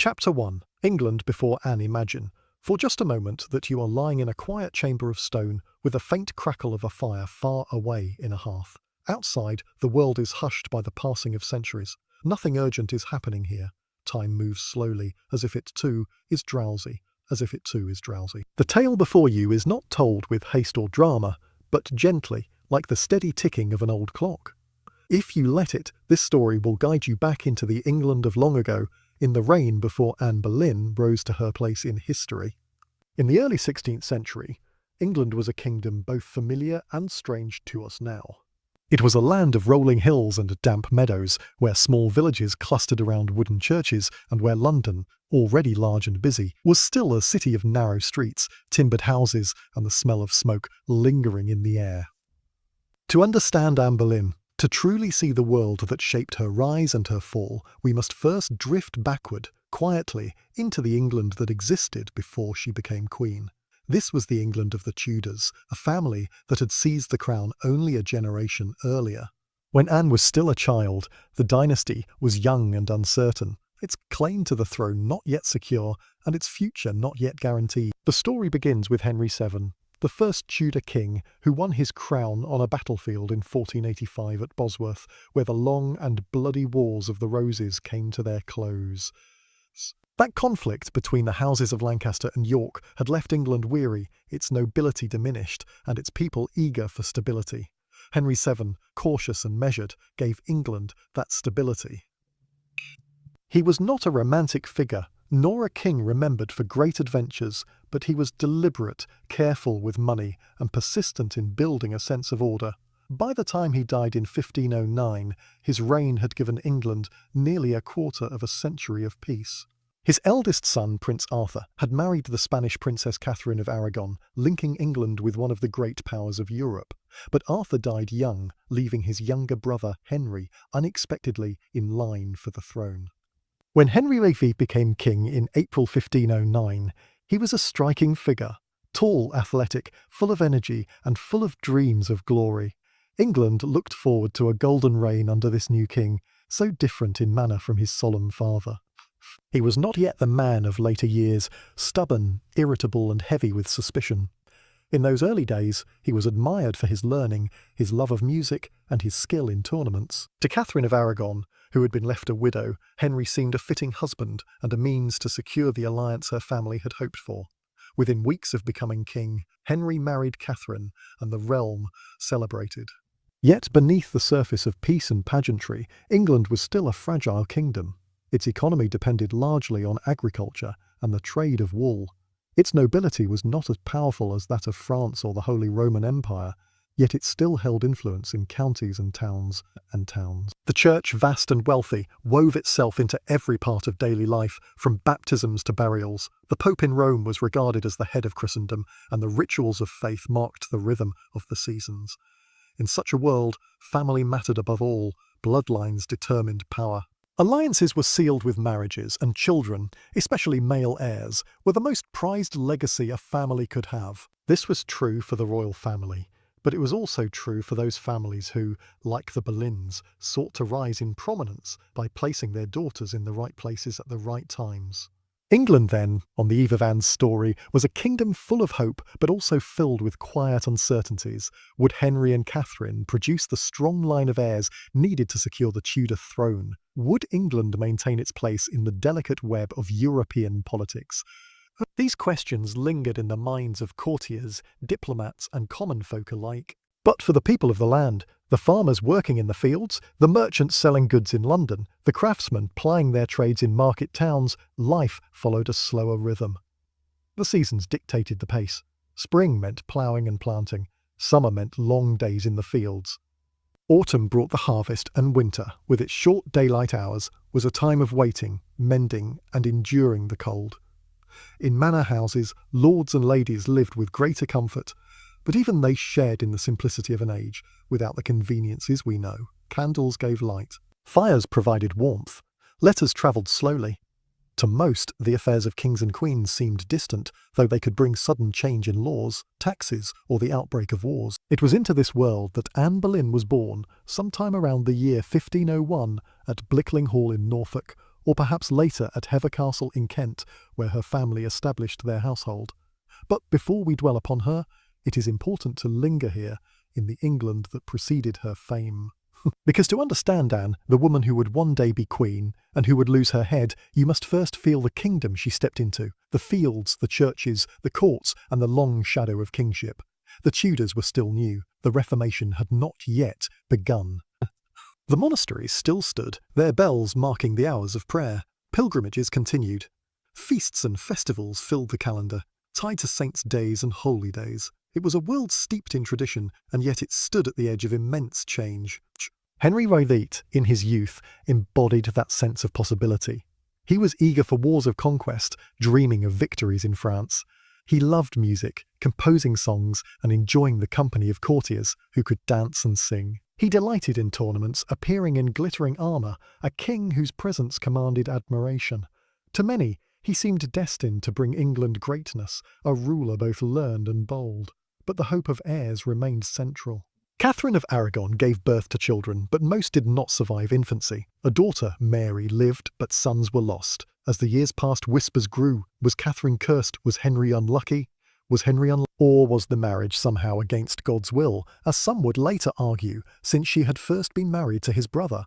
Chapter 1. England before Anne. Imagine, for just a moment, that you are lying in a quiet chamber of stone with a faint crackle of a fire far away in a hearth. Outside, the world is hushed by the passing of centuries. Nothing urgent is happening here. Time moves slowly, as if it too is drowsy, The tale before you is not told with haste or drama, but gently, like the steady ticking of an old clock. If you let it, this story will guide you back into the England of long ago, in the reign before Anne Boleyn rose to her place in history. In the early 16th century, England was a kingdom both familiar and strange to us now. It was a land of rolling hills and damp meadows, where small villages clustered around wooden churches, and where London, already large and busy, was still a city of narrow streets, timbered houses, and the smell of smoke lingering in the air. To understand Anne Boleyn, to truly see the world that shaped her rise and her fall, we must first drift backward, quietly, into the England that existed before she became queen. This was the England of the Tudors, a family that had seized the crown only a generation earlier. When Anne was still a child, the dynasty was young and uncertain, its claim to the throne not yet secure, and its future not yet guaranteed. The story begins with Henry VII, the first Tudor king, who won his crown on a battlefield in 1485 at Bosworth, where the long and bloody Wars of the Roses came to their close. That conflict between the houses of Lancaster and York had left England weary, its nobility diminished, and its people eager for stability. Henry VII, cautious and measured, gave England that stability. He was not a romantic figure, nor a king remembered for great adventures, but he was deliberate, careful with money, and persistent in building a sense of order. By the time he died in 1509, his reign had given England nearly a quarter of a century of peace. His eldest son, Prince Arthur, had married the Spanish Princess Catherine of Aragon, linking England with one of the great powers of Europe. But Arthur died young, leaving his younger brother, Henry, unexpectedly in line for the throne. When Henry VIII became king in April 1509, he was a striking figure, tall, athletic, full of energy, and full of dreams of glory. England looked forward to a golden reign under this new king, so different in manner from his solemn father. He was not yet the man of later years, stubborn, irritable, and heavy with suspicion. In those early days, he was admired for his learning, his love of music, and his skill in tournaments. To Catherine of Aragon, who had been left a widow, Henry seemed a fitting husband and a means to secure the alliance her family had hoped for. Within weeks of becoming king, Henry married Catherine, and the realm celebrated. Yet beneath the surface of peace and pageantry, England was still a fragile kingdom. Its economy depended largely on agriculture and the trade of wool. Its nobility was not as powerful as that of France or the Holy Roman Empire, yet it still held influence in counties and towns. The Church, vast and wealthy, wove itself into every part of daily life, from baptisms to burials. The Pope in Rome was regarded as the head of Christendom, and the rituals of faith marked the rhythm of the seasons. In such a world, family mattered above all, bloodlines determined power. Alliances were sealed with marriages, and children, especially male heirs, were the most prized legacy a family could have. This was true for the royal family, but it was also true for those families who, like the Boleyns, sought to rise in prominence by placing their daughters in the right places at the right times. England then, on the eve of Anne's story, was a kingdom full of hope, but also filled with quiet uncertainties. Would Henry and Catherine produce the strong line of heirs needed to secure the Tudor throne? Would England maintain its place in the delicate web of European politics? These questions lingered in the minds of courtiers, diplomats, and common folk alike. But for the people of the land, the farmers working in the fields, the merchants selling goods in London, the craftsmen plying their trades in market towns, life followed a slower rhythm. The seasons dictated the pace. Spring meant ploughing and planting. Summer meant long days in the fields. Autumn brought the harvest, and winter, with its short daylight hours, was a time of waiting, mending, and enduring the cold. In manor houses, lords and ladies lived with greater comfort, but even they shared in the simplicity of an age. Without the conveniences we know, candles gave light. Fires provided warmth. Letters travelled slowly. To most, the affairs of kings and queens seemed distant, though they could bring sudden change in laws, taxes, or the outbreak of wars. It was into this world that Anne Boleyn was born, sometime around the year 1501, at Blickling Hall in Norfolk, or perhaps later at Hever Castle in Kent, where her family established their household. But before we dwell upon her, it is important to linger here in the England that preceded her fame. Because to understand Anne, the woman who would one day be queen, and who would lose her head, you must first feel the kingdom she stepped into, the fields, the churches, the courts, and the long shadow of kingship. The Tudors were still new. The Reformation had not yet begun. The monasteries still stood, their bells marking the hours of prayer. Pilgrimages continued. Feasts and festivals filled the calendar, tied to saints' days and holy days. It was a world steeped in tradition, and yet it stood at the edge of immense change. Henry VIII, in his youth, embodied that sense of possibility. He was eager for wars of conquest, dreaming of victories in France. He loved music, composing songs, and enjoying the company of courtiers who could dance and sing. He delighted in tournaments, appearing in glittering armour, a king whose presence commanded admiration. To many, he seemed destined to bring England greatness, a ruler both learned and bold. But the hope of heirs remained central. Catherine of Aragon gave birth to children, but most did not survive infancy. A daughter, Mary, lived, but sons were lost. As the years passed, whispers grew. Was Catherine cursed? Was Henry unlucky? Or was the marriage somehow against God's will, as some would later argue, since she had first been married to his brother?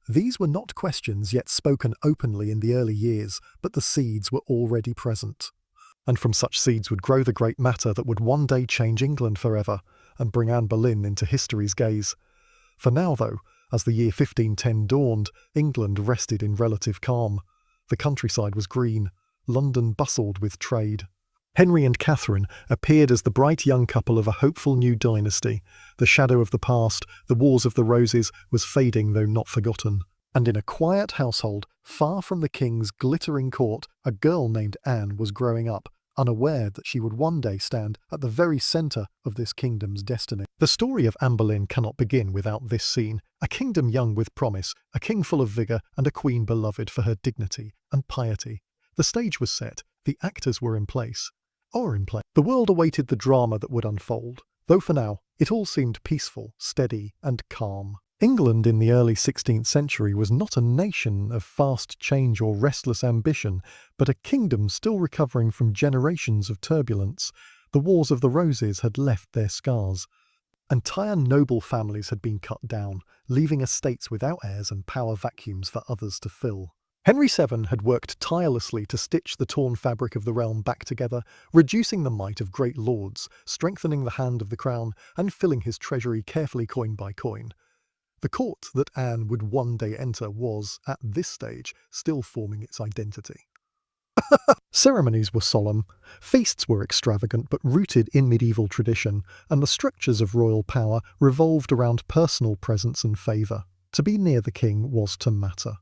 These were not questions yet spoken openly in the early years, but the seeds were already present. And from such seeds would grow the great matter that would one day change England forever, and bring Anne Boleyn into history's gaze. For now, though, as the year 1510 dawned, England rested in relative calm. The countryside was green. London bustled with trade. Henry and Catherine appeared as the bright young couple of a hopeful new dynasty. The shadow of the past, the Wars of the Roses, was fading though not forgotten. And in a quiet household, far from the king's glittering court, a girl named Anne was growing up, unaware that she would one day stand at the very centre of this kingdom's destiny. The story of Anne Boleyn cannot begin without this scene. A kingdom young with promise, a king full of vigour, and a queen beloved for her dignity and piety. The stage was set, the actors were in place. The world awaited the drama that would unfold, though for now it all seemed peaceful, steady, and calm. England in the early 16th century was not a nation of fast change or restless ambition, but a kingdom still recovering from generations of turbulence. The Wars of the Roses had left their scars. Entire noble families had been cut down, leaving estates without heirs and power vacuums for others to fill. Henry VII had worked tirelessly to stitch the torn fabric of the realm back together, reducing the might of great lords, strengthening the hand of the crown, and filling his treasury carefully coin by coin. The court that Anne would one day enter was, at this stage, still forming its identity. Ceremonies were solemn, feasts were extravagant but rooted in medieval tradition, and the structures of royal power revolved around personal presence and favour. To be near the king was to matter.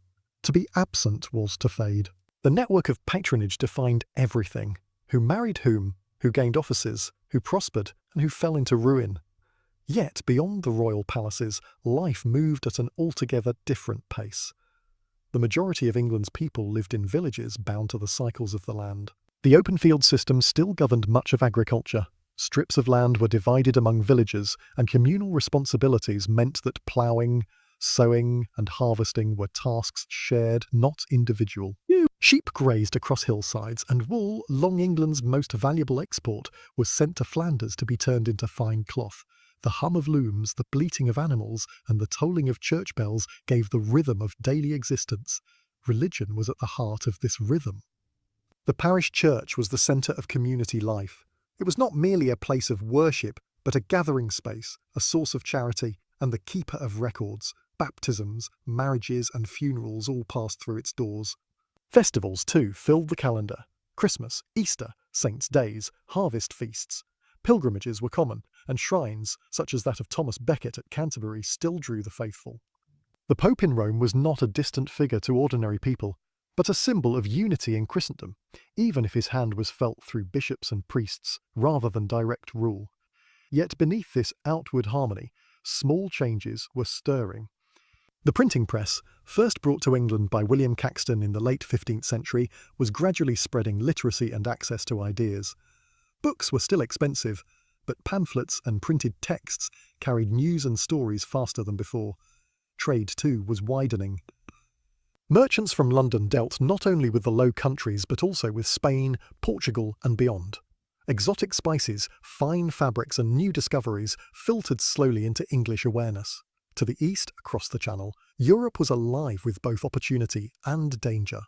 To be absent was to fade. The network of patronage defined everything. Who married whom, who gained offices, who prospered, and who fell into ruin. Yet, beyond the royal palaces, life moved at an altogether different pace. The majority of England's people lived in villages bound to the cycles of the land. The open field system still governed much of agriculture. Strips of land were divided among villagers, and communal responsibilities meant that ploughing, sowing, and harvesting were tasks shared, not individual. Sheep grazed across hillsides, and wool, long England's most valuable export, was sent to Flanders to be turned into fine cloth. The hum of looms, the bleating of animals, and the tolling of church bells gave the rhythm of daily existence. Religion was at the heart of this rhythm. The parish church was the centre of community life. It was not merely a place of worship, but a gathering space, a source of charity, and the keeper of records. Baptisms, marriages, and funerals all passed through its doors. Festivals, too, filled the calendar. Christmas, Easter, saints' days, harvest feasts. Pilgrimages were common, and shrines, such as that of Thomas Becket at Canterbury, still drew the faithful. The Pope in Rome was not a distant figure to ordinary people, but a symbol of unity in Christendom, even if his hand was felt through bishops and priests, rather than direct rule. Yet beneath this outward harmony, small changes were stirring. The printing press, first brought to England by William Caxton in the late 15th century, was gradually spreading literacy and access to ideas. Books were still expensive, but pamphlets and printed texts carried news and stories faster than before. Trade, too, was widening. Merchants from London dealt not only with the Low Countries but also with Spain, Portugal and beyond. Exotic spices, fine fabrics and new discoveries filtered slowly into English awareness. To the east, across the Channel, Europe was alive with both opportunity and danger.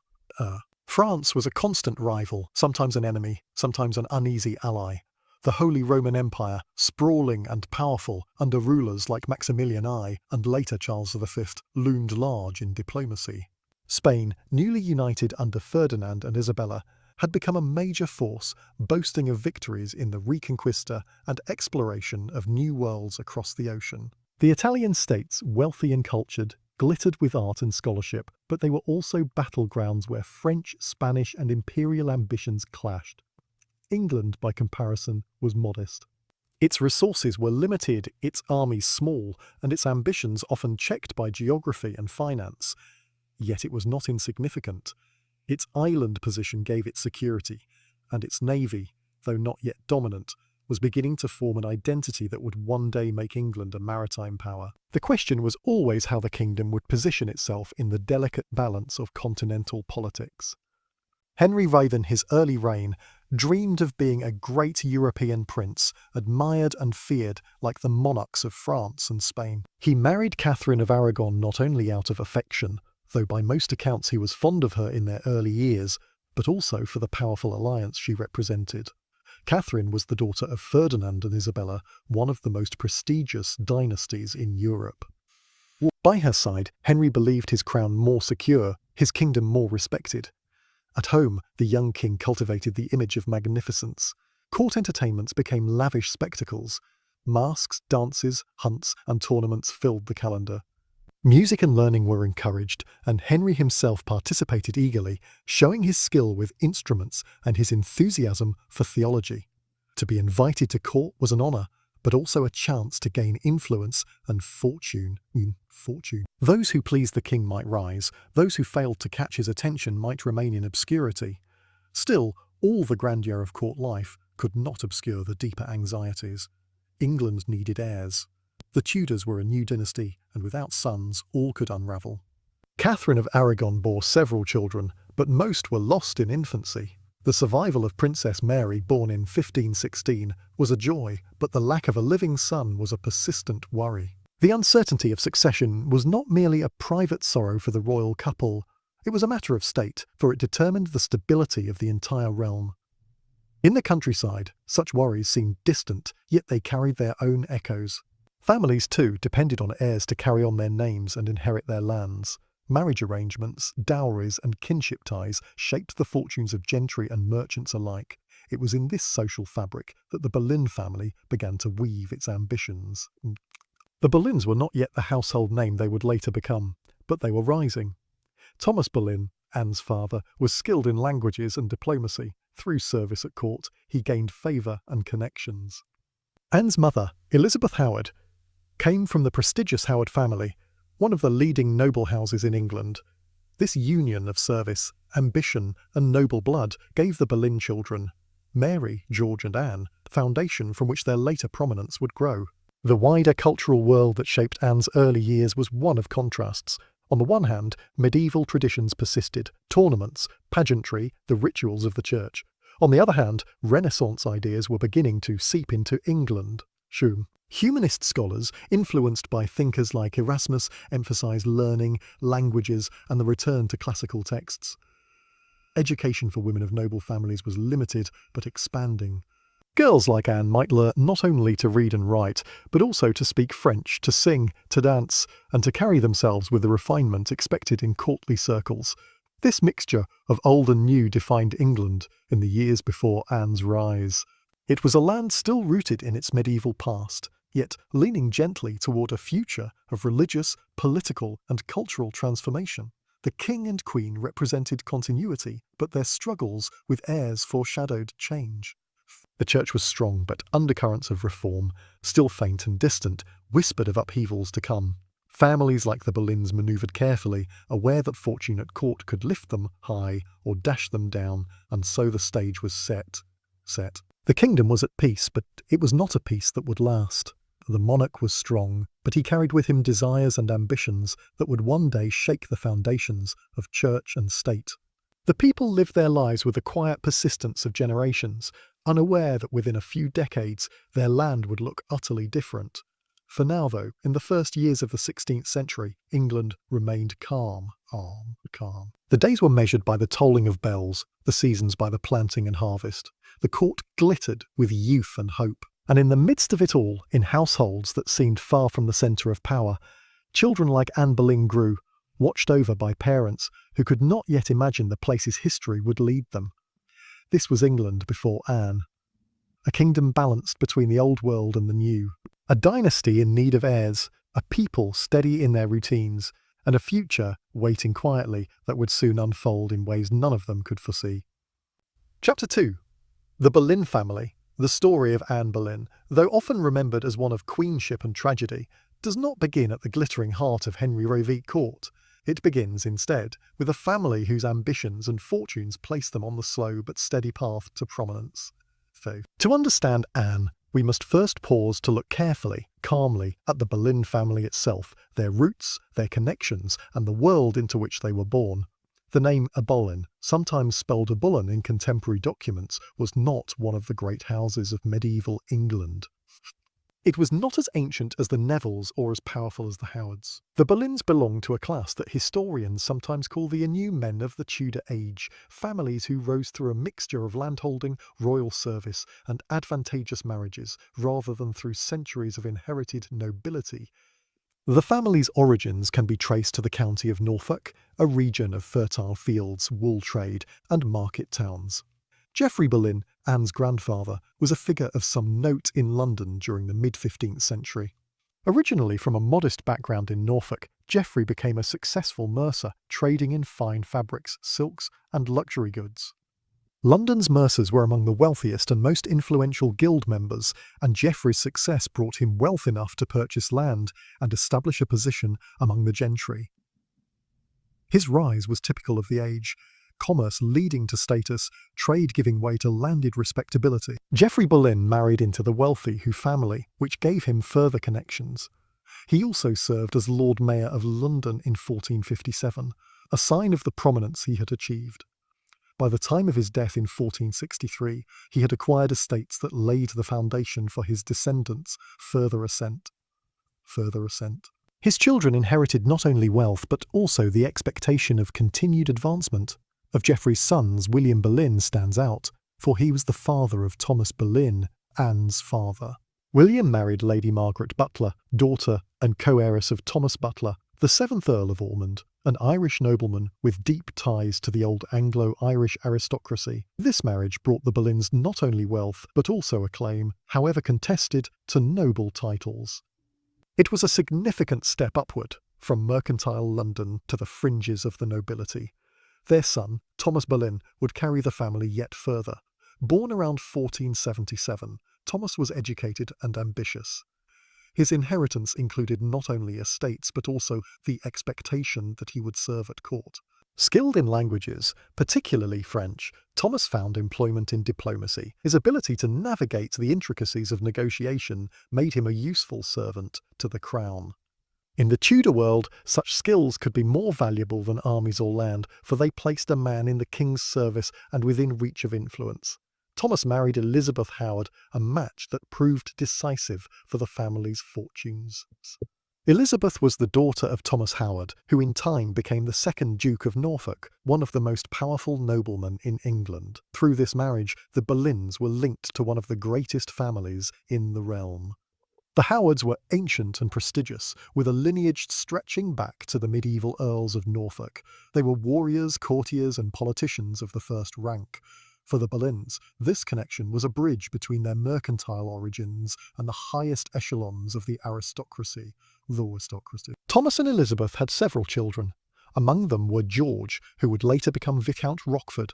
France was a constant rival, sometimes an enemy, sometimes an uneasy ally. The Holy Roman Empire, sprawling and powerful under rulers like Maximilian I and later Charles V, loomed large in diplomacy. Spain, newly united under Ferdinand and Isabella, had become a major force, boasting of victories in the Reconquista and exploration of new worlds across the ocean. The Italian states, wealthy and cultured, glittered with art and scholarship, but they were also battlegrounds where French, Spanish and imperial ambitions clashed. England, by comparison, was modest. Its resources were limited, its armies small, and its ambitions often checked by geography and finance. Yet it was not insignificant. Its island position gave it security, and its navy, though not yet dominant, was beginning to form an identity that would one day make England a maritime power. The question was always how the kingdom would position itself in the delicate balance of continental politics. Henry VIII in his early reign dreamed of being a great European prince, admired and feared like the monarchs of France and Spain. He married Catherine of Aragon not only out of affection, though by most accounts he was fond of her in their early years, but also for the powerful alliance she represented. Catherine was the daughter of Ferdinand and Isabella, one of the most prestigious dynasties in Europe. By her side, Henry believed his crown more secure, his kingdom more respected. At home, the young king cultivated the image of magnificence. Court entertainments became lavish spectacles. Masks, dances, hunts, and tournaments filled the calendar. Music and learning were encouraged, and Henry himself participated eagerly, showing his skill with instruments and his enthusiasm for theology. To be invited to court was an honour, but also a chance to gain influence and fortune. Those who pleased the king might rise, those who failed to catch his attention might remain in obscurity. Still, all the grandeur of court life could not obscure the deeper anxieties. England needed heirs. The Tudors were a new dynasty, and without sons, all could unravel. Catherine of Aragon bore several children, but most were lost in infancy. The survival of Princess Mary, born in 1516, was a joy, but the lack of a living son was a persistent worry. The uncertainty of succession was not merely a private sorrow for the royal couple, it was a matter of state, for it determined the stability of the entire realm. In the countryside, such worries seemed distant, yet they carried their own echoes. Families, too, depended on heirs to carry on their names and inherit their lands. Marriage arrangements, dowries, and kinship ties shaped the fortunes of gentry and merchants alike. It was in this social fabric that the Boleyn family began to weave its ambitions. The Boleyns were not yet the household name they would later become, but they were rising. Thomas Boleyn, Anne's father, was skilled in languages and diplomacy. Through service at court, he gained favour and connections. Anne's mother, Elizabeth Howard, came from the prestigious Howard family, one of the leading noble houses in England. This union of service, ambition, and noble blood gave the Boleyn children, Mary, George and Anne, the foundation from which their later prominence would grow. The wider cultural world that shaped Anne's early years was one of contrasts. On the one hand, medieval traditions persisted, tournaments, pageantry, the rituals of the church. On the other hand, Renaissance ideas were beginning to seep into England. Humanist scholars, influenced by thinkers like Erasmus, emphasised learning, languages, and the return to classical texts. Education for women of noble families was limited, but expanding. Girls like Anne might learn not only to read and write, but also to speak French, to sing, to dance, and to carry themselves with the refinement expected in courtly circles. This mixture of old and new defined England in the years before Anne's rise. It was a land still rooted in its medieval past, yet leaning gently toward a future of religious, political, and cultural transformation. The king and queen represented continuity, but their struggles with heirs foreshadowed change. The church was strong, but undercurrents of reform, still faint and distant, whispered of upheavals to come. Families like the Boleyns manoeuvred carefully, aware that fortune at court could lift them high or dash them down, and so the stage was set. The kingdom was at peace, but it was not a peace that would last. The monarch was strong, but he carried with him desires and ambitions that would one day shake the foundations of church and state. The people lived their lives with the quiet persistence of generations, unaware that within a few decades their land would look utterly different. For now, though, in the first years of the 16th century, England remained calm. The days were measured by the tolling of bells, the seasons by the planting and harvest. The court glittered with youth and hope. And in the midst of it all, in households that seemed far from the centre of power, children like Anne Boleyn grew, watched over by parents who could not yet imagine the places history would lead them. This was England before Anne. A kingdom balanced between the old world and the new. A dynasty in need of heirs, a people steady in their routines, and a future waiting quietly that would soon unfold in ways none of them could foresee. Chapter 2. The Boleyn family. The story of Anne Boleyn, though often remembered as one of queenship and tragedy, does not begin at the glittering heart of Henry VIII court. It begins, instead, with a family whose ambitions and fortunes place them on the slow but steady path to prominence. To understand Anne, we must first pause to look carefully, calmly, at the Boleyn family itself, their roots, their connections, and the world into which they were born. The name Boleyn, sometimes spelled Bullen in contemporary documents, was not one of the great houses of medieval England. It was not as ancient as the Nevilles or as powerful as the Howards. The Boleyns belonged to a class that historians sometimes call the anew men of the Tudor age, families who rose through a mixture of landholding, royal service, and advantageous marriages, rather than through centuries of inherited nobility. The family's origins can be traced to the county of Norfolk, a region of fertile fields, wool trade, and market towns. Geoffrey Boleyn, Anne's grandfather, was a figure of some note in London during the mid-15th century. Originally from a modest background in Norfolk, Geoffrey became a successful mercer, trading in fine fabrics, silks, and luxury goods. London's mercers were among the wealthiest and most influential guild members, and Geoffrey's success brought him wealth enough to purchase land and establish a position among the gentry. His rise was typical of the age, commerce leading to status, trade giving way to landed respectability. Geoffrey Boleyn married into the wealthy family, which gave him further connections. He also served as Lord Mayor of London in 1457, a sign of the prominence he had achieved. By the time of his death in 1463, he had acquired estates that laid the foundation for his descendants' further ascent. His children inherited not only wealth, but also the expectation of continued advancement. Of Geoffrey's sons, William Boleyn stands out, for he was the father of Thomas Boleyn, Anne's father. William married Lady Margaret Butler, daughter and co-heiress of Thomas Butler, the 7th Earl of Ormond, an Irish nobleman with deep ties to the old Anglo-Irish aristocracy. This marriage brought the Boleyns not only wealth, but also a claim, however contested, to noble titles. It was a significant step upward, from mercantile London to the fringes of the nobility. Their son, Thomas Boleyn, would carry the family yet further. Born around 1477, Thomas was educated and ambitious. His inheritance included not only estates but also the expectation that he would serve at court. Skilled in languages, particularly French, Thomas found employment in diplomacy. His ability to navigate the intricacies of negotiation made him a useful servant to the crown. In the Tudor world, such skills could be more valuable than armies or land, for they placed a man in the king's service and within reach of influence. Thomas married Elizabeth Howard, a match that proved decisive for the family's fortunes. Elizabeth was the daughter of Thomas Howard, who in time became the 2nd Duke of Norfolk, one of the most powerful noblemen in England. Through this marriage, the Boleyns were linked to one of the greatest families in the realm. The Howards were ancient and prestigious, with a lineage stretching back to the medieval Earls of Norfolk. They were warriors, courtiers, and politicians of the first rank. For the Boleyns, this connection was a bridge between their mercantile origins and the highest echelons of the aristocracy. Thomas and Elizabeth had several children. Among them were George, who would later become Viscount Rochford,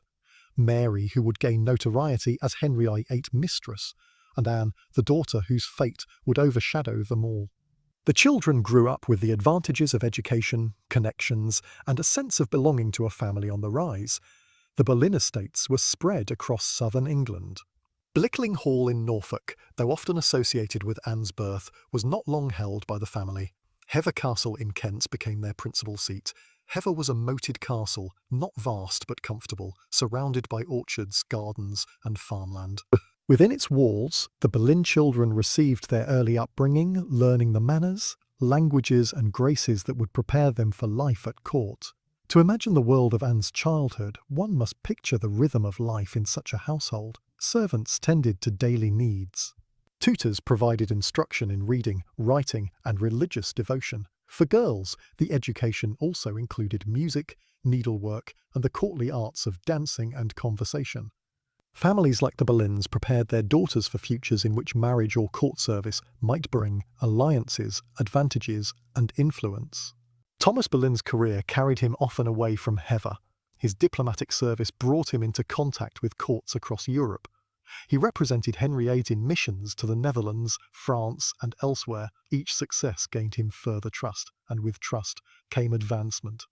Mary, who would gain notoriety as Henry VIII's mistress, and Anne, the daughter whose fate would overshadow them all. The children grew up with the advantages of education, connections, and a sense of belonging to a family on the rise. The Boleyn estates were spread across southern England. Blickling Hall in Norfolk, though often associated with Anne's birth, was not long held by the family. Hever Castle in Kent became their principal seat. Hever was a moated castle, not vast but comfortable, surrounded by orchards, gardens, and farmland. Within its walls, the Boleyn children received their early upbringing, learning the manners, languages, and graces that would prepare them for life at court. To imagine the world of Anne's childhood, one must picture the rhythm of life in such a household. Servants tended to daily needs. Tutors provided instruction in reading, writing, and religious devotion. For girls, the education also included music, needlework, and the courtly arts of dancing and conversation. Families like the Boleyns prepared their daughters for futures in which marriage or court service might bring alliances, advantages, and influence. Thomas Boleyn's career carried him often away from Hever. His diplomatic service brought him into contact with courts across Europe. He represented Henry VIII in missions to the Netherlands, France, and elsewhere. Each success gained him further trust, and with trust came advancement.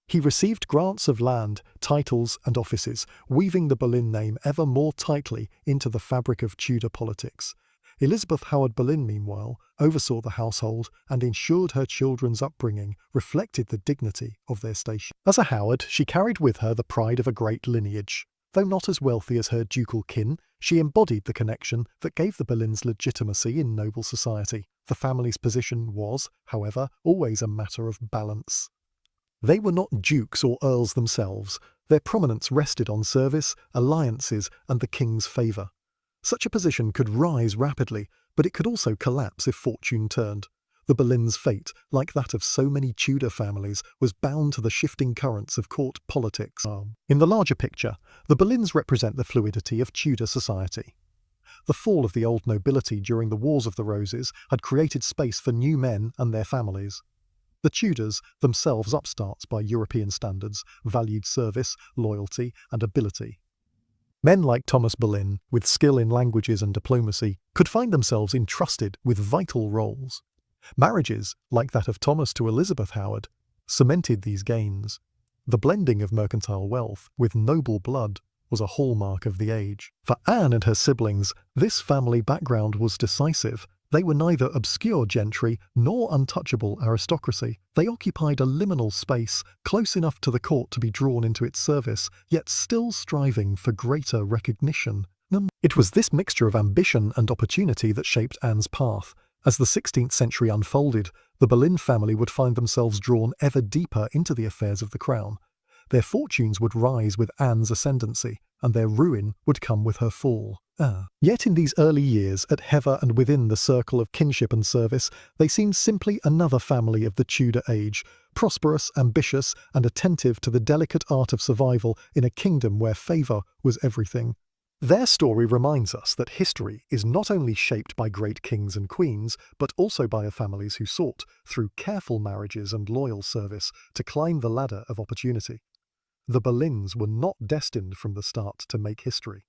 He received grants of land, titles, and offices, weaving the Boleyn name ever more tightly into the fabric of Tudor politics. Elizabeth Howard Boleyn, meanwhile, oversaw the household and ensured her children's upbringing reflected the dignity of their station. As a Howard, she carried with her the pride of a great lineage. Though not as wealthy as her ducal kin, she embodied the connection that gave the Boleyns legitimacy in noble society. The family's position was, however, always a matter of balance. They were not dukes or earls themselves. Their prominence rested on service, alliances, and the king's favour. Such a position could rise rapidly, but it could also collapse if fortune turned. The Boleyns' fate, like that of so many Tudor families, was bound to the shifting currents of court politics. In the larger picture, the Boleyns represent the fluidity of Tudor society. The fall of the old nobility during the Wars of the Roses had created space for new men and their families. The Tudors, themselves upstarts by European standards, valued service, loyalty, and ability. Men like Thomas Boleyn, with skill in languages and diplomacy, could find themselves entrusted with vital roles. Marriages, like that of Thomas to Elizabeth Howard, cemented these gains. The blending of mercantile wealth with noble blood was a hallmark of the age. For Anne and her siblings, this family background was decisive. They were neither obscure gentry nor untouchable aristocracy. They occupied a liminal space close enough to the court to be drawn into its service, yet still striving for greater recognition. It was this mixture of ambition and opportunity that shaped Anne's path. As the 16th century unfolded, the Boleyn family would find themselves drawn ever deeper into the affairs of the crown. Their fortunes would rise with Anne's ascendancy, and their ruin would come with her fall. Yet in these early years, at Hever and within the circle of kinship and service, they seemed simply another family of the Tudor age, prosperous, ambitious, and attentive to the delicate art of survival in a kingdom where favour was everything. Their story reminds us that history is not only shaped by great kings and queens, but also by the families who sought, through careful marriages and loyal service, to climb the ladder of opportunity. The Boleyns were not destined from the start to make history.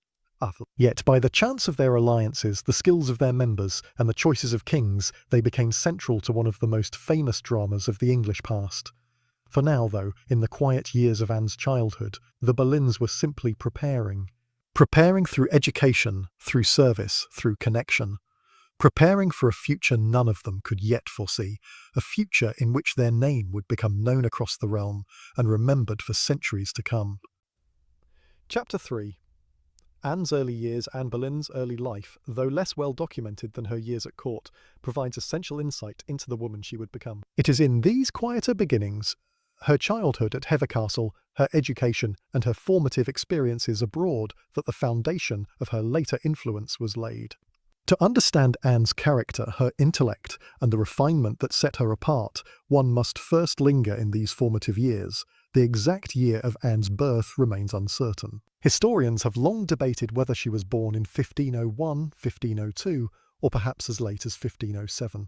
Yet by the chance of their alliances, the skills of their members, and the choices of kings, they became central to one of the most famous dramas of the English past. For now, though, in the quiet years of Anne's childhood, the Boleyns were simply preparing through education, through service, through connection. Preparing for a future none of them could yet foresee, a future in which their name would become known across the realm and remembered for centuries to come. Chapter 3. Anne's early years. Anne Boleyn's early life, though less well documented than her years at court, provides essential insight into the woman she would become. It is in these quieter beginnings, her childhood at Hever Castle, her education, and her formative experiences abroad, that the foundation of her later influence was laid. To understand Anne's character, her intellect, and the refinement that set her apart, one must first linger in these formative years. The exact year of Anne's birth remains uncertain. Historians have long debated whether she was born in 1501, 1502, or perhaps as late as 1507.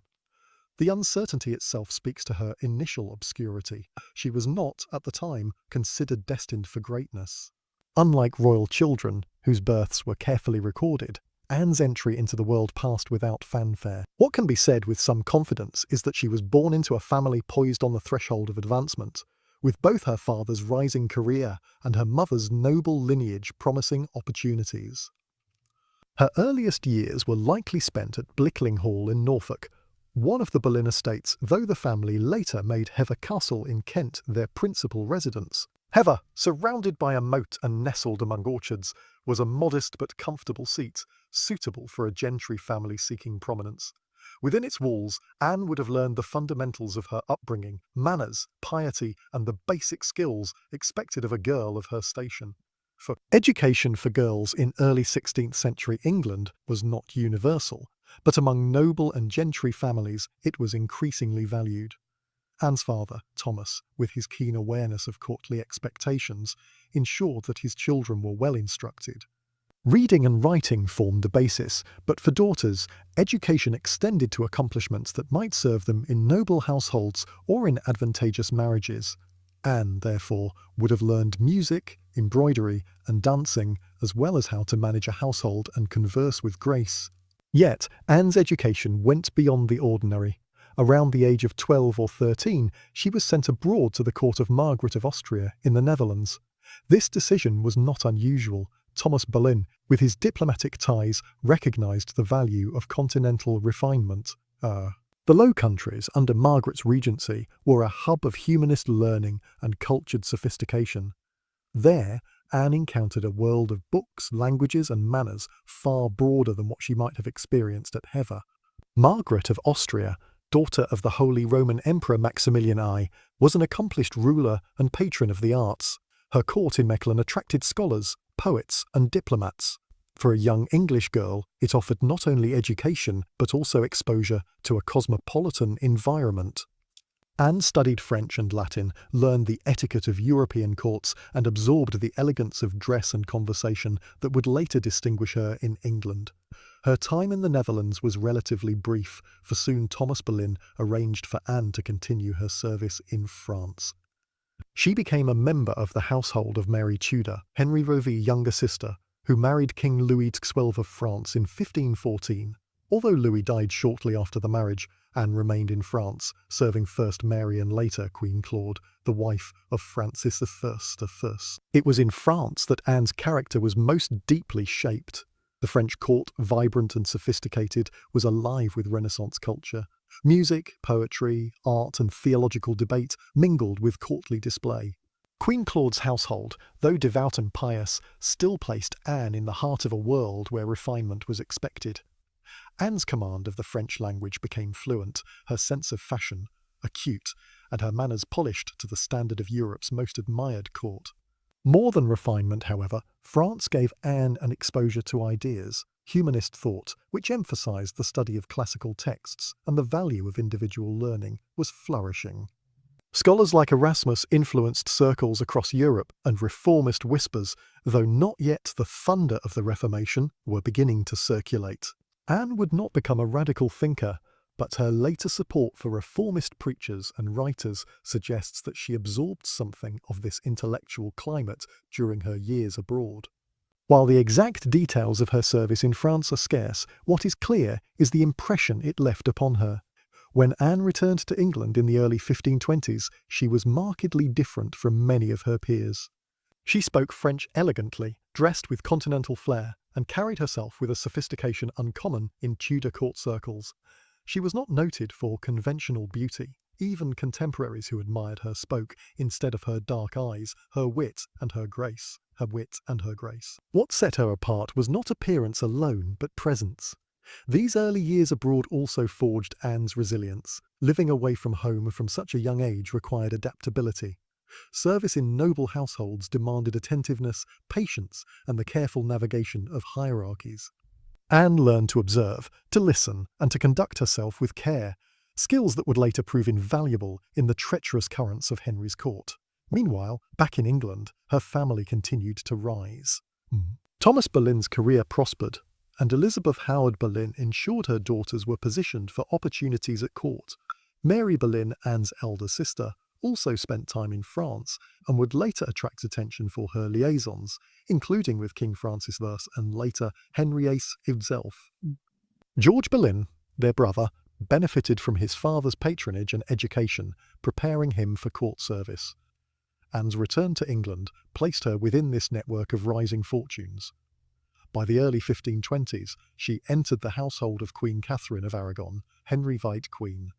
The uncertainty itself speaks to her initial obscurity. She was not, at the time, considered destined for greatness. Unlike royal children, whose births were carefully recorded, Anne's entry into the world passed without fanfare. What can be said with some confidence is that she was born into a family poised on the threshold of advancement. with both her father's rising career and her mother's noble lineage promising opportunities. Her earliest years were likely spent at Blickling Hall in Norfolk, one of the Boleyn estates, though the family later made Hever Castle in Kent their principal residence. Hever, surrounded by a moat and nestled among orchards, was a modest but comfortable seat, suitable for a gentry family seeking prominence. Within its walls, Anne would have learned the fundamentals of her upbringing, manners, piety, and the basic skills expected of a girl of her station. For education for girls in early 16th century England was not universal, but among noble and gentry families it was increasingly valued. Anne's father, Thomas, with his keen awareness of courtly expectations, ensured that his children were well instructed. Reading and writing formed the basis, but for daughters, education extended to accomplishments that might serve them in noble households or in advantageous marriages. Anne, therefore, would have learned music, embroidery, and dancing, as well as how to manage a household and converse with grace. Yet, Anne's education went beyond the ordinary. Around the age of 12 or 13, she was sent abroad to the court of Margaret of Austria in the Netherlands. This decision was not unusual. Thomas Boleyn, with his diplomatic ties, recognised the value of continental refinement. The Low Countries, under Margaret's regency, were a hub of humanist learning and cultured sophistication. There, Anne encountered a world of books, languages and manners far broader than what she might have experienced at Hever. Margaret of Austria, daughter of the Holy Roman Emperor Maximilian I, was an accomplished ruler and patron of the arts. Her court in Mechlin attracted scholars, poets and diplomats. For a young English girl, it offered not only education but also exposure to a cosmopolitan environment. Anne studied French and Latin, learned the etiquette of European courts, and absorbed the elegance of dress and conversation that would later distinguish her in England. Her time in the Netherlands was relatively brief, for soon Thomas Boleyn arranged for Anne to continue her service in France. She became a member of the household of Mary Tudor, Henry VIII's younger sister, who married King Louis XII of France in 1514. Although Louis died shortly after the marriage, Anne remained in France, serving first Mary and later Queen Claude, the wife of Francis I. It was in France that Anne's character was most deeply shaped. The French court, vibrant and sophisticated, was alive with Renaissance culture. Music, poetry, art and theological debate mingled with courtly display. Queen Claude's household, though devout and pious, still placed Anne in the heart of a world where refinement was expected. Anne's command of the French language became fluent, her sense of fashion acute, and her manners polished to the standard of Europe's most admired court. More than refinement, however, France gave Anne an exposure to ideas, humanist thought, which emphasised the study of classical texts, and the value of individual learning was flourishing. Scholars like Erasmus influenced circles across Europe, and reformist whispers, though not yet the thunder of the Reformation, were beginning to circulate. Anne would not become a radical thinker, but her later support for reformist preachers and writers suggests that she absorbed something of this intellectual climate during her years abroad. While the exact details of her service in France are scarce, what is clear is the impression it left upon her. When Anne returned to England in the early 1520s, she was markedly different from many of her peers. She spoke French elegantly, dressed with continental flair, and carried herself with a sophistication uncommon in Tudor court circles. She was not noted for conventional beauty. Even contemporaries who admired her spoke, instead of her dark eyes, her wit and her grace. What set her apart was not appearance alone, but presence. These early years abroad also forged Anne's resilience. Living away from home from such a young age required adaptability. Service in noble households demanded attentiveness, patience, and the careful navigation of hierarchies. Anne learned to observe, to listen, and to conduct herself with care, skills that would later prove invaluable in the treacherous currents of Henry's court. Meanwhile, back in England, her family continued to rise. Thomas Boleyn's career prospered, and Elizabeth Howard Boleyn ensured her daughters were positioned for opportunities at court. Mary Boleyn, Anne's elder sister, also spent time in France and would later attract attention for her liaisons, including with King Francis I and later Henry VIII himself. George Boleyn, their brother, benefited from his father's patronage and education, preparing him for court service. Anne's return to England placed her within this network of rising fortunes. By the early 1520s, she entered the household of Queen Catherine of Aragon, Henry VIII Queen.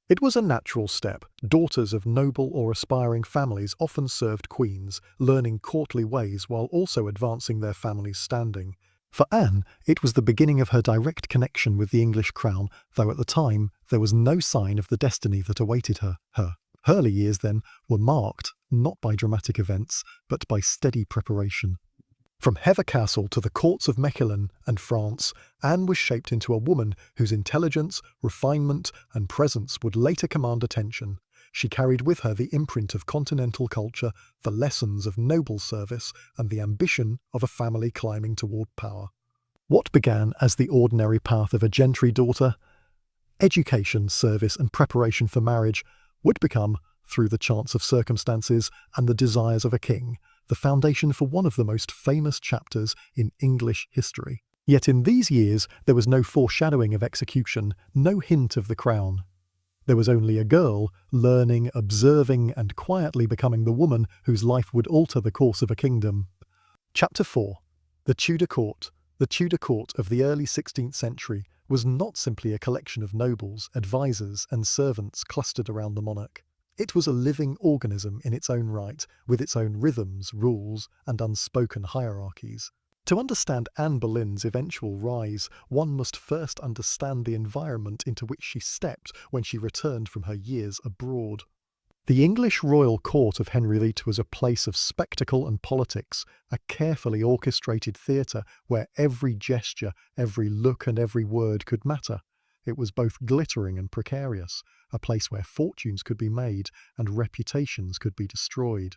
It was a natural step. Daughters of noble or aspiring families often served queens, learning courtly ways while also advancing their family's standing. For Anne, it was the beginning of her direct connection with the English crown, though at the time there was no sign of the destiny that awaited her. Her early years, then, were marked not by dramatic events, but by steady preparation. From Hever Castle to the courts of Mechelen and France, Anne was shaped into a woman whose intelligence, refinement, and presence would later command attention. She carried with her the imprint of continental culture, the lessons of noble service, and the ambition of a family climbing toward power. What began as the ordinary path of a gentry daughter, education, service, and preparation for marriage, would become, through the chance of circumstances and the desires of a king, the foundation for one of the most famous chapters in English history. Yet in these years there was no foreshadowing of execution, no hint of the crown. There was only a girl learning, observing, and quietly becoming the woman whose life would alter the course of a kingdom. Chapter 4. The Tudor Court. The Tudor court of the early 16th century was not simply a collection of nobles, advisors, and servants clustered around the monarch. It was a living organism in its own right, with its own rhythms, rules, and unspoken hierarchies. To understand Anne Boleyn's eventual rise, one must first understand the environment into which she stepped when she returned from her years abroad. The English royal court of Henry VIII was a place of spectacle and politics, a carefully orchestrated theatre where every gesture, every look, and every word could matter. It was both glittering and precarious, a place where fortunes could be made and reputations could be destroyed.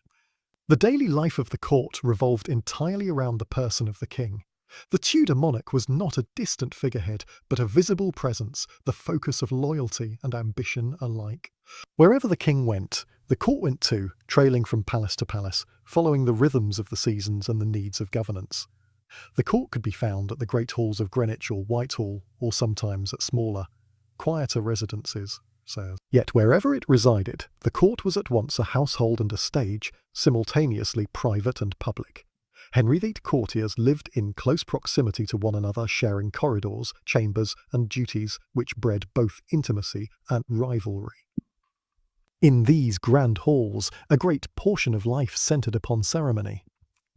The daily life of the court revolved entirely around the person of the king. The Tudor monarch was not a distant figurehead, but a visible presence, the focus of loyalty and ambition alike. Wherever the king went, the court went too, trailing from palace to palace, following the rhythms of the seasons and the needs of governance. The court could be found at the great halls of Greenwich or Whitehall, or sometimes at smaller, quieter residences. Yet wherever it resided, the court was at once a household and a stage, simultaneously private and public. Henry VIII courtiers lived in close proximity to one another, sharing corridors, chambers, and duties which bred both intimacy and rivalry. In these grand halls, a great portion of life centred upon ceremony.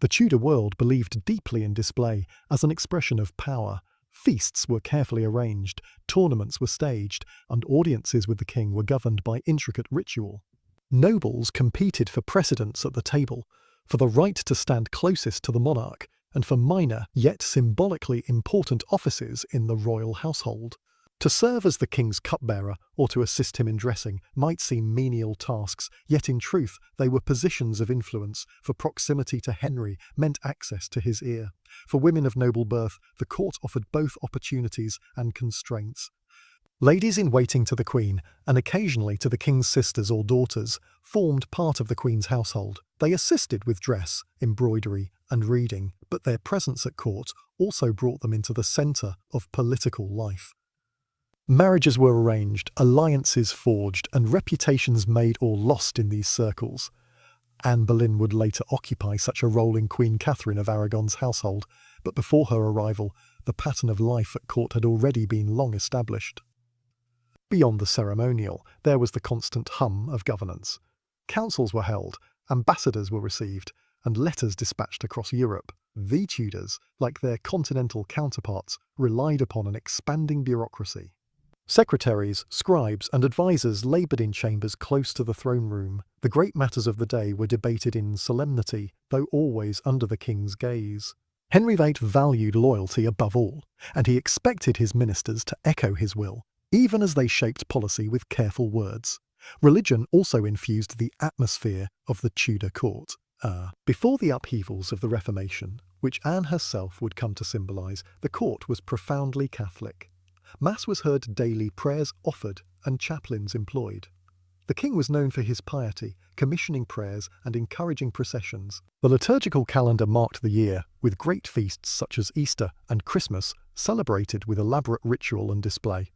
The Tudor world believed deeply in display as an expression of power. Feasts were carefully arranged, tournaments were staged, and audiences with the king were governed by intricate ritual. Nobles competed for precedence at the table, for the right to stand closest to the monarch, and for minor, yet symbolically important offices in the royal household. To serve as the king's cupbearer or to assist him in dressing might seem menial tasks, yet in truth they were positions of influence, for proximity to Henry meant access to his ear. For women of noble birth, the court offered both opportunities and constraints. Ladies in waiting to the Queen, and occasionally to the King's sisters or daughters, formed part of the Queen's household. They assisted with dress, embroidery, and reading, but their presence at court also brought them into the centre of political life. Marriages were arranged, alliances forged, and reputations made or lost in these circles. Anne Boleyn would later occupy such a role in Queen Catherine of Aragon's household, but before her arrival, the pattern of life at court had already been long established. Beyond the ceremonial, there was the constant hum of governance. Councils were held, ambassadors were received, and letters dispatched across Europe. The Tudors, like their continental counterparts, relied upon an expanding bureaucracy. Secretaries, scribes, and advisors laboured in chambers close to the throne room. The great matters of the day were debated in solemnity, though always under the king's gaze. Henry VIII valued loyalty above all, and he expected his ministers to echo his will, even as they shaped policy with careful words. Religion also infused the atmosphere of the Tudor court. Before the upheavals of the Reformation, which Anne herself would come to symbolise, the court was profoundly Catholic. Mass was heard daily, prayers offered, and chaplains employed. The king was known for his piety, commissioning prayers and encouraging processions. The liturgical calendar marked the year, with great feasts such as Easter and Christmas celebrated with elaborate ritual and display.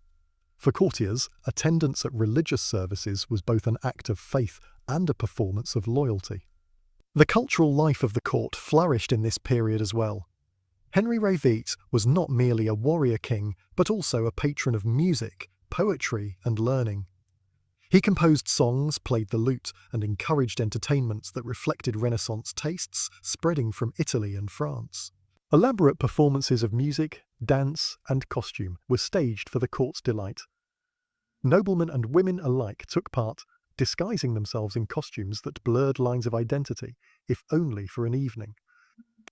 For courtiers, attendance at religious services was both an act of faith and a performance of loyalty. The cultural life of the court flourished in this period as well. Henry VIII was not merely a warrior king, but also a patron of music, poetry, and learning. He composed songs, played the lute, and encouraged entertainments that reflected Renaissance tastes spreading from Italy and France. Elaborate performances of music, dance, and costume were staged for the court's delight. Noblemen and women alike took part, disguising themselves in costumes that blurred lines of identity, if only for an evening.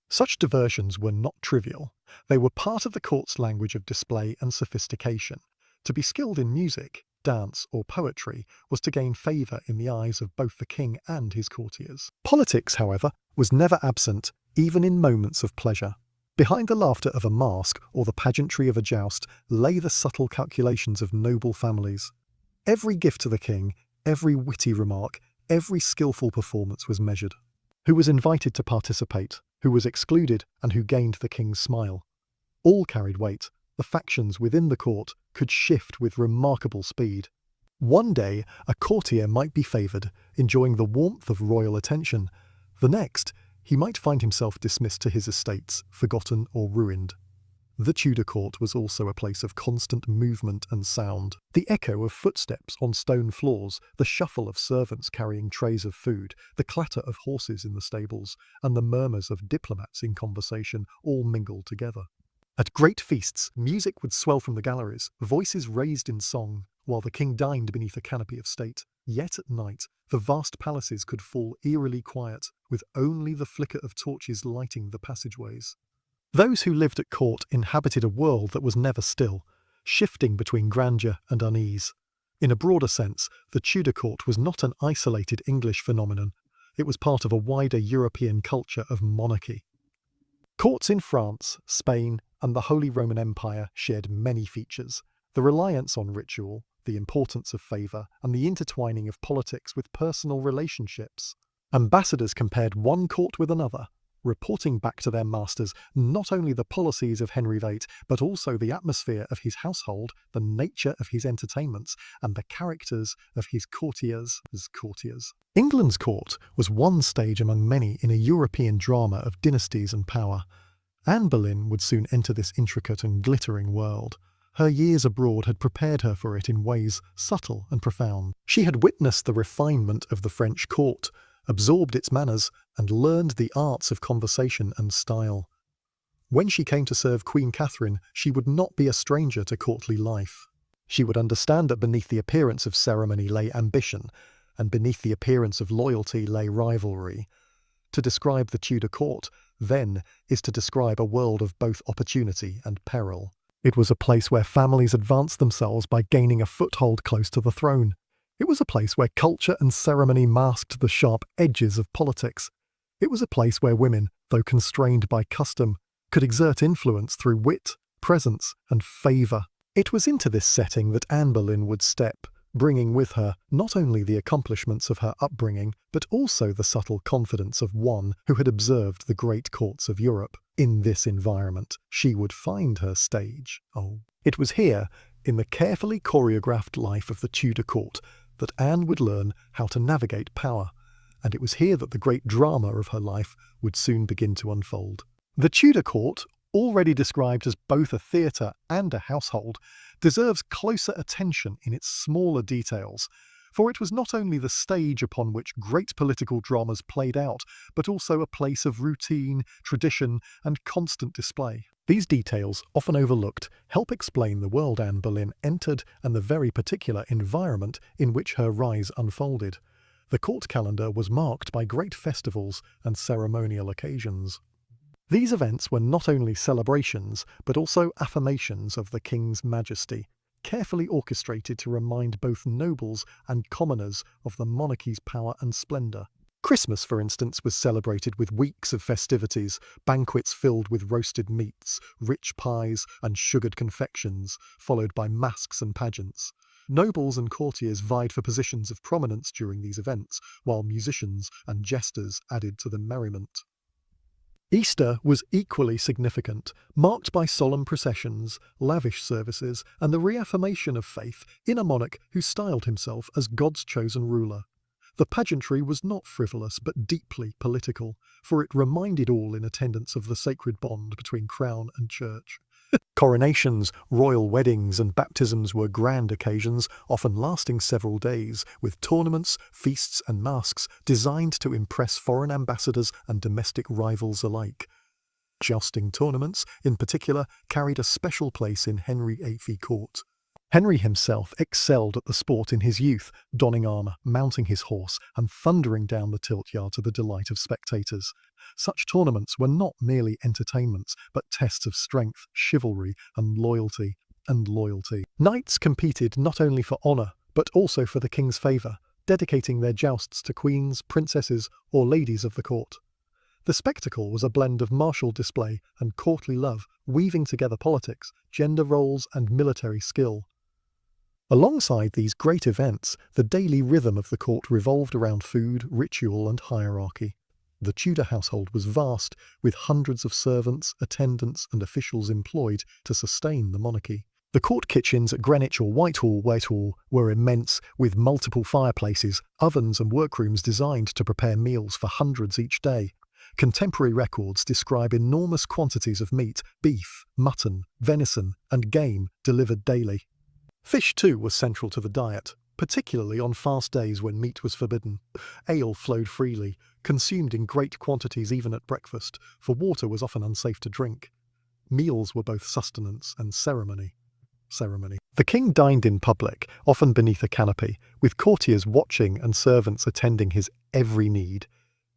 Such diversions were not trivial. They were part of the court's language of display and sophistication. To be skilled in music, dance, or poetry was to gain favour in the eyes of both the king and his courtiers. Politics, however, was never absent, even in moments of pleasure. Behind the laughter of a mask or the pageantry of a joust lay the subtle calculations of noble families. Every gift to the king, every witty remark, every skillful performance was measured. Who was invited to participate, who was excluded, and who gained the king's smile. All carried weight. The factions within the court could shift with remarkable speed. One day, a courtier might be favoured, enjoying the warmth of royal attention. The next, he might find himself dismissed to his estates, forgotten or ruined. The Tudor court was also a place of constant movement and sound. The echo of footsteps on stone floors, the shuffle of servants carrying trays of food, the clatter of horses in the stables, and the murmurs of diplomats in conversation all mingled together. At great feasts, music would swell from the galleries, voices raised in song, while the king dined beneath a canopy of state. Yet at night, the vast palaces could fall eerily quiet, with only the flicker of torches lighting the passageways. Those who lived at court inhabited a world that was never still, shifting between grandeur and unease. In a broader sense, the Tudor court was not an isolated English phenomenon. It was part of a wider European culture of monarchy. Courts in France, Spain, and the Holy Roman Empire shared many features. The reliance on ritual, the importance of favour, and the intertwining of politics with personal relationships. Ambassadors compared one court with another, reporting back to their masters not only the policies of Henry VIII, but also the atmosphere of his household, the nature of his entertainments, and the characters of his courtiers. England's court was one stage among many in a European drama of dynasties and power. Anne Boleyn would soon enter this intricate and glittering world. Her years abroad had prepared her for it in ways subtle and profound. She had witnessed the refinement of the French court, absorbed its manners, and learned the arts of conversation and style. When she came to serve Queen Catherine, she would not be a stranger to courtly life. She would understand that beneath the appearance of ceremony lay ambition, and beneath the appearance of loyalty lay rivalry. To describe the Tudor court, then, is to describe a world of both opportunity and peril. It was a place where families advanced themselves by gaining a foothold close to the throne. It was a place where culture and ceremony masked the sharp edges of politics. It was a place where women, though constrained by custom, could exert influence through wit, presence, and favour. It was into this setting that Anne Boleyn would step, bringing with her not only the accomplishments of her upbringing, but also the subtle confidence of one who had observed the great courts of Europe. In this environment, she would find her stage. It was here, in the carefully choreographed life of the Tudor court, that Anne would learn how to navigate power, and it was here that the great drama of her life would soon begin to unfold. The Tudor court, already described as both a theatre and a household, deserves closer attention in its smaller details, for it was not only the stage upon which great political dramas played out, but also a place of routine, tradition, and constant display. These details, often overlooked, help explain the world Anne Boleyn entered and the very particular environment in which her rise unfolded. The court calendar was marked by great festivals and ceremonial occasions. These events were not only celebrations, but also affirmations of the king's majesty, carefully orchestrated to remind both nobles and commoners of the monarchy's power and splendour. Christmas, for instance, was celebrated with weeks of festivities, banquets filled with roasted meats, rich pies, and sugared confections, followed by masques and pageants. Nobles and courtiers vied for positions of prominence during these events, while musicians and jesters added to the merriment. Easter was equally significant, marked by solemn processions, lavish services, and the reaffirmation of faith in a monarch who styled himself as God's chosen ruler. The pageantry was not frivolous but deeply political, for it reminded all in attendance of the sacred bond between crown and church. Coronations, royal weddings and baptisms were grand occasions, often lasting several days, with tournaments, feasts and masques designed to impress foreign ambassadors and domestic rivals alike. Jousting tournaments, in particular, carried a special place in Henry VIII court. Henry himself excelled at the sport in his youth, donning armour, mounting his horse, and thundering down the tilt-yard to the delight of spectators. Such tournaments were not merely entertainments, but tests of strength, chivalry, and loyalty. Knights competed not only for honour, but also for the king's favour, dedicating their jousts to queens, princesses, or ladies of the court. The spectacle was a blend of martial display and courtly love, weaving together politics, gender roles, and military skill. Alongside these great events, the daily rhythm of the court revolved around food, ritual, and hierarchy. The Tudor household was vast, with hundreds of servants, attendants, and officials employed to sustain the monarchy. The court kitchens at Greenwich or Whitehall were immense, with multiple fireplaces, ovens, and workrooms designed to prepare meals for hundreds each day. Contemporary records describe enormous quantities of meat, beef, mutton, venison, and game delivered daily. Fish, too, was central to the diet, particularly on fast days when meat was forbidden. Ale flowed freely, consumed in great quantities even at breakfast, for water was often unsafe to drink. Meals were both sustenance and ceremony. The king dined in public, often beneath a canopy, with courtiers watching and servants attending his every need.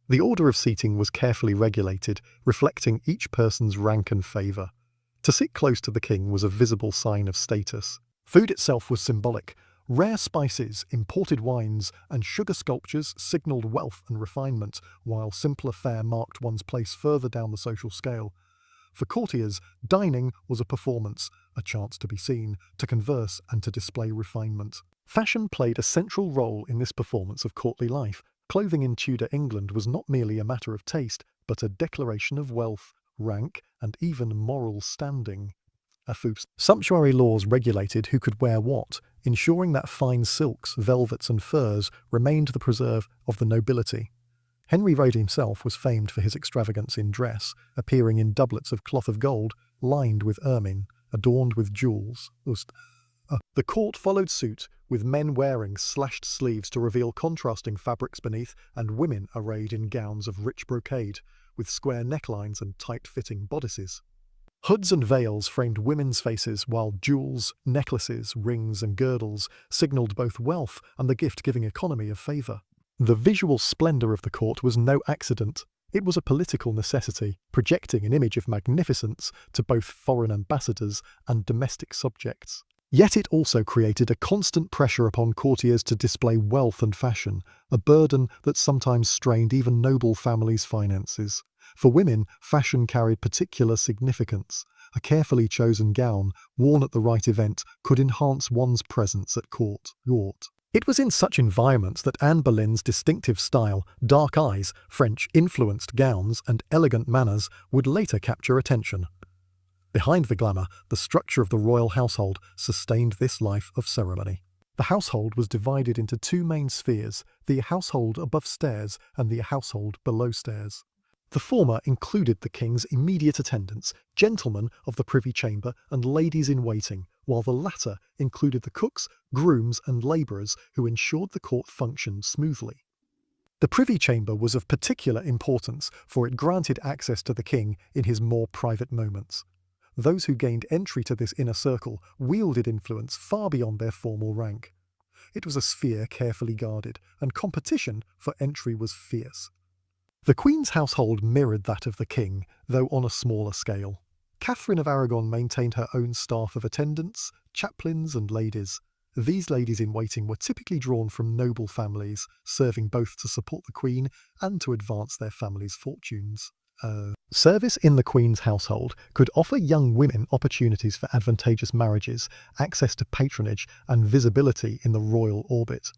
The order of seating was carefully regulated, reflecting each person's rank and favour. To sit close to the king was a visible sign of status. Food itself was symbolic. Rare spices, imported wines, and sugar sculptures signalled wealth and refinement, while simpler fare marked one's place further down the social scale. For courtiers, dining was a performance, a chance to be seen, to converse, and to display refinement. Fashion played a central role in this performance of courtly life. Clothing in Tudor England was not merely a matter of taste, but a declaration of wealth, rank, and even moral standing. Sumptuary laws regulated who could wear what, ensuring that fine silks, velvets, and furs remained the preserve of the nobility. Henry VIII himself was famed for his extravagance in dress, appearing in doublets of cloth of gold, lined with ermine, adorned with jewels. The court followed suit, with men wearing slashed sleeves to reveal contrasting fabrics beneath, and women arrayed in gowns of rich brocade, with square necklines and tight-fitting bodices. Hoods and veils framed women's faces, while jewels, necklaces, rings, and girdles signalled both wealth and the gift-giving economy of favour. The visual splendour of the court was no accident. It was a political necessity, projecting an image of magnificence to both foreign ambassadors and domestic subjects. Yet it also created a constant pressure upon courtiers to display wealth and fashion, a burden that sometimes strained even noble families' finances. For women, fashion carried particular significance. A carefully chosen gown, worn at the right event, could enhance one's presence at court. It was in such environments that Anne Boleyn's distinctive style, dark eyes, French-influenced gowns, and elegant manners would later capture attention. Behind the glamour, the structure of the royal household sustained this life of ceremony. The household was divided into two main spheres, the household above stairs and the household below stairs. The former included the king's immediate attendants, gentlemen of the privy chamber and ladies in waiting, while the latter included the cooks, grooms and labourers who ensured the court functioned smoothly. The privy chamber was of particular importance, for it granted access to the king in his more private moments. Those who gained entry to this inner circle wielded influence far beyond their formal rank. It was a sphere carefully guarded, and competition for entry was fierce. The Queen's household mirrored that of the king, though on a smaller scale. Catherine of Aragon maintained her own staff of attendants, chaplains and ladies. These ladies in waiting were typically drawn from noble families, serving both to support the Queen and to advance their family's fortunes. Service in the Queen's household could offer young women opportunities for advantageous marriages, access to patronage, and visibility in the royal orbit.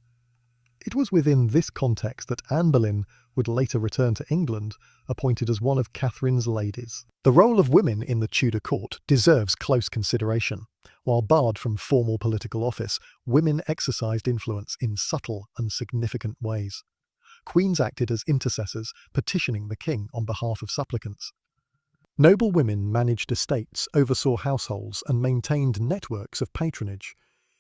It was within this context that Anne Boleyn would later return to England, appointed as one of Catherine's ladies. The role of women in the Tudor court deserves close consideration. While barred from formal political office, women exercised influence in subtle and significant ways. queens acted as intercessors, petitioning the king on behalf of supplicants. Noble women managed estates, oversaw households, and maintained networks of patronage.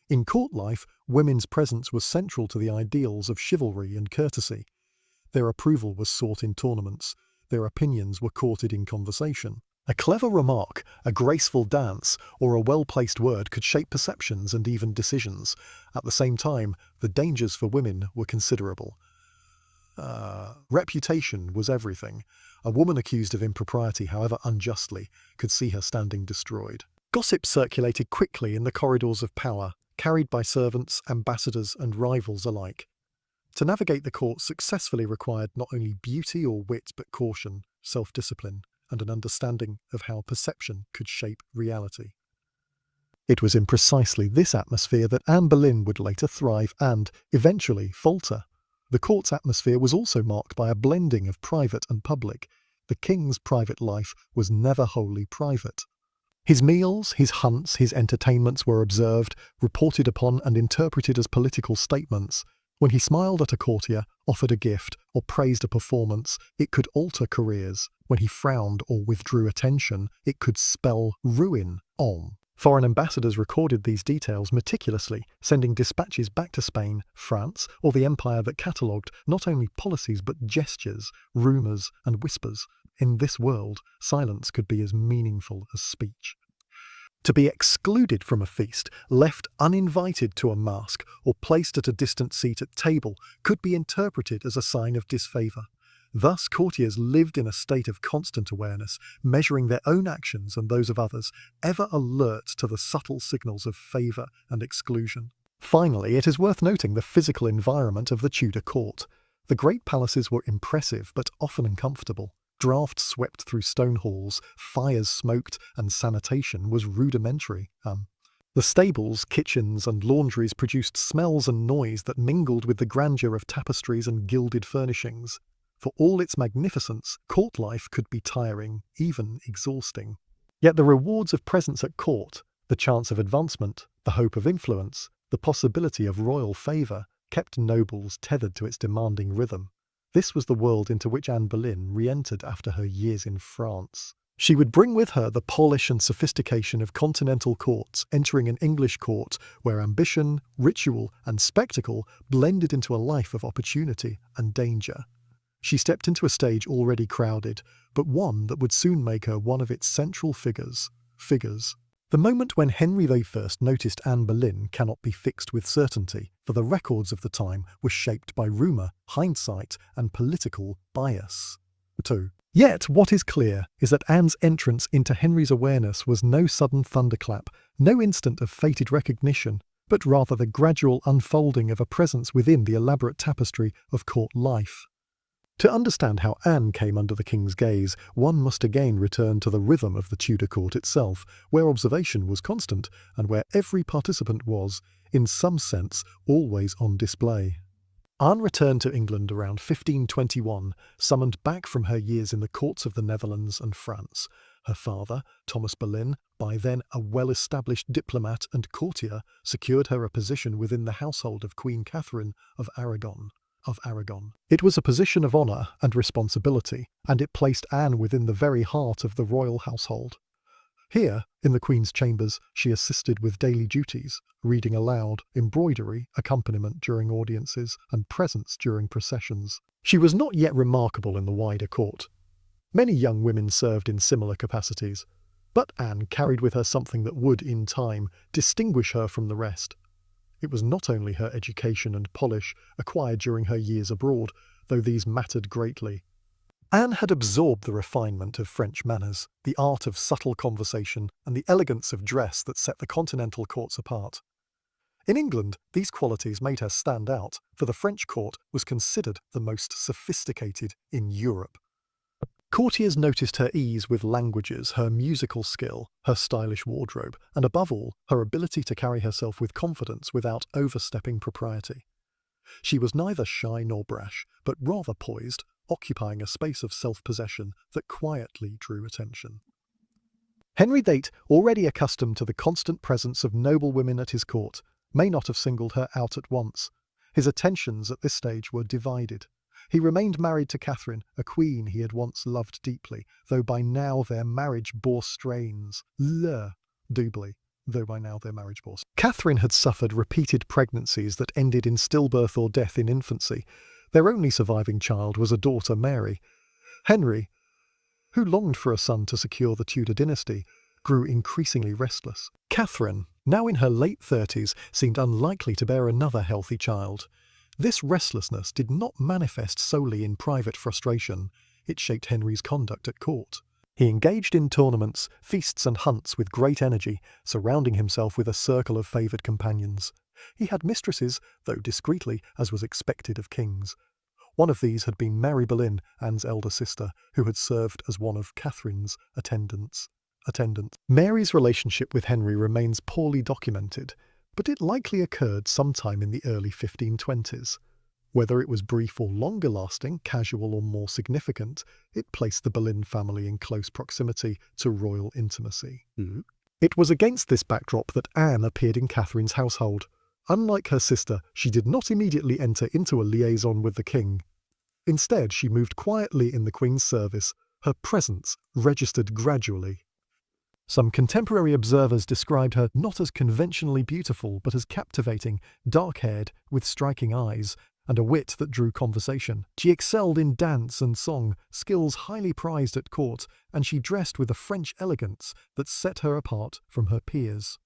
In court life, women's presence was central to the ideals of chivalry and courtesy. Their approval was sought in tournaments. Their opinions were courted in conversation. A clever remark, a graceful dance, or a well-placed word could shape perceptions and even decisions. At the same time, the dangers for women were considerable. Reputation was everything. A woman accused of impropriety, however unjustly, could see her standing destroyed. Gossip circulated quickly in the corridors of power, carried by servants, ambassadors, and rivals alike. To navigate the court successfully required not only beauty or wit, but caution, self-discipline, and an understanding of how perception could shape reality. It was in precisely this atmosphere that Anne Boleyn would later thrive and, eventually, falter. The court's atmosphere was also marked by a blending of private and public. The king's private life was never wholly private. His meals, his hunts, his entertainments were observed, reported upon, and interpreted as political statements. When he smiled at a courtier, offered a gift, or praised a performance, it could alter careers. When he frowned or withdrew attention, it could spell ruin on. Foreign ambassadors recorded these details meticulously, sending dispatches back to Spain, France, or the empire that catalogued not only policies but gestures, rumours, and whispers. In this world, silence could be as meaningful as speech. To be excluded from a feast, left uninvited to a masque, or placed at a distant seat at table could be interpreted as a sign of disfavour. Thus, courtiers lived in a state of constant awareness, measuring their own actions and those of others, ever alert to the subtle signals of favour and exclusion. Finally, it is worth noting the physical environment of the Tudor court. The great palaces were impressive but often uncomfortable. Draughts swept through stone halls, fires smoked, and sanitation was rudimentary. The stables, kitchens, and laundries produced smells and noise that mingled with the grandeur of tapestries and gilded furnishings. For all its magnificence, court life could be tiring, even exhausting. Yet the rewards of presence at court, the chance of advancement, the hope of influence, the possibility of royal favour, kept nobles tethered to its demanding rhythm. This was the world into which Anne Boleyn re-entered after her years in France. She would bring with her the polish and sophistication of continental courts, entering an English court where ambition, ritual, and spectacle blended into a life of opportunity and danger. She stepped into a stage already crowded, but one that would soon make her one of its central figures. The moment when Henry VIII noticed Anne Boleyn cannot be fixed with certainty, for the records of the time were shaped by rumour, hindsight, and political bias. 2. Yet what is clear is that Anne's entrance into Henry's awareness was no sudden thunderclap, no instant of fated recognition, but rather the gradual unfolding of a presence within the elaborate tapestry of court life. To understand how Anne came under the king's gaze, one must again return to the rhythm of the Tudor court itself, where observation was constant, and where every participant was, in some sense, always on display. Anne returned to England around 1521, summoned back from her years in the courts of the Netherlands and France. Her father, Thomas Boleyn, by then a well-established diplomat and courtier, secured her a position within the household of Queen Catherine of Aragon. It was a position of honour and responsibility, and it placed Anne within the very heart of the royal household. Here, in the Queen's chambers, she assisted with daily duties, reading aloud, embroidery, accompaniment during audiences, and presence during processions. She was not yet remarkable in the wider court. Many young women served in similar capacities, but Anne carried with her something that would, in time, distinguish her from the rest. It was not only her education and polish acquired during her years abroad, though these mattered greatly. Anne had absorbed the refinement of French manners, the art of subtle conversation, and the elegance of dress that set the continental courts apart. In England, these qualities made her stand out, for the French court was considered the most sophisticated in Europe. Courtiers noticed her ease with languages, her musical skill, her stylish wardrobe, and above all, her ability to carry herself with confidence without overstepping propriety. She was neither shy nor brash, but rather poised, occupying a space of self-possession that quietly drew attention. Henry VIII, already accustomed to the constant presence of noble women at his court, may not have singled her out at once. His attentions at this stage were divided. He remained married to Catherine, a queen he had once loved deeply, though by now their marriage bore strains. Doubly, though by now their marriage bore. Catherine had suffered repeated pregnancies that ended in stillbirth or death in infancy. Their only surviving child was a daughter, Mary. Henry, who longed for a son to secure the Tudor dynasty, grew increasingly restless. Catherine, now in her late 30s, seemed unlikely to bear another healthy child. This restlessness did not manifest solely in private frustration. It shaped Henry's conduct at court. He engaged in tournaments, feasts and hunts with great energy, surrounding himself with a circle of favoured companions. He had mistresses, though discreetly, as was expected of kings. One of these had been Mary Boleyn, Anne's elder sister, who had served as one of Catherine's attendants. Mary's relationship with Henry remains poorly documented, but it likely occurred sometime in the early 1520s. Whether it was brief or longer lasting, casual or more significant, it placed the Boleyn family in close proximity to royal intimacy. It was against this backdrop that Anne appeared in Catherine's household. Unlike her sister, she did not immediately enter into a liaison with the king. Instead, she moved quietly in the Queen's service, her presence registered gradually. Some contemporary observers described her not as conventionally beautiful, but as captivating, dark-haired, with striking eyes, and a wit that drew conversation. She excelled in dance and song, skills highly prized at court, and she dressed with a French elegance that set her apart from her peers.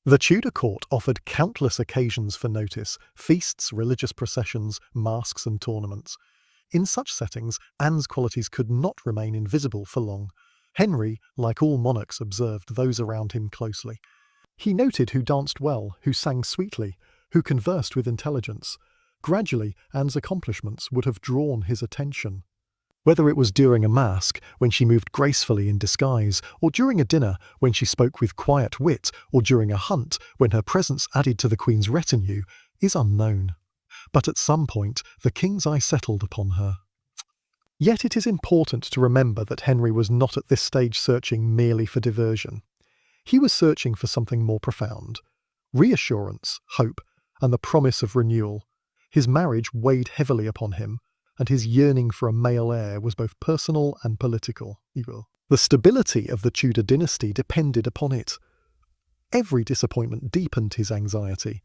The Tudor court offered countless occasions for notice: feasts, religious processions, masques and tournaments. In such settings, Anne's qualities could not remain invisible for long. Henry, like all monarchs, observed those around him closely. He noted who danced well, who sang sweetly, who conversed with intelligence. Gradually, Anne's accomplishments would have drawn his attention. Whether it was during a masque, when she moved gracefully in disguise, or during a dinner, when she spoke with quiet wit, or during a hunt, when her presence added to the Queen's retinue, is unknown. But at some point, the king's eye settled upon her. Yet it is important to remember that Henry was not at this stage searching merely for diversion. He was searching for something more profound: reassurance, hope, and the promise of renewal. His marriage weighed heavily upon him, and his yearning for a male heir was both personal and political. The stability of the Tudor dynasty depended upon it. Every disappointment deepened his anxiety.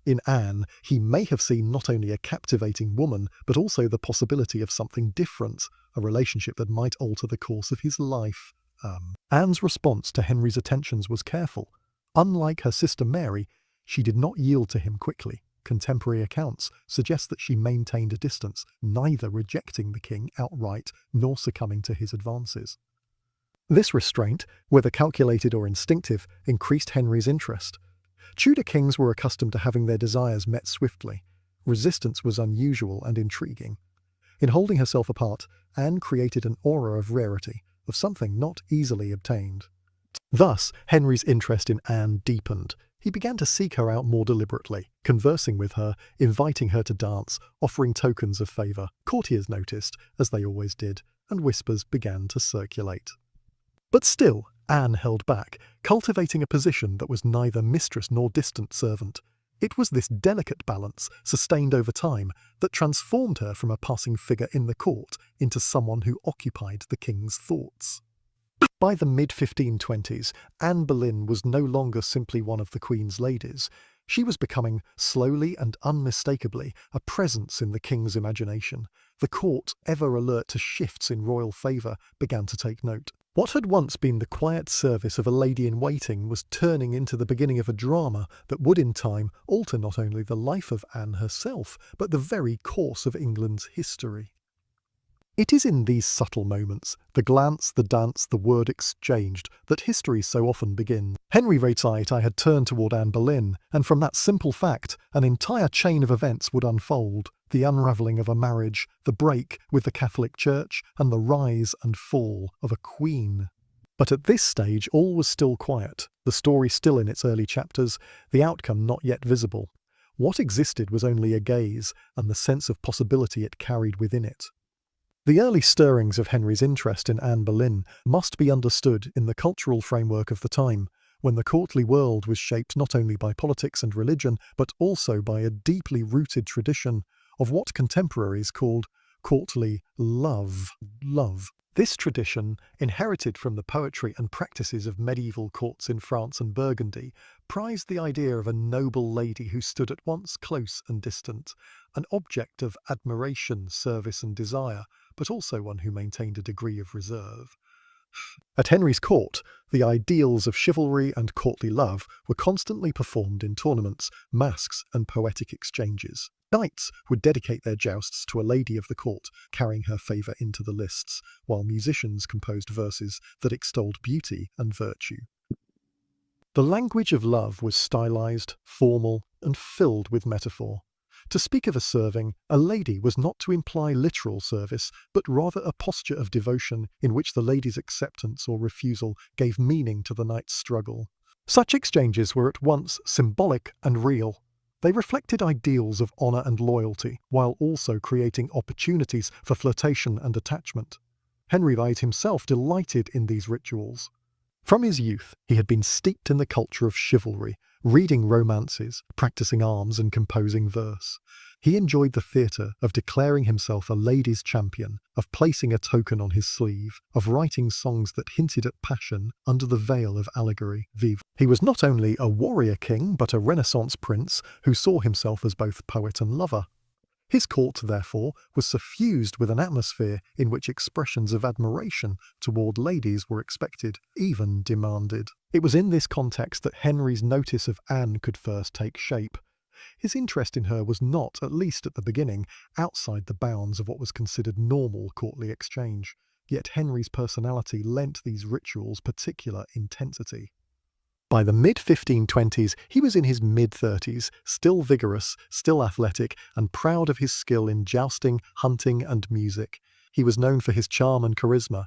In Anne, he may have seen not only a captivating woman, but also the possibility of something different, a relationship that might alter the course of his life. Anne's response to Henry's attentions was careful. Unlike her sister Mary, she did not yield to him quickly. Contemporary accounts suggest that she maintained a distance, neither rejecting the king outright nor succumbing to his advances. This restraint, whether calculated or instinctive, increased Henry's interest. Tudor kings were accustomed to having their desires met swiftly. Resistance was unusual and intriguing. In holding herself apart, Anne created an aura of rarity, of something not easily obtained. Thus, Henry's interest in Anne deepened. He began to seek her out more deliberately, conversing with her, inviting her to dance, offering tokens of favour. Courtiers noticed, as they always did, and whispers began to circulate. But still, Anne held back, cultivating a position that was neither mistress nor distant servant. It was this delicate balance, sustained over time, that transformed her from a passing figure in the court into someone who occupied the king's thoughts. By the mid-1520s, Anne Boleyn was no longer simply one of the Queen's ladies. She was becoming, slowly and unmistakably, a presence in the king's imagination. The court, ever alert to shifts in royal favour, began to take note. What had once been the quiet service of a lady-in-waiting was turning into the beginning of a drama that would in time alter not only the life of Anne herself, but the very course of England's history. It is in these subtle moments, the glance, the dance, the word exchanged, that history so often begins. Henry VIII had turned toward Anne Boleyn, and from that simple fact, an entire chain of events would unfold: the unravelling of a marriage, the break with the Catholic Church, and the rise and fall of a queen. But at this stage all was still quiet, the story still in its early chapters, the outcome not yet visible. What existed was only a gaze, and the sense of possibility it carried within it. The early stirrings of Henry's interest in Anne Boleyn must be understood in the cultural framework of the time, when the courtly world was shaped not only by politics and religion, but also by a deeply rooted tradition of what contemporaries called courtly love. This tradition, inherited from the poetry and practices of medieval courts in France and Burgundy, prized the idea of a noble lady who stood at once close and distant, an object of admiration, service and desire, but also one who maintained a degree of reserve. At Henry's court, the ideals of chivalry and courtly love were constantly performed in tournaments, masques, and poetic exchanges. Knights would dedicate their jousts to a lady of the court, carrying her favour into the lists, while musicians composed verses that extolled beauty and virtue. The language of love was stylized, formal, and filled with metaphor. To speak of a serving, a lady was not to imply literal service, but rather a posture of devotion in which the lady's acceptance or refusal gave meaning to the knight's struggle. Such exchanges were at once symbolic and real. They reflected ideals of honour and loyalty, while also creating opportunities for flirtation and attachment. Henry VIII himself delighted in these rituals. From his youth, he had been steeped in the culture of chivalry, reading romances, practicing arms and composing verse. He enjoyed the theatre of declaring himself a lady's champion, of placing a token on his sleeve, of writing songs that hinted at passion under the veil of allegory. Vive. He was not only a warrior king, but a Renaissance prince who saw himself as both poet and lover. His court, therefore, was suffused with an atmosphere in which expressions of admiration toward ladies were expected, even demanded. It was in this context that Henry's notice of Anne could first take shape. His interest in her was not, at least at the beginning, outside the bounds of what was considered normal courtly exchange, yet Henry's personality lent these rituals particular intensity. By the mid-1520s, he was in his mid-30s, still vigorous, still athletic, and proud of his skill in jousting, hunting, and music. He was known for his charm and charisma,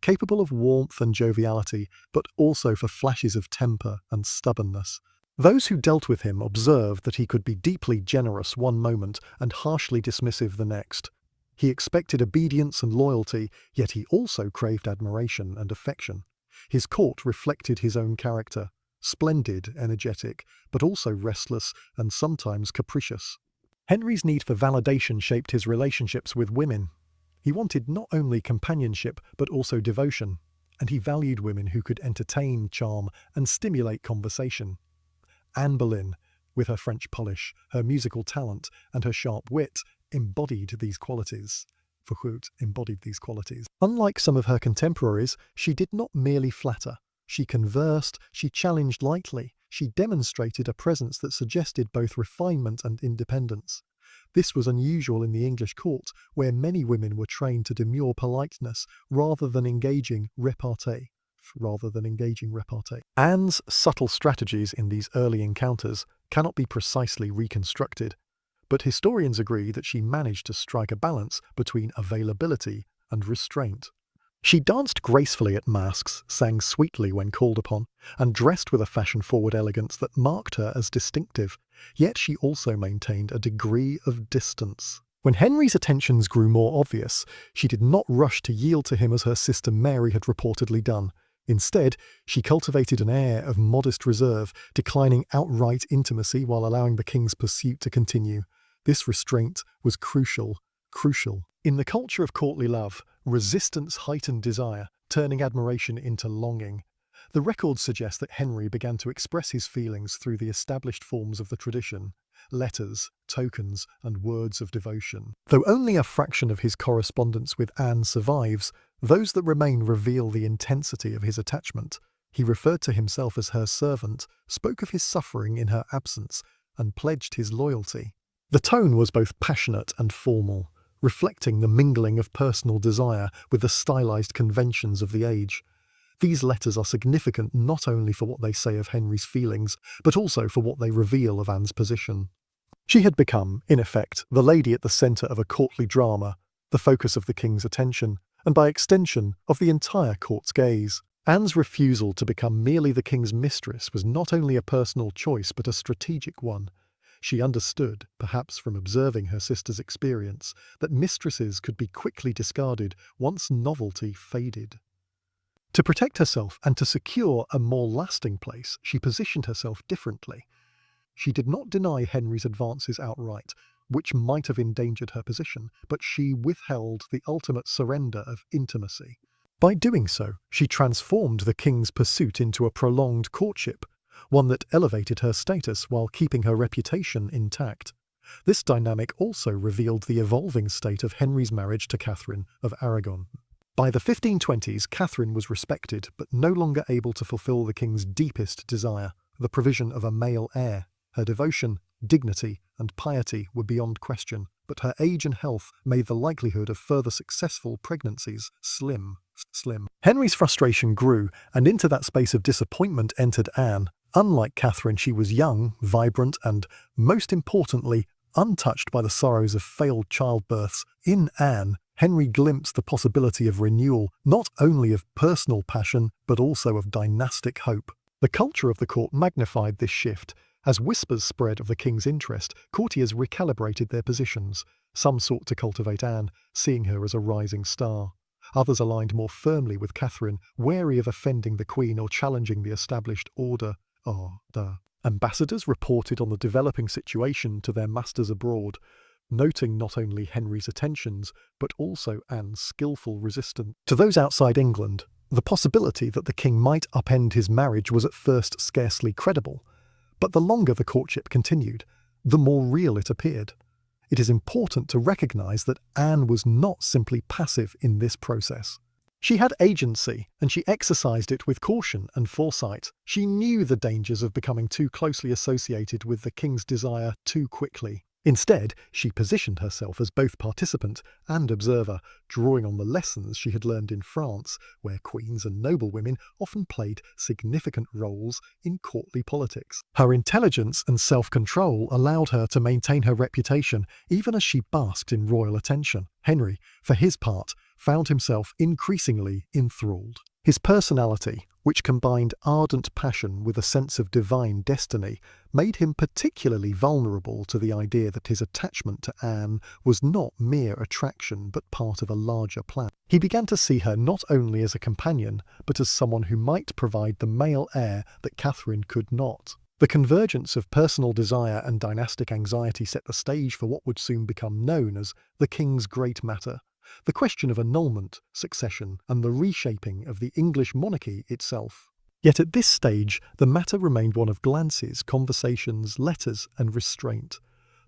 capable of warmth and joviality, but also for flashes of temper and stubbornness. Those who dealt with him observed that he could be deeply generous one moment and harshly dismissive the next. He expected obedience and loyalty, yet he also craved admiration and affection. His court reflected his own character. Splendid, energetic, but also restless and sometimes capricious. Henry's need for validation shaped his relationships with women. He wanted not only companionship, but also devotion, and he valued women who could entertain, charm, and stimulate conversation. Anne Boleyn, with her French polish, her musical talent, and her sharp wit, embodied these qualities. Unlike some of her contemporaries, she did not merely flatter. She conversed, she challenged lightly, she demonstrated a presence that suggested both refinement and independence. This was unusual in the English court, where many women were trained to demure politeness rather than engaging repartee. Anne's subtle strategies in these early encounters cannot be precisely reconstructed, but historians agree that she managed to strike a balance between availability and restraint. She danced gracefully at masques, sang sweetly when called upon, and dressed with a fashion-forward elegance that marked her as distinctive, yet she also maintained a degree of distance. When Henry's attentions grew more obvious, she did not rush to yield to him as her sister Mary had reportedly done. Instead, she cultivated an air of modest reserve, declining outright intimacy while allowing the king's pursuit to continue. This restraint was crucial. In the culture of courtly love, resistance heightened desire, turning admiration into longing. The records suggest that Henry began to express his feelings through the established forms of the tradition: letters, tokens, and words of devotion. Though only a fraction of his correspondence with Anne survives, those that remain reveal the intensity of his attachment. He referred to himself as her servant, spoke of his suffering in her absence, and pledged his loyalty. The tone was both passionate and formal, reflecting the mingling of personal desire with the stylized conventions of the age. These letters are significant not only for what they say of Henry's feelings, but also for what they reveal of Anne's position. She had become, in effect, the lady at the centre of a courtly drama, the focus of the king's attention, and by extension, of the entire court's gaze. Anne's refusal to become merely the king's mistress was not only a personal choice, but a strategic one. She understood, perhaps from observing her sister's experience, that mistresses could be quickly discarded once novelty faded. To protect herself and to secure a more lasting place, she positioned herself differently. She did not deny Henry's advances outright, which might have endangered her position, but she withheld the ultimate surrender of intimacy. By doing so, she transformed the king's pursuit into a prolonged courtship, one that elevated her status while keeping her reputation intact. This dynamic also revealed the evolving state of Henry's marriage to Catherine of Aragon. By the 1520s, Catherine was respected, but no longer able to fulfill the king's deepest desire, the provision of a male heir. Her devotion, dignity, and piety were beyond question, but her age and health made the likelihood of further successful pregnancies slim. Henry's frustration grew, and into that space of disappointment entered Anne. Unlike Catherine, she was young, vibrant, and, most importantly, untouched by the sorrows of failed childbirths. In Anne, Henry glimpsed the possibility of renewal, not only of personal passion, but also of dynastic hope. The culture of the court magnified this shift. As whispers spread of the king's interest, courtiers recalibrated their positions. Some sought to cultivate Anne, seeing her as a rising star. Others aligned more firmly with Catherine, wary of offending the queen or challenging the established order. Ambassadors reported on the developing situation to their masters abroad, noting not only Henry's attentions, but also Anne's skillful resistance. To those outside England, the possibility that the king might upend his marriage was at first scarcely credible. But the longer the courtship continued, the more real it appeared. It is important to recognise that Anne was not simply passive in this process. She had agency, and she exercised it with caution and foresight. She knew the dangers of becoming too closely associated with the king's desire too quickly. Instead, she positioned herself as both participant and observer, drawing on the lessons she had learned in France, where queens and noblewomen often played significant roles in courtly politics. Her intelligence and self-control allowed her to maintain her reputation even as she basked in royal attention. Henry, for his part, found himself increasingly enthralled. His personality, which combined ardent passion with a sense of divine destiny, made him particularly vulnerable to the idea that his attachment to Anne was not mere attraction but part of a larger plan. He began to see her not only as a companion, but as someone who might provide the male heir that Catherine could not. The convergence of personal desire and dynastic anxiety set the stage for what would soon become known as the King's Great Matter. The question of annulment, succession, and the reshaping of the English monarchy itself. Yet at this stage, the matter remained one of glances, conversations, letters, and restraint.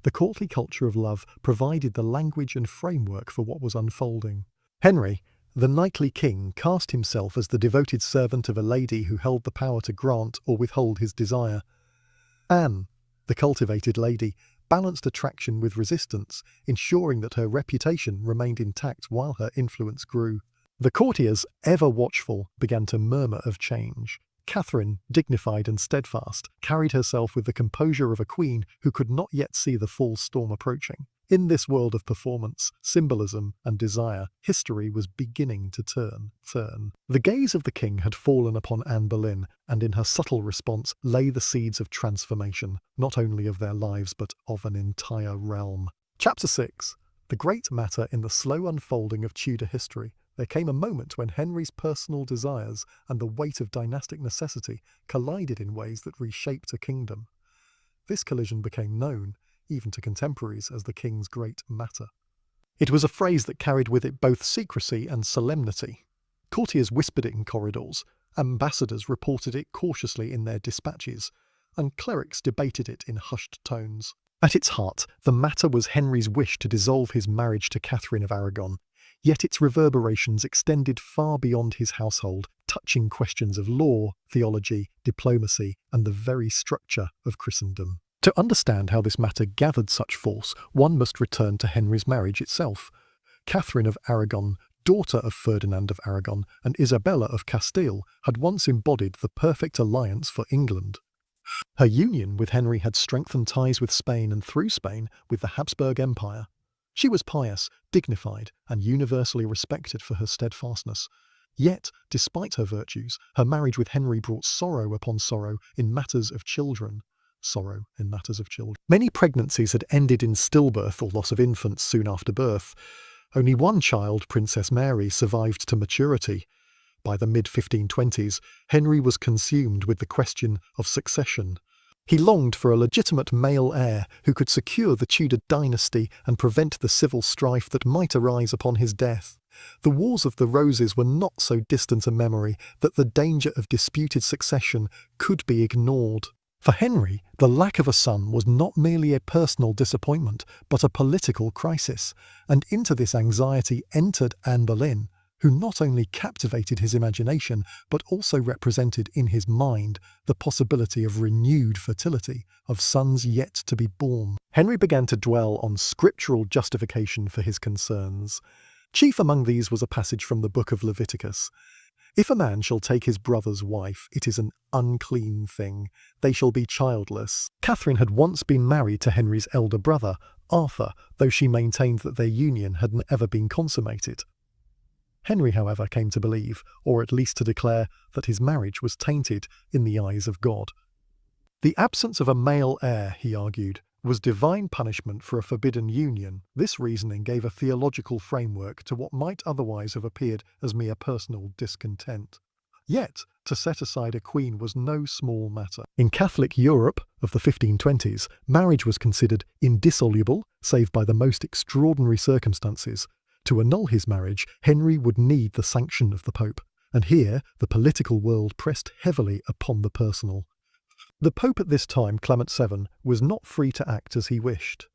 The courtly culture of love provided the language and framework for what was unfolding. Henry, the knightly king, cast himself as the devoted servant of a lady who held the power to grant or withhold his desire. Anne, the cultivated lady, balanced attraction with resistance, ensuring that her reputation remained intact while her influence grew. The courtiers, ever watchful, began to murmur of change. Catherine, dignified and steadfast, carried herself with the composure of a queen who could not yet see the full storm approaching. In this world of performance, symbolism, and desire, history was beginning to turn. The gaze of the king had fallen upon Anne Boleyn, and in her subtle response lay the seeds of transformation, not only of their lives but of an entire realm. Chapter 6. The Great Matter in the slow unfolding of Tudor history. There came a moment when Henry's personal desires and the weight of dynastic necessity collided in ways that reshaped a kingdom. This collision became known, even to contemporaries, as the King's Great Matter. It was a phrase that carried with it both secrecy and solemnity. Courtiers whispered it in corridors, ambassadors reported it cautiously in their dispatches, and clerics debated it in hushed tones. At its heart, the matter was Henry's wish to dissolve his marriage to Catherine of Aragon, yet its reverberations extended far beyond his household, touching questions of law, theology, diplomacy, and the very structure of Christendom. To understand how this matter gathered such force, one must return to Henry's marriage itself. Catherine of Aragon, daughter of Ferdinand of Aragon, and Isabella of Castile, had once embodied the perfect alliance for England. Her union with Henry had strengthened ties with Spain and, through Spain, with the Habsburg Empire. She was pious, dignified, and universally respected for her steadfastness. Yet, despite her virtues, her marriage with Henry brought sorrow upon sorrow in matters of children. Many pregnancies had ended in stillbirth or loss of infants soon after birth. Only one child, Princess Mary, survived to maturity. By the mid-1520s, Henry was consumed with the question of succession. He longed for a legitimate male heir who could secure the Tudor dynasty and prevent the civil strife that might arise upon his death. The Wars of the Roses were not so distant a memory that the danger of disputed succession could be ignored. For Henry, the lack of a son was not merely a personal disappointment, but a political crisis, and into this anxiety entered Anne Boleyn, who not only captivated his imagination, but also represented in his mind the possibility of renewed fertility, of sons yet to be born. Henry began to dwell on scriptural justification for his concerns. Chief among these was a passage from the book of Leviticus. "If a man shall take his brother's wife, it is an unclean thing. They shall be childless." Catherine had once been married to Henry's elder brother, Arthur, though she maintained that their union had never been consummated. Henry, however, came to believe, or at least to declare, that his marriage was tainted in the eyes of God. The absence of a male heir, he argued, was divine punishment for a forbidden union. This reasoning gave a theological framework to what might otherwise have appeared as mere personal discontent. Yet, to set aside a queen was no small matter. In Catholic Europe of the 1520s, marriage was considered indissoluble, save by the most extraordinary circumstances. To annul his marriage, Henry would need the sanction of the Pope, and here the political world pressed heavily upon the personal. The Pope at this time, Clement VII, was not free to act as he wished.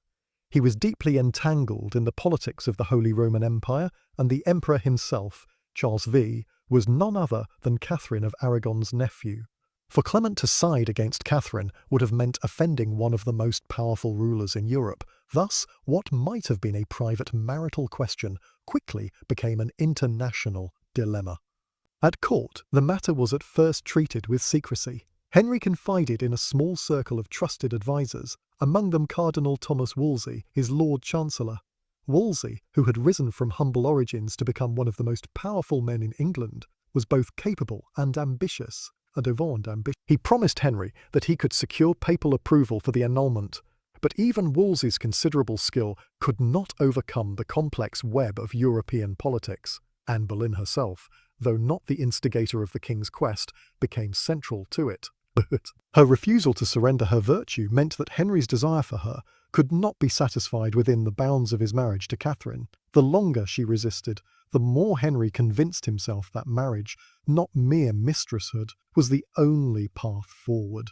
He was deeply entangled in the politics of the Holy Roman Empire, and the Emperor himself, Charles V, was none other than Catherine of Aragon's nephew. For Clement to side against Catherine would have meant offending one of the most powerful rulers in Europe. Thus, what might have been a private marital question quickly became an international dilemma. At court, the matter was at first treated with secrecy. Henry confided in a small circle of trusted advisers, among them Cardinal Thomas Wolsey, his Lord Chancellor. Wolsey, who had risen from humble origins to become one of the most powerful men in England, was both capable and ambitious. He promised Henry that he could secure papal approval for the annulment, but even Wolsey's considerable skill could not overcome the complex web of European politics. Anne Boleyn herself, though not the instigator of the king's quest, became central to it. Her refusal to surrender her virtue meant that Henry's desire for her could not be satisfied within the bounds of his marriage to Catherine. The longer she resisted, the more Henry convinced himself that marriage, not mere mistresshood, was the only path forward.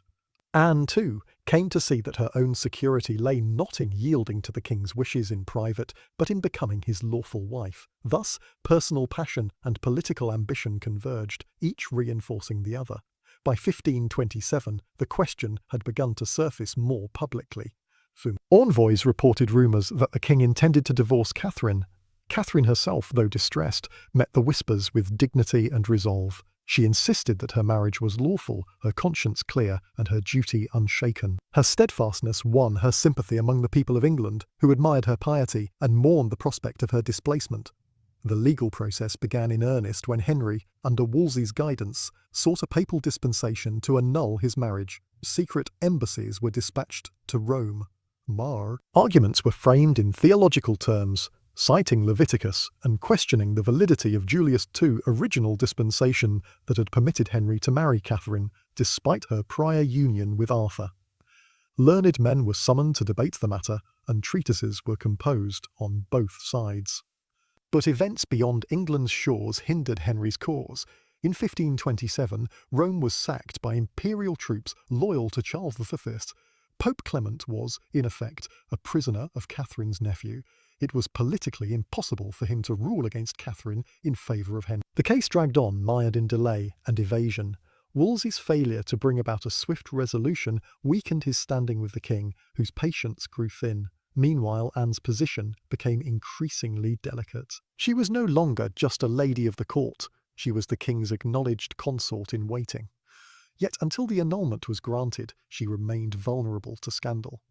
Anne, too, came to see that her own security lay not in yielding to the king's wishes in private, but in becoming his lawful wife. Thus, personal passion and political ambition converged, each reinforcing the other. By 1527, the question had begun to surface more publicly. Envoys reported rumours that the king intended to divorce Catherine. Catherine herself, though distressed, met the whispers with dignity and resolve. She insisted that her marriage was lawful, her conscience clear, and her duty unshaken. Her steadfastness won her sympathy among the people of England, who admired her piety and mourned the prospect of her displacement. The legal process began in earnest when Henry, under Wolsey's guidance, sought a papal dispensation to annul his marriage. Secret embassies were dispatched to Rome. Arguments were framed in theological terms, citing Leviticus and questioning the validity of Julius II's original dispensation that had permitted Henry to marry Catherine, despite her prior union with Arthur. Learned men were summoned to debate the matter, and treatises were composed on both sides. But events beyond England's shores hindered Henry's cause. In 1527, Rome was sacked by imperial troops loyal to Charles V. Pope Clement was, in effect, a prisoner of Catherine's nephew. It was politically impossible for him to rule against Catherine in favour of Henry. The case dragged on, mired in delay and evasion. Wolsey's failure to bring about a swift resolution weakened his standing with the king, whose patience grew thin. Meanwhile, Anne's position became increasingly delicate. She was no longer just a lady of the court. She was the king's acknowledged consort in waiting. Yet until the annulment was granted, she remained vulnerable to scandal.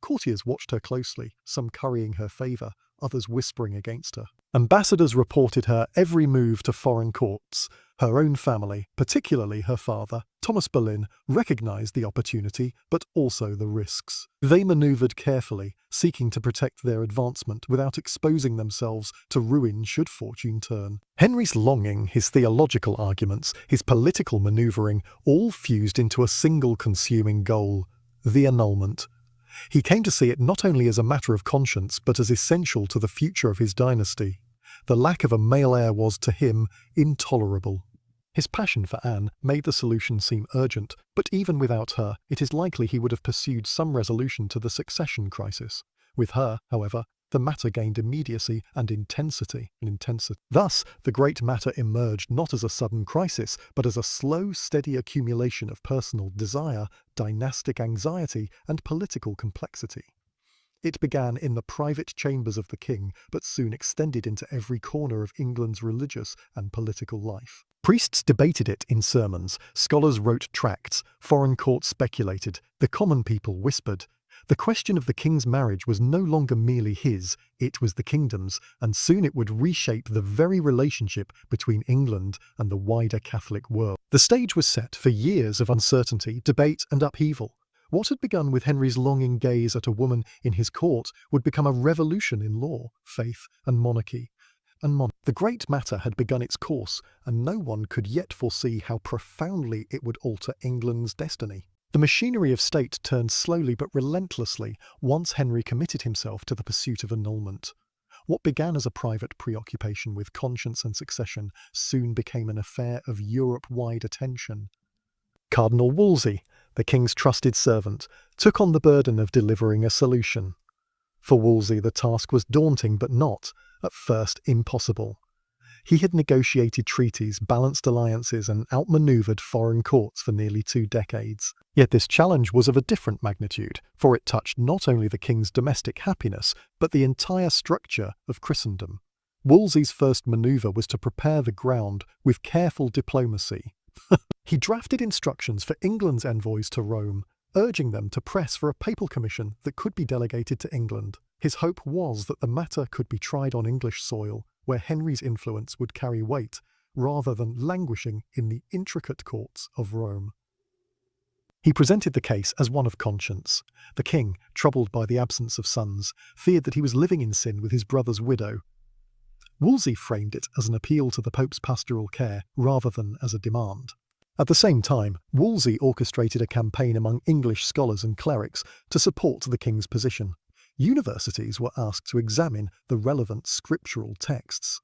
Courtiers watched her closely, some currying her favour, others whispering against her. Ambassadors reported her every move to foreign courts. Her own family, particularly her father, Thomas Boleyn recognised the opportunity but also the risks. They manoeuvred carefully, seeking to protect their advancement without exposing themselves to ruin should fortune turn. Henry's longing, his theological arguments, his political manoeuvring all fused into a single consuming goal: the annulment. He came to see it not only as a matter of conscience but as essential to the future of his dynasty. The lack of a male heir was, to him, intolerable. His passion for Anne made the solution seem urgent, but even without her, it is likely he would have pursued some resolution to the succession crisis. With her, however, the matter gained immediacy and intensity. Thus, the great matter emerged not as a sudden crisis, but as a slow, steady accumulation of personal desire, dynastic anxiety, and political complexity. It began in the private chambers of the king, but soon extended into every corner of England's religious and political life. Priests debated it in sermons, scholars wrote tracts, foreign courts speculated, the common people whispered. The question of the king's marriage was no longer merely his, it was the kingdom's, and soon it would reshape the very relationship between England and the wider Catholic world. The stage was set for years of uncertainty, debate, and upheaval. What had begun with Henry's longing gaze at a woman in his court would become a revolution in law, faith, and monarchy. The great matter had begun its course, and no one could yet foresee how profoundly it would alter England's destiny. The machinery of state turned slowly but relentlessly once Henry committed himself to the pursuit of annulment. What began as a private preoccupation with conscience and succession soon became an affair of Europe-wide attention. Cardinal Wolsey, the king's trusted servant, took on the burden of delivering a solution. For Wolsey, the task was daunting but not, at first, impossible. He had negotiated treaties, balanced alliances, and outmanoeuvred foreign courts for nearly 2 decades. Yet this challenge was of a different magnitude, for it touched not only the king's domestic happiness, but the entire structure of Christendom. Wolsey's first manoeuvre was to prepare the ground with careful diplomacy. He drafted instructions for England's envoys to Rome, urging them to press for a papal commission that could be delegated to England. His hope was that the matter could be tried on English soil, where Henry's influence would carry weight, rather than languishing in the intricate courts of Rome. He presented the case as one of conscience. The king, troubled by the absence of sons, feared that he was living in sin with his brother's widow. Wolsey framed it as an appeal to the Pope's pastoral care, rather than as a demand. At the same time, Wolsey orchestrated a campaign among English scholars and clerics to support the king's position. Universities were asked to examine the relevant scriptural texts.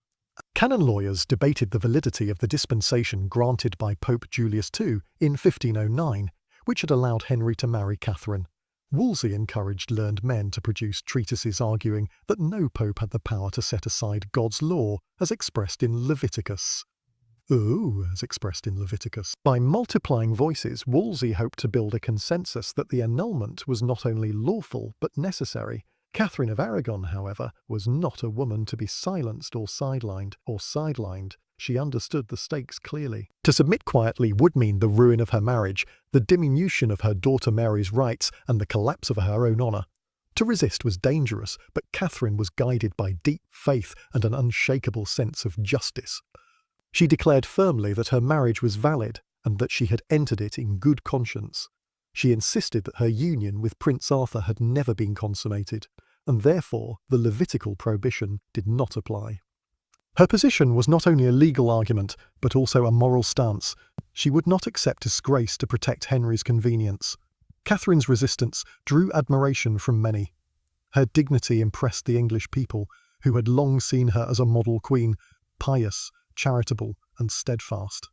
Canon lawyers debated the validity of the dispensation granted by Pope Julius II in 1509, which had allowed Henry to marry Catherine. Wolsey encouraged learned men to produce treatises arguing that no pope had the power to set aside God's law as expressed in Leviticus. By multiplying voices, Wolsey hoped to build a consensus that the annulment was not only lawful but necessary. Catherine of Aragon, however, was not a woman to be silenced or sidelined. She understood the stakes clearly. To submit quietly would mean the ruin of her marriage, the diminution of her daughter Mary's rights, and the collapse of her own honour. To resist was dangerous, but Catherine was guided by deep faith and an unshakable sense of justice. She declared firmly that her marriage was valid and that she had entered it in good conscience. She insisted that her union with Prince Arthur had never been consummated, and therefore the Levitical prohibition did not apply. Her position was not only a legal argument, but also a moral stance. She would not accept disgrace to protect Henry's convenience. Catherine's resistance drew admiration from many. Her dignity impressed the English people, who had long seen her as a model queen, pious, charitable, and steadfast.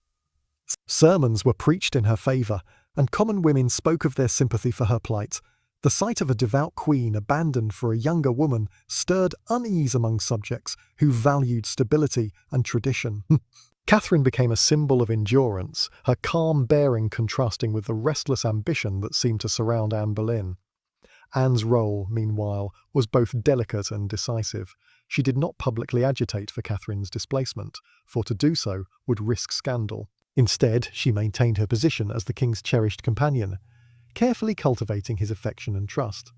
Sermons were preached in her favour, and common women spoke of their sympathy for her plight. The sight of a devout queen abandoned for a younger woman stirred unease among subjects who valued stability and tradition. Catherine became a symbol of endurance, her calm bearing contrasting with the restless ambition that seemed to surround Anne Boleyn. Anne's role, meanwhile, was both delicate and decisive. She did not publicly agitate for Catherine's displacement, for to do so would risk scandal. Instead, she maintained her position as the king's cherished companion, carefully cultivating his affection and trust.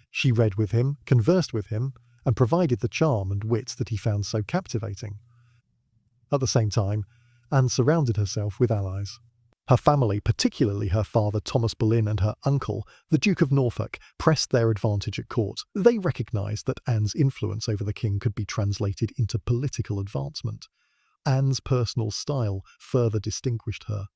She read with him, conversed with him, and provided the charm and wit that he found so captivating. At the same time, Anne surrounded herself with allies. Her family, particularly her father Thomas Boleyn and her uncle, the Duke of Norfolk, pressed their advantage at court. They recognised that Anne's influence over the king could be translated into political advancement. Anne's personal style further distinguished her.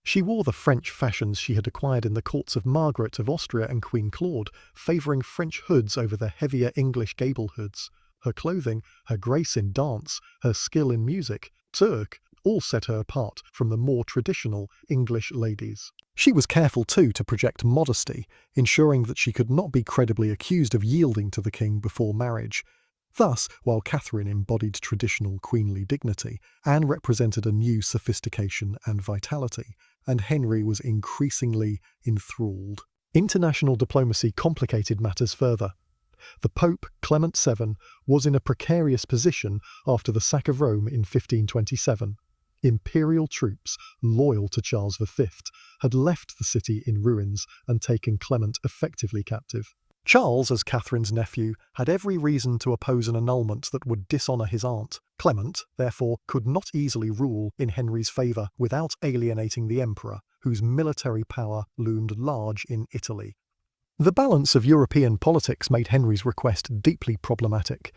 She wore the French fashions she had acquired in the courts of Margaret of Austria and Queen Claude, favouring French hoods over the heavier English gable hoods. Her clothing, her grace in dance, her skill in music, Turk, all set her apart from the more traditional English ladies. She was careful too to project modesty, ensuring that she could not be credibly accused of yielding to the king before marriage. Thus, while Catherine embodied traditional queenly dignity, Anne represented a new sophistication and vitality, and Henry was increasingly enthralled. International diplomacy complicated matters further. The Pope, Clement VII, was in a precarious position after the sack of Rome in 1527. Imperial troops, loyal to Charles V, had left the city in ruins and taken Clement effectively captive. Charles, as Catherine's nephew, had every reason to oppose an annulment that would dishonour his aunt. Clement, therefore, could not easily rule in Henry's favour without alienating the emperor, whose military power loomed large in Italy. The balance of European politics made Henry's request deeply problematic.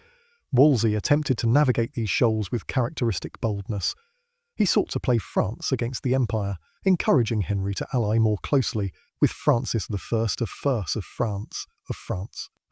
Wolsey attempted to navigate these shoals with characteristic boldness. He sought to play France against the Empire, encouraging Henry to ally more closely with Francis I of France.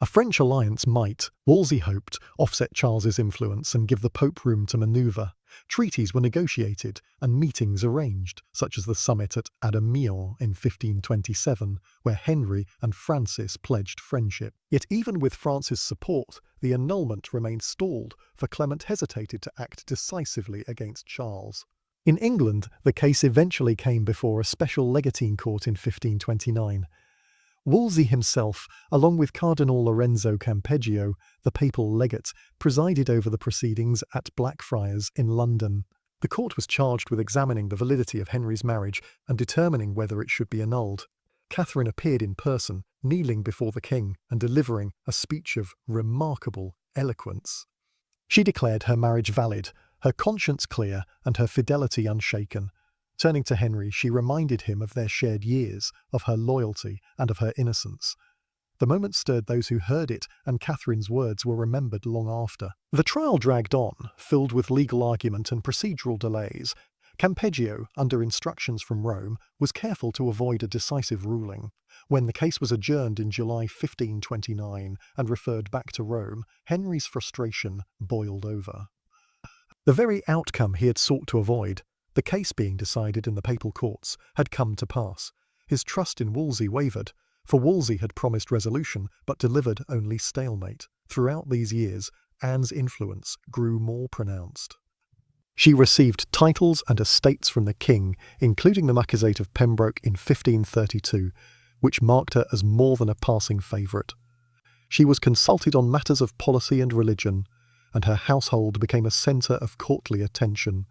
A French alliance might, Wolsey hoped, offset Charles's influence and give the Pope room to manoeuvre. Treaties were negotiated and meetings arranged, such as the summit at Adamion in 1527, where Henry and Francis pledged friendship. Yet even with France's support, the annulment remained stalled, for Clement hesitated to act decisively against Charles. In England, the case eventually came before a special legatine court in 1529. Wolsey himself, along with Cardinal Lorenzo Campeggio, the papal legate, presided over the proceedings at Blackfriars in London. The court was charged with examining the validity of Henry's marriage and determining whether it should be annulled. Catherine appeared in person, kneeling before the king and delivering a speech of remarkable eloquence. She declared her marriage valid, her conscience clear, and her fidelity unshaken. Turning to Henry, she reminded him of their shared years, of her loyalty, and of her innocence. The moment stirred those who heard it, and Catherine's words were remembered long after. The trial dragged on, filled with legal argument and procedural delays. Campeggio, under instructions from Rome, was careful to avoid a decisive ruling. When the case was adjourned in July 1529 and referred back to Rome, Henry's frustration boiled over. The very outcome he had sought to avoid, the case being decided in the papal courts, had come to pass. His trust in Wolsey wavered, for Wolsey had promised resolution but delivered only stalemate. Throughout these years, Anne's influence grew more pronounced. She received titles and estates from the king, including the Marquisate of Pembroke in 1532, which marked her as more than a passing favourite. She was consulted on matters of policy and religion, and her household became a centre of courtly attention.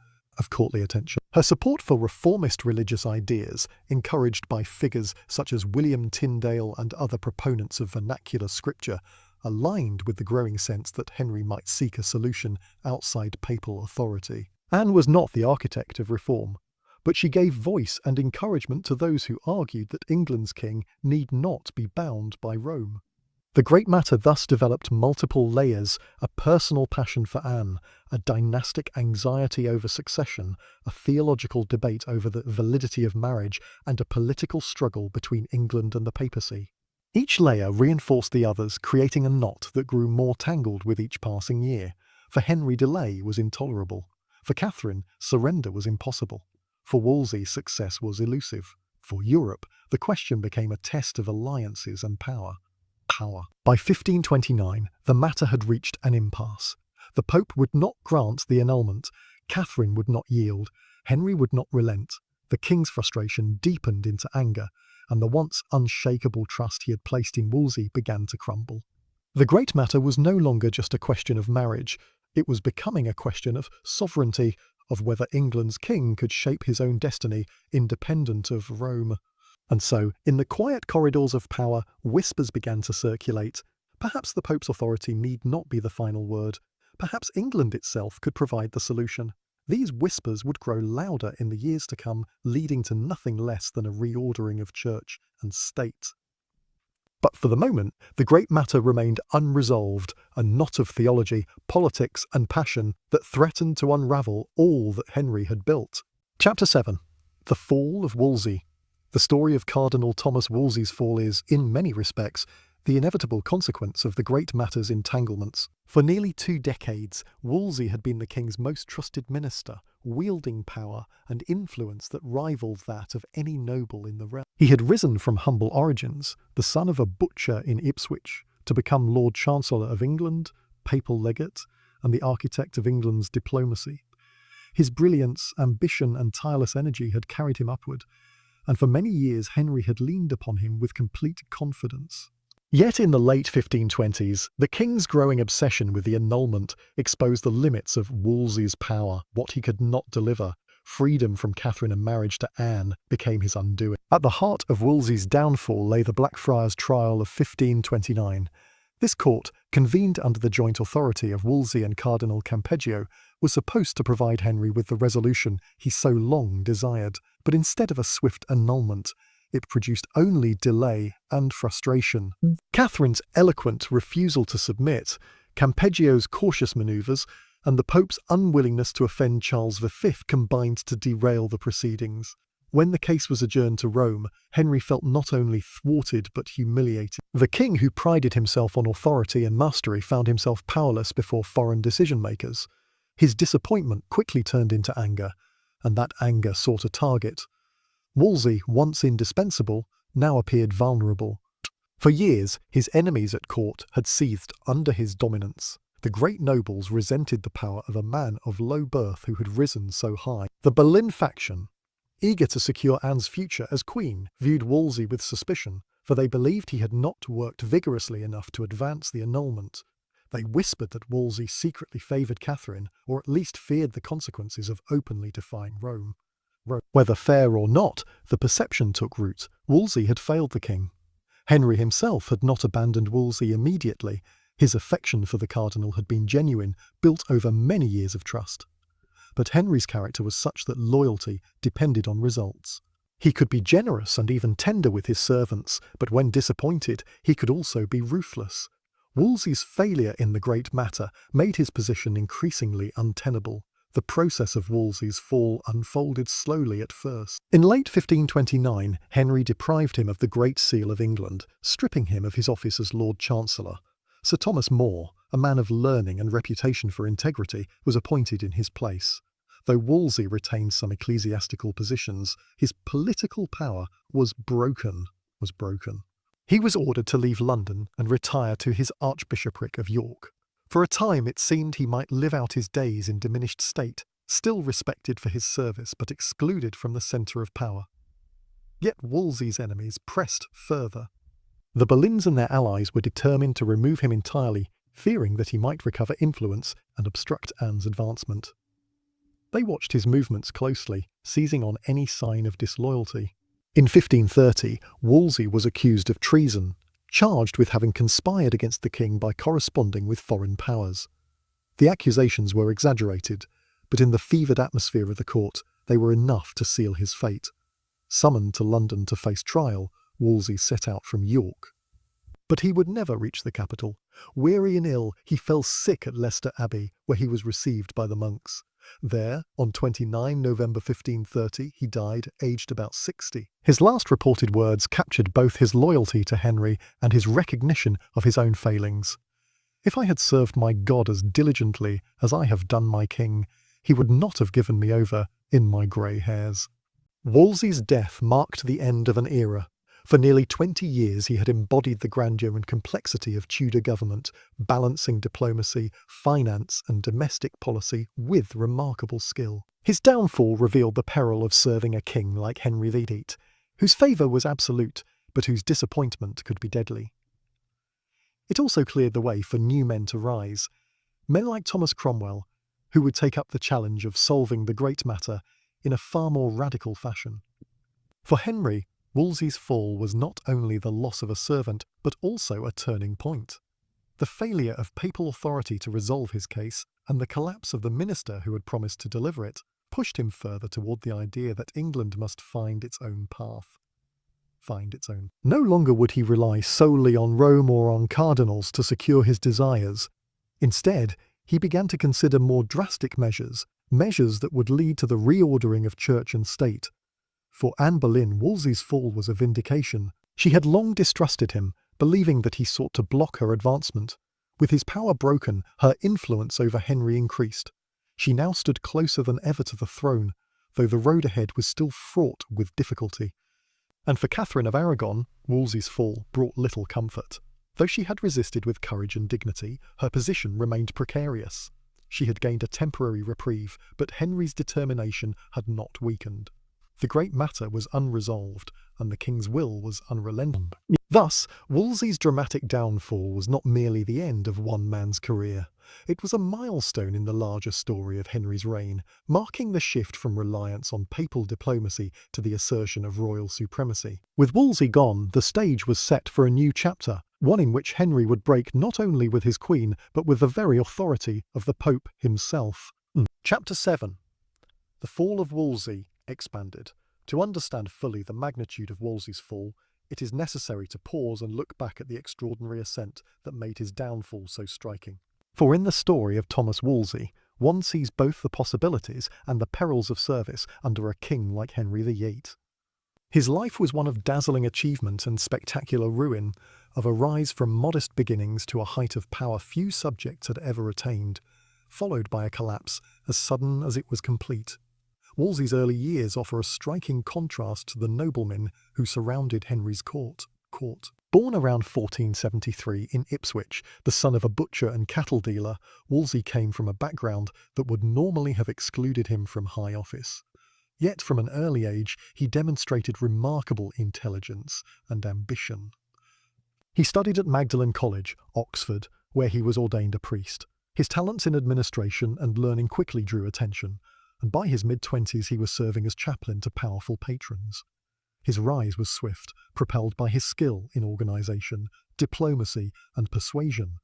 Her support for reformist religious ideas, encouraged by figures such as William Tyndale and other proponents of vernacular scripture, aligned with the growing sense that Henry might seek a solution outside papal authority. Anne was not the architect of reform, but she gave voice and encouragement to those who argued that England's king need not be bound by Rome. The great matter thus developed multiple layers: a personal passion for Anne, a dynastic anxiety over succession, a theological debate over the validity of marriage, and a political struggle between England and the papacy. Each layer reinforced the others, creating a knot that grew more tangled with each passing year. For Henry, delay was intolerable. For Catherine, surrender was impossible. For Wolsey, success was elusive. For Europe, the question became a test of alliances and power. By 1529, the matter had reached an impasse. The Pope would not grant the annulment. Catherine would not yield. Henry would not relent. The king's frustration deepened into anger, and the once unshakable trust he had placed in Wolsey began to crumble. The great matter was no longer just a question of marriage. It was becoming a question of sovereignty, of whether England's king could shape his own destiny independent of Rome. And so, in the quiet corridors of power, whispers began to circulate. Perhaps the Pope's authority need not be the final word. Perhaps England itself could provide the solution. These whispers would grow louder in the years to come, leading to nothing less than a reordering of church and state. But for the moment, the great matter remained unresolved, a knot of theology, politics, and passion that threatened to unravel all that Henry had built. Chapter 7. The Fall of Wolsey. The story of Cardinal Thomas Wolsey's fall is, in many respects, the inevitable consequence of the great matter's entanglements. For nearly 2 decades, Wolsey had been the king's most trusted minister, wielding power and influence that rivaled that of any noble in the realm. He had risen from humble origins, the son of a butcher in Ipswich, to become Lord Chancellor of England, papal legate, and the architect of England's diplomacy. His brilliance, ambition, and tireless energy had carried him upward, and for many years Henry had leaned upon him with complete confidence. Yet in the late 1520s, the king's growing obsession with the annulment exposed the limits of Wolsey's power. What he could not deliver, freedom from Catherine and marriage to Anne, became his undoing. At the heart of Wolsey's downfall lay the Blackfriars trial of 1529. This court, convened under the joint authority of Wolsey and Cardinal Campeggio, was supposed to provide Henry with the resolution he so long desired, but instead of a swift annulment, it produced only delay and frustration. Catherine's eloquent refusal to submit, Campeggio's cautious manoeuvres, and the Pope's unwillingness to offend Charles V combined to derail the proceedings. When the case was adjourned to Rome, Henry felt not only thwarted but humiliated. The king, who prided himself on authority and mastery, found himself powerless before foreign decision-makers. His disappointment quickly turned into anger, and that anger sought a target. Wolsey, once indispensable, now appeared vulnerable. For years, his enemies at court had seethed under his dominance. The great nobles resented the power of a man of low birth who had risen so high. The Boleyn faction, eager to secure Anne's future as queen, viewed Wolsey with suspicion, for they believed he had not worked vigorously enough to advance the annulment. They whispered that Wolsey secretly favoured Catherine, or at least feared the consequences of openly defying Rome. Whether fair or not, the perception took root. Wolsey had failed the king. Henry himself had not abandoned Wolsey immediately. His affection for the cardinal had been genuine, built over many years of trust. But Henry's character was such that loyalty depended on results. He could be generous and even tender with his servants, but when disappointed, he could also be ruthless. Wolsey's failure in the great matter made his position increasingly untenable. The process of Wolsey's fall unfolded slowly at first. In late 1529, Henry deprived him of the Great Seal of England, stripping him of his office as Lord Chancellor. Sir Thomas More, a man of learning and reputation for integrity, was appointed in his place. Though Wolsey retained some ecclesiastical positions, his political power was broken. He was ordered to leave London and retire to his archbishopric of York. For a time it seemed he might live out his days in diminished state, still respected for his service but excluded from the centre of power. Yet Wolsey's enemies pressed further. The Boleyns and their allies were determined to remove him entirely, fearing that he might recover influence and obstruct Anne's advancement. They watched his movements closely, seizing on any sign of disloyalty. In 1530, Wolsey was accused of treason, charged with having conspired against the king by corresponding with foreign powers. The accusations were exaggerated, but in the fevered atmosphere of the court, they were enough to seal his fate. Summoned to London to face trial, Wolsey set out from York. But he would never reach the capital. Weary and ill, he fell sick at Leicester Abbey, where he was received by the monks. There, on 29 November 1530, he died, aged about 60. His last reported words captured both his loyalty to Henry and his recognition of his own failings. "If I had served my God as diligently as I have done my king, he would not have given me over in my grey hairs." Wolsey's death marked the end of an era. For nearly 20 years he had embodied the grandeur and complexity of Tudor government, balancing diplomacy, finance and domestic policy with remarkable skill. His downfall revealed the peril of serving a king like Henry VIII, whose favour was absolute, but whose disappointment could be deadly. It also cleared the way for new men to rise, men like Thomas Cromwell, who would take up the challenge of solving the great matter in a far more radical fashion. For Henry, Wolsey's fall was not only the loss of a servant, but also a turning point. The failure of papal authority to resolve his case and the collapse of the minister who had promised to deliver it pushed him further toward the idea that England must find its own path. No longer would he rely solely on Rome or on cardinals to secure his desires. Instead, he began to consider more drastic measures that would lead to the reordering of church and state. For Anne Boleyn, Wolsey's fall was a vindication. She had long distrusted him, believing that he sought to block her advancement. With his power broken, her influence over Henry increased. She now stood closer than ever to the throne, though the road ahead was still fraught with difficulty. And for Catherine of Aragon, Wolsey's fall brought little comfort. Though she had resisted with courage and dignity, her position remained precarious. She had gained a temporary reprieve, but Henry's determination had not weakened. The great matter was unresolved, and the king's will was unrelenting. Thus, Wolsey's dramatic downfall was not merely the end of one man's career. It was a milestone in the larger story of Henry's reign, marking the shift from reliance on papal diplomacy to the assertion of royal supremacy. With Wolsey gone, the stage was set for a new chapter, one in which Henry would break not only with his queen, but with the very authority of the Pope himself. Chapter 7. The Fall of Wolsey expanded. To understand fully the magnitude of Wolsey's fall, it is necessary to pause and look back at the extraordinary ascent that made his downfall so striking. For in the story of Thomas Wolsey, one sees both the possibilities and the perils of service under a king like Henry VIII. His life was one of dazzling achievement and spectacular ruin, of a rise from modest beginnings to a height of power few subjects had ever attained, followed by a collapse as sudden as it was complete. Wolsey's early years offer a striking contrast to the noblemen who surrounded Henry's court. Born around 1473 in Ipswich, the son of a butcher and cattle dealer, Wolsey came from a background that would normally have excluded him from high office. Yet from an early age he demonstrated remarkable intelligence and ambition. He studied at Magdalen College, Oxford, where he was ordained a priest. His talents in administration and learning quickly drew attention, and by his mid-20s he was serving as chaplain to powerful patrons. His rise was swift, propelled by his skill in organisation, diplomacy and persuasion.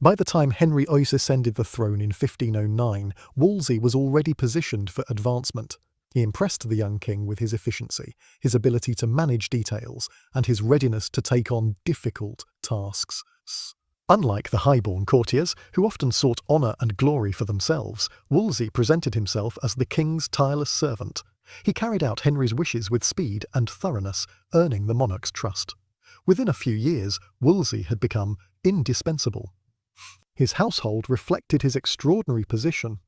By the time Henry VIII ascended the throne in 1509, Wolsey was already positioned for advancement. He impressed the young king with his efficiency, his ability to manage details, and his readiness to take on difficult tasks. Unlike the highborn courtiers, who often sought honour and glory for themselves, Wolsey presented himself as the king's tireless servant. He carried out Henry's wishes with speed and thoroughness, earning the monarch's trust. Within a few years, Wolsey had become indispensable. His household reflected his extraordinary position.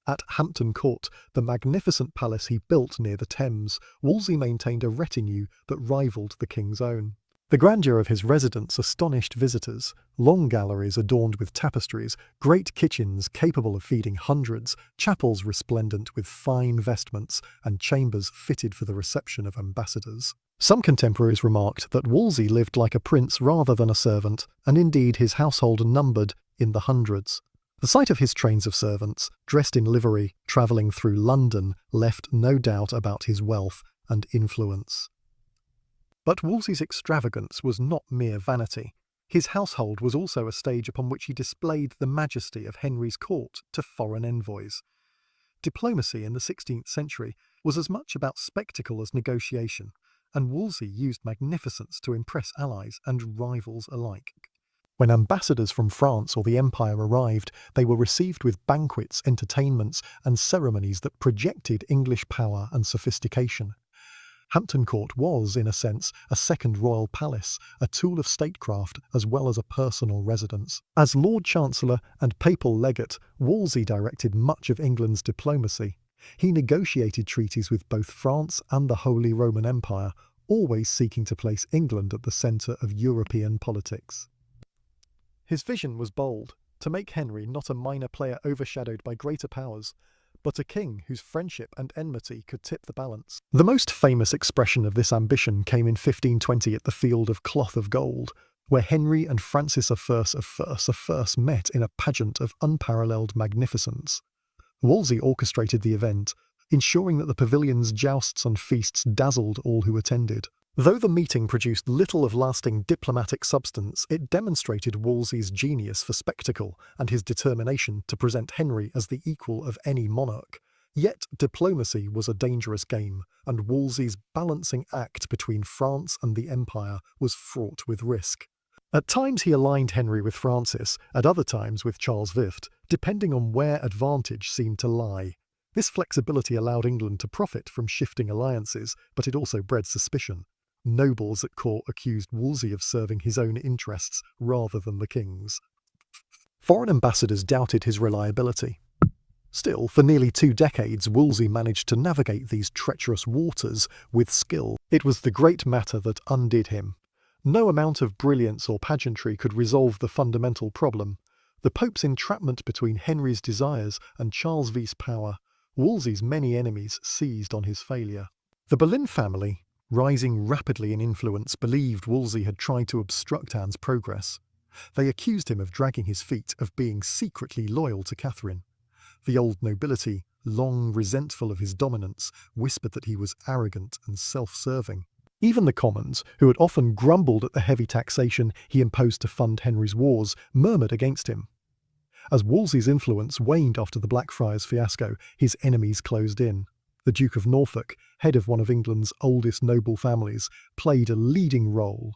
At Hampton Court, the magnificent palace he built near the Thames, Wolsey maintained a retinue that rivalled the king's own. The grandeur of his residence astonished visitors. Long galleries adorned with tapestries, great kitchens capable of feeding hundreds, chapels resplendent with fine vestments, and chambers fitted for the reception of ambassadors. Some contemporaries remarked that Wolsey lived like a prince rather than a servant, and indeed his household numbered in the hundreds. The sight of his trains of servants, dressed in livery, travelling through London, left no doubt about his wealth and influence. But Wolsey's extravagance was not mere vanity. His household was also a stage upon which he displayed the majesty of Henry's court to foreign envoys. Diplomacy in the 16th century was as much about spectacle as negotiation, and Wolsey used magnificence to impress allies and rivals alike. When ambassadors from France or the Empire arrived, they were received with banquets, entertainments, and ceremonies that projected English power and sophistication. Hampton Court was, in a sense, a second royal palace, a tool of statecraft as well as a personal residence. As Lord Chancellor and papal legate, Wolsey directed much of England's diplomacy. He negotiated treaties with both France and the Holy Roman Empire, always seeking to place England at the centre of European politics. His vision was bold, to make Henry not a minor player overshadowed by greater powers, but a king whose friendship and enmity could tip the balance. The most famous expression of this ambition came in 1520 at the Field of Cloth of Gold, where Henry and Francis I met in a pageant of unparalleled magnificence. Wolsey orchestrated the event, ensuring that the pavilion's jousts and feasts dazzled all who attended. Though the meeting produced little of lasting diplomatic substance, it demonstrated Wolsey's genius for spectacle and his determination to present Henry as the equal of any monarch. Yet diplomacy was a dangerous game, and Wolsey's balancing act between France and the Empire was fraught with risk. At times he aligned Henry with Francis, at other times with Charles V, depending on where advantage seemed to lie. This flexibility allowed England to profit from shifting alliances, but it also bred suspicion. Nobles at court accused Wolsey of serving his own interests rather than the king's. Foreign ambassadors doubted his reliability. Still, for nearly 2 decades, Wolsey managed to navigate these treacherous waters with skill. It was the great matter that undid him. No amount of brilliance or pageantry could resolve the fundamental problem. The Pope's entrapment between Henry's desires and Charles V's power. Wolsey's many enemies seized on his failure. The Boleyn family, rising rapidly in influence, believed Wolsey had tried to obstruct Anne's progress. They accused him of dragging his feet, of being secretly loyal to Catherine. The old nobility, long resentful of his dominance, whispered that he was arrogant and self-serving. Even the commons, who had often grumbled at the heavy taxation he imposed to fund Henry's wars, murmured against him. As Wolsey's influence waned after the Blackfriars fiasco, his enemies closed in. The Duke of Norfolk, head of one of England's oldest noble families, played a leading role.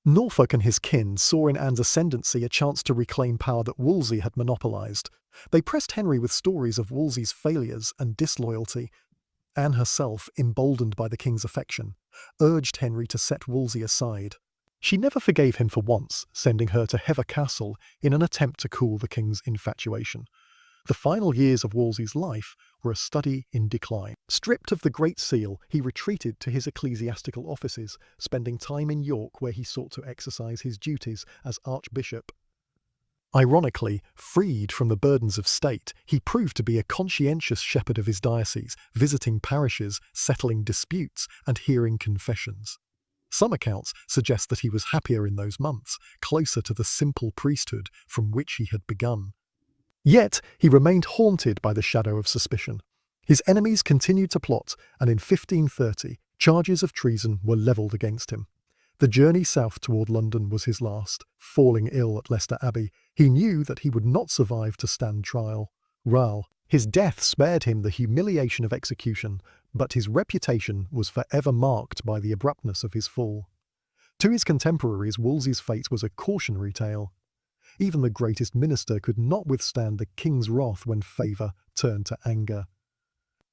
Norfolk and his kin saw in Anne's ascendancy a chance to reclaim power that Wolsey had monopolised. They pressed Henry with stories of Wolsey's failures and disloyalty. Anne herself, emboldened by the king's affection, urged Henry to set Wolsey aside. She never forgave him for once sending her to Hever Castle in an attempt to cool the king's infatuation. The final years of Wolsey's life were a study in decline. Stripped of the Great Seal, he retreated to his ecclesiastical offices, spending time in York where he sought to exercise his duties as Archbishop. Ironically, freed from the burdens of state, he proved to be a conscientious shepherd of his diocese, visiting parishes, settling disputes, and hearing confessions. Some accounts suggest that he was happier in those months, closer to the simple priesthood from which he had begun. Yet he remained haunted by the shadow of suspicion. His enemies continued to plot, and in 1530 charges of treason were levelled against him. The journey south toward London was his last. Falling ill at Leicester Abbey, he knew that he would not survive to stand trial. His death spared him the humiliation of execution, but his reputation was forever marked by the abruptness of his fall. To his contemporaries, Wolsey's fate was a cautionary tale. Even the greatest minister could not withstand the king's wrath when favour turned to anger.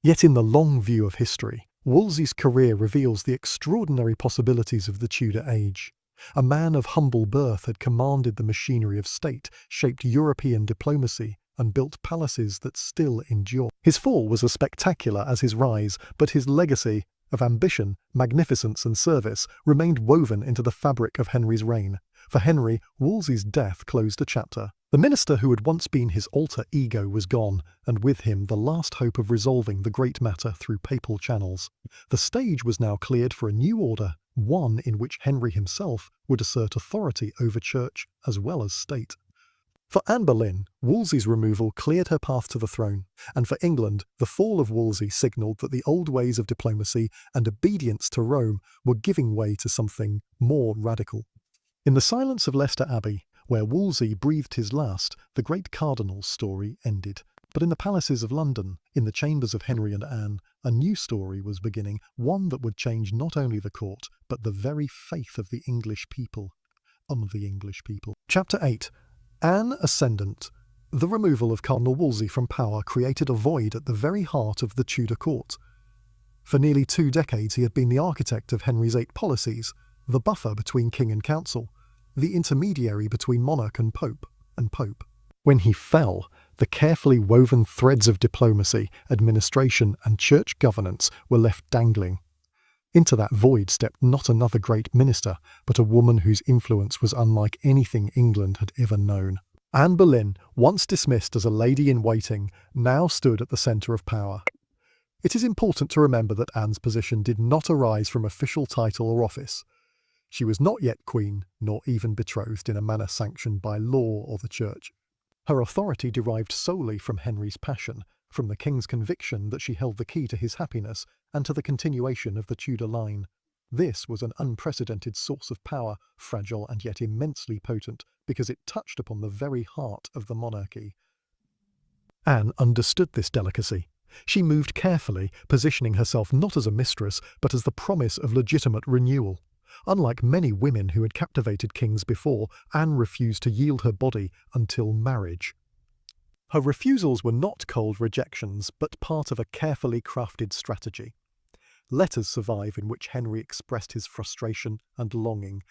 Yet in the long view of history, Wolsey's career reveals the extraordinary possibilities of the Tudor age. A man of humble birth had commanded the machinery of state, shaped European diplomacy, and built palaces that still endure. His fall was as spectacular as his rise, but his legacy of ambition, magnificence and service remained woven into the fabric of Henry's reign. For Henry, Wolsey's death closed a chapter. The minister who had once been his alter ego was gone, and with him the last hope of resolving the great matter through papal channels. The stage was now cleared for a new order, one in which Henry himself would assert authority over church as well as state. For Anne Boleyn, Wolsey's removal cleared her path to the throne, and for England, the fall of Wolsey signalled that the old ways of diplomacy and obedience to Rome were giving way to something more radical. In the silence of Leicester Abbey, where Wolsey breathed his last, the great cardinal's story ended. But in the palaces of London, in the chambers of Henry and Anne, a new story was beginning, one that would change not only the court, but the very faith of the English people. Chapter 8. Anne Ascendant. The removal of Cardinal Wolsey from power created a void at the very heart of the Tudor court. For nearly 2 decades he had been the architect of Henry VIII policies, the buffer between king and council, the intermediary between monarch and pope. When he fell, the carefully woven threads of diplomacy, administration and church governance were left dangling. Into that void stepped not another great minister, but a woman whose influence was unlike anything England had ever known. Anne Boleyn, once dismissed as a lady-in-waiting, now stood at the centre of power. It is important to remember that Anne's position did not arise from official title or office. She was not yet queen, nor even betrothed in a manner sanctioned by law or the church. Her authority derived solely from Henry's passion, from the king's conviction that she held the key to his happiness and to the continuation of the Tudor line. This was an unprecedented source of power, fragile and yet immensely potent, because it touched upon the very heart of the monarchy. Anne understood this delicacy. She moved carefully, positioning herself not as a mistress, but as the promise of legitimate renewal. Unlike many women who had captivated kings before, Anne refused to yield her body until marriage. Her refusals were not cold rejections, but part of a carefully crafted strategy. Letters survive in which Henry expressed his frustration and longing,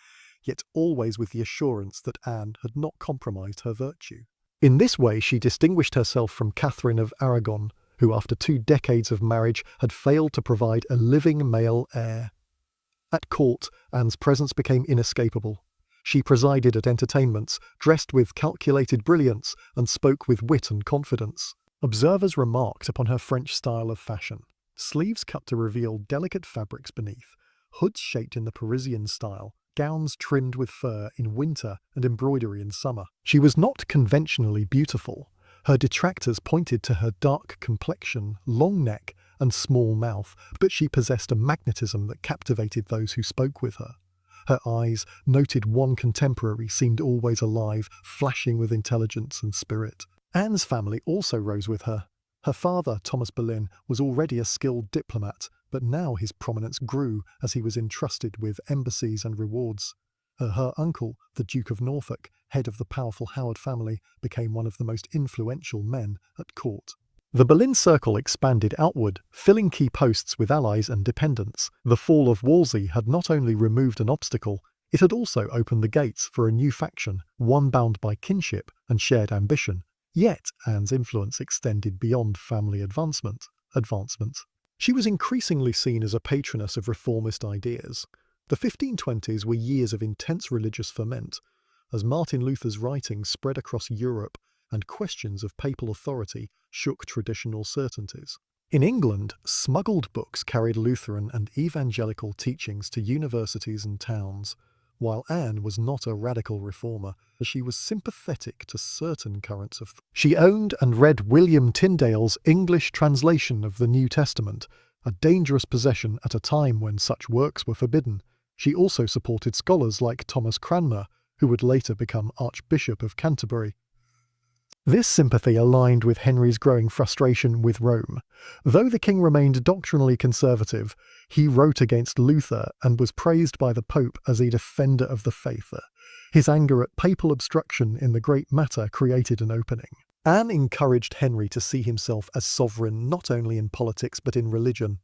yet always with the assurance that Anne had not compromised her virtue. In this way she distinguished herself from Catherine of Aragon, who after 2 decades of marriage had failed to provide a living male heir. At court, Anne's presence became inescapable. She presided at entertainments, dressed with calculated brilliance, and spoke with wit and confidence. Observers remarked upon her French style of fashion. Sleeves cut to reveal delicate fabrics beneath, hoods shaped in the Parisian style, gowns trimmed with fur in winter and embroidery in summer. She was not conventionally beautiful. Her detractors pointed to her dark complexion, long neck, and small mouth, but she possessed a magnetism that captivated those who spoke with her. Her eyes, noted one contemporary, seemed always alive, flashing with intelligence and spirit. Anne's family also rose with her. Her father, Thomas Boleyn, was already a skilled diplomat, but now his prominence grew as he was entrusted with embassies and rewards. Her uncle, the Duke of Norfolk, head of the powerful Howard family, became one of the most influential men at court. The Boleyn circle expanded outward, filling key posts with allies and dependents. The fall of Wolsey had not only removed an obstacle, it had also opened the gates for a new faction, one bound by kinship and shared ambition. Yet Anne's influence extended beyond family advancement. She was increasingly seen as a patroness of reformist ideas. The 1520s were years of intense religious ferment, as Martin Luther's writings spread across Europe and questions of papal authority shook traditional certainties. In England, smuggled books carried Lutheran and evangelical teachings to universities and towns, while Anne was not a radical reformer, as she was sympathetic to certain currents of thought. She owned and read William Tyndale's English translation of the New Testament, a dangerous possession at a time when such works were forbidden. She also supported scholars like Thomas Cranmer, who would later become Archbishop of Canterbury. This sympathy aligned with Henry's growing frustration with Rome. Though the king remained doctrinally conservative, he wrote against Luther and was praised by the Pope as a defender of the faith. His anger at papal obstruction in the great matter created an opening. Anne encouraged Henry to see himself as sovereign not only in politics but in religion.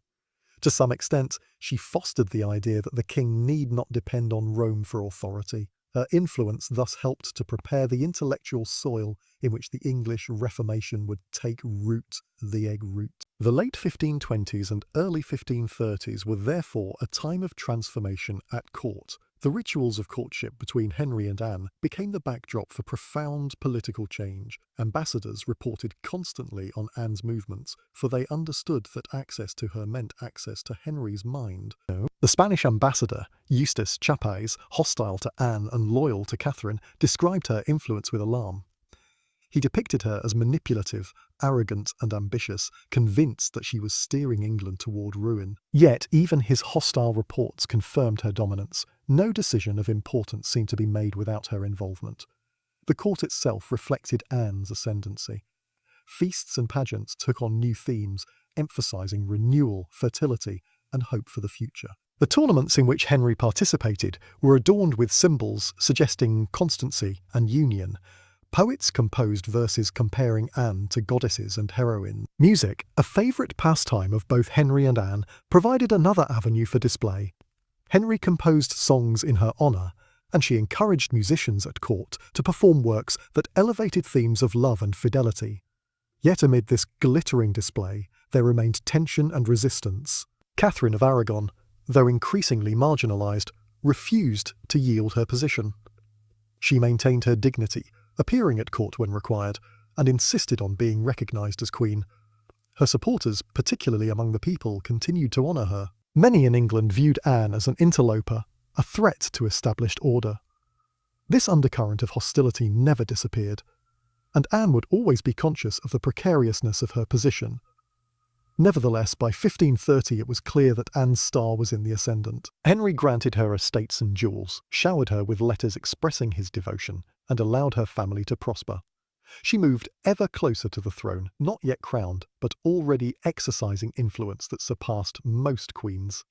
To some extent, she fostered the idea that the king need not depend on Rome for authority. Her influence thus helped to prepare the intellectual soil in which the English Reformation would take root, the egg root. The late 1520s and early 1530s were therefore a time of transformation at court. The rituals of courtship between Henry and Anne became the backdrop for profound political change. Ambassadors reported constantly on Anne's movements, for they understood that access to her meant access to Henry's mind. The Spanish ambassador, Eustace Chapais, hostile to Anne and loyal to Catherine, described her influence with alarm. He depicted her as manipulative, arrogant and ambitious, convinced that she was steering England toward ruin. Yet even his hostile reports confirmed her dominance. No decision of importance seemed to be made without her involvement. The court itself reflected Anne's ascendancy. Feasts and pageants took on new themes, emphasizing renewal, fertility, and hope for the future. The tournaments in which Henry participated were adorned with symbols suggesting constancy and union. Poets composed verses comparing Anne to goddesses and heroines. Music, a favourite pastime of both Henry and Anne, provided another avenue for display. Henry composed songs in her honour, and she encouraged musicians at court to perform works that elevated themes of love and fidelity. Yet amid this glittering display, there remained tension and resistance. Catherine of Aragon, though increasingly marginalised, refused to yield her position. She maintained her dignity, appearing at court when required, and insisted on being recognised as queen. Her supporters, particularly among the people, continued to honour her. Many in England viewed Anne as an interloper, a threat to established order. This undercurrent of hostility never disappeared, and Anne would always be conscious of the precariousness of her position. Nevertheless, by 1530 it was clear that Anne's star was in the ascendant. Henry granted her estates and jewels, showered her with letters expressing his devotion, and allowed her family to prosper. She moved ever closer to the throne, not yet crowned, but already exercising influence that surpassed most queens.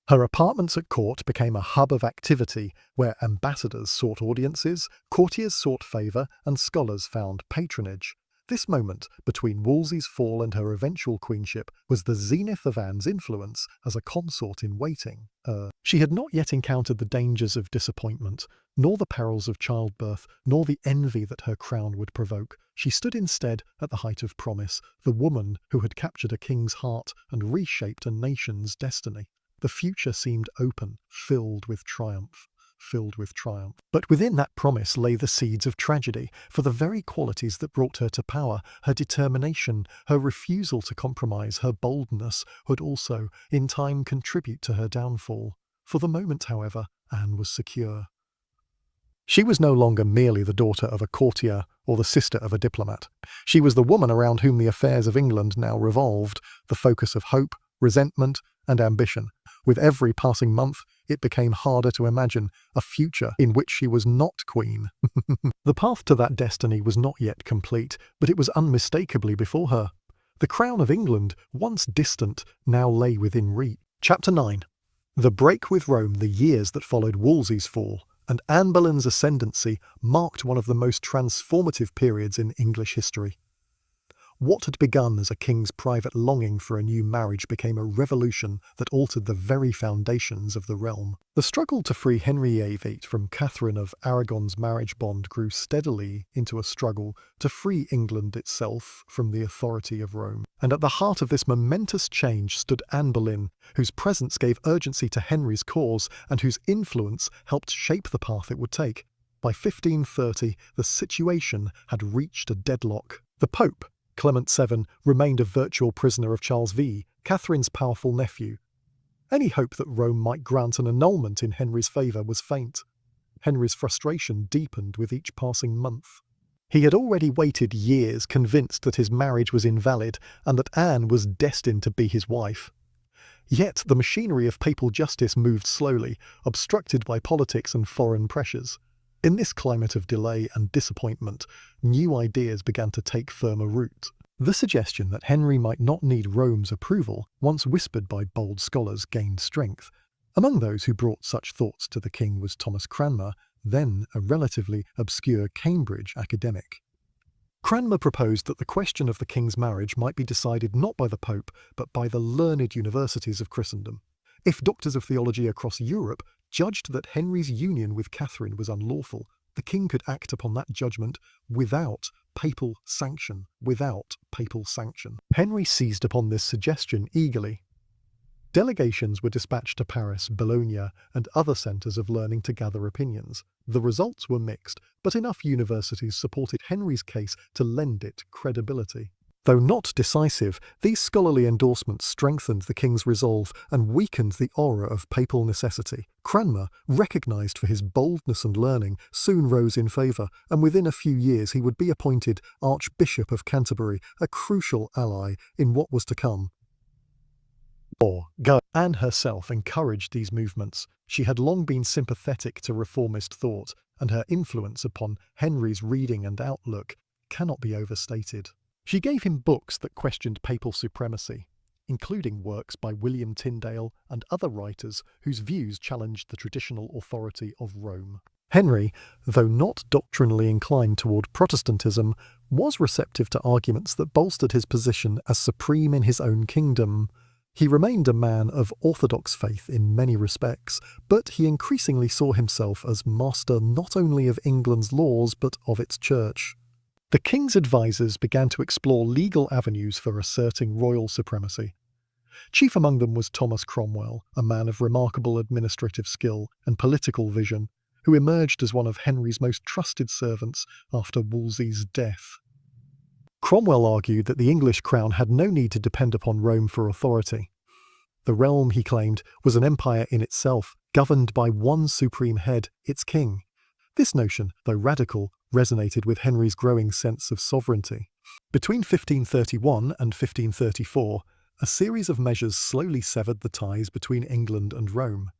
Her apartments at court became a hub of activity where ambassadors sought audiences, courtiers sought favour, and scholars found patronage. This moment, between Wolsey's fall and her eventual queenship, was the zenith of Anne's influence as a consort in waiting. She had not yet encountered the dangers of disappointment, nor the perils of childbirth, nor the envy that her crown would provoke. She stood instead at the height of promise, the woman who had captured a king's heart and reshaped a nation's destiny. The future seemed open, filled with triumph. But within that promise lay the seeds of tragedy, for the very qualities that brought her to power, her determination, her refusal to compromise, her boldness, would also, in time, contribute to her downfall. For the moment, however, Anne was secure. She was no longer merely the daughter of a courtier or the sister of a diplomat. She was the woman around whom the affairs of England now revolved, the focus of hope, resentment, and ambition. With every passing month, it became harder to imagine a future in which she was not queen. The path to that destiny was not yet complete, but it was unmistakably before her. The crown of England, once distant, now lay within reach. Chapter 9. The break with Rome, the years that followed Wolsey's fall, and Anne Boleyn's ascendancy marked one of the most transformative periods in English history. What had begun as a king's private longing for a new marriage became a revolution that altered the very foundations of the realm. The struggle to free Henry VIII from Catherine of Aragon's marriage bond grew steadily into a struggle to free England itself from the authority of Rome. And at the heart of this momentous change stood Anne Boleyn, whose presence gave urgency to Henry's cause and whose influence helped shape the path it would take. By 1530, the situation had reached a deadlock. The Pope, Clement VII, remained a virtual prisoner of Charles V, Catherine's powerful nephew. Any hope that Rome might grant an annulment in Henry's favour was faint. Henry's frustration deepened with each passing month. He had already waited years, convinced that his marriage was invalid and that Anne was destined to be his wife. Yet the machinery of papal justice moved slowly, obstructed by politics and foreign pressures. In this climate of delay and disappointment, new ideas began to take firmer root. The suggestion that Henry might not need Rome's approval, once whispered by bold scholars, gained strength. Among those who brought such thoughts to the king was Thomas Cranmer, then a relatively obscure Cambridge academic. Cranmer proposed that the question of the king's marriage might be decided not by the Pope, but by the learned universities of Christendom. If doctors of theology across Europe judged that Henry's union with Catherine was unlawful, the king could act upon that judgment without papal sanction. Henry seized upon this suggestion eagerly. Delegations were dispatched to Paris, Bologna, and other centres of learning to gather opinions. The results were mixed, but enough universities supported Henry's case to lend it credibility. Though not decisive, these scholarly endorsements strengthened the king's resolve and weakened the aura of papal necessity. Cranmer, recognised for his boldness and learning, soon rose in favour, and within a few years he would be appointed Archbishop of Canterbury, a crucial ally in what was to come. Anne herself encouraged these movements. She had long been sympathetic to reformist thought, and her influence upon Henry's reading and outlook cannot be overstated. She gave him books that questioned papal supremacy, including works by William Tyndale and other writers whose views challenged the traditional authority of Rome. Henry, though not doctrinally inclined toward Protestantism, was receptive to arguments that bolstered his position as supreme in his own kingdom. He remained a man of orthodox faith in many respects, but he increasingly saw himself as master not only of England's laws but of its church. The king's advisers began to explore legal avenues for asserting royal supremacy. Chief among them was Thomas Cromwell, a man of remarkable administrative skill and political vision, who emerged as one of Henry's most trusted servants after Wolsey's death. Cromwell argued that the English crown had no need to depend upon Rome for authority. The realm, he claimed, was an empire in itself, governed by one supreme head, its king. This notion, though radical, resonated with Henry's growing sense of sovereignty. Between 1531 and 1534, A series of measures slowly severed the ties between England and Rome.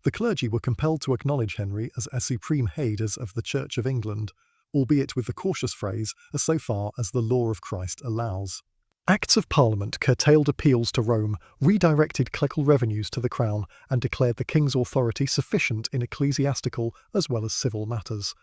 The clergy were compelled to acknowledge Henry as a supreme head of the Church of England, albeit with the cautious phrase, as so far as the law of Christ allows. Acts of Parliament curtailed appeals to Rome, redirected clerical revenues to the Crown, and declared the king's authority sufficient in ecclesiastical as well as civil matters.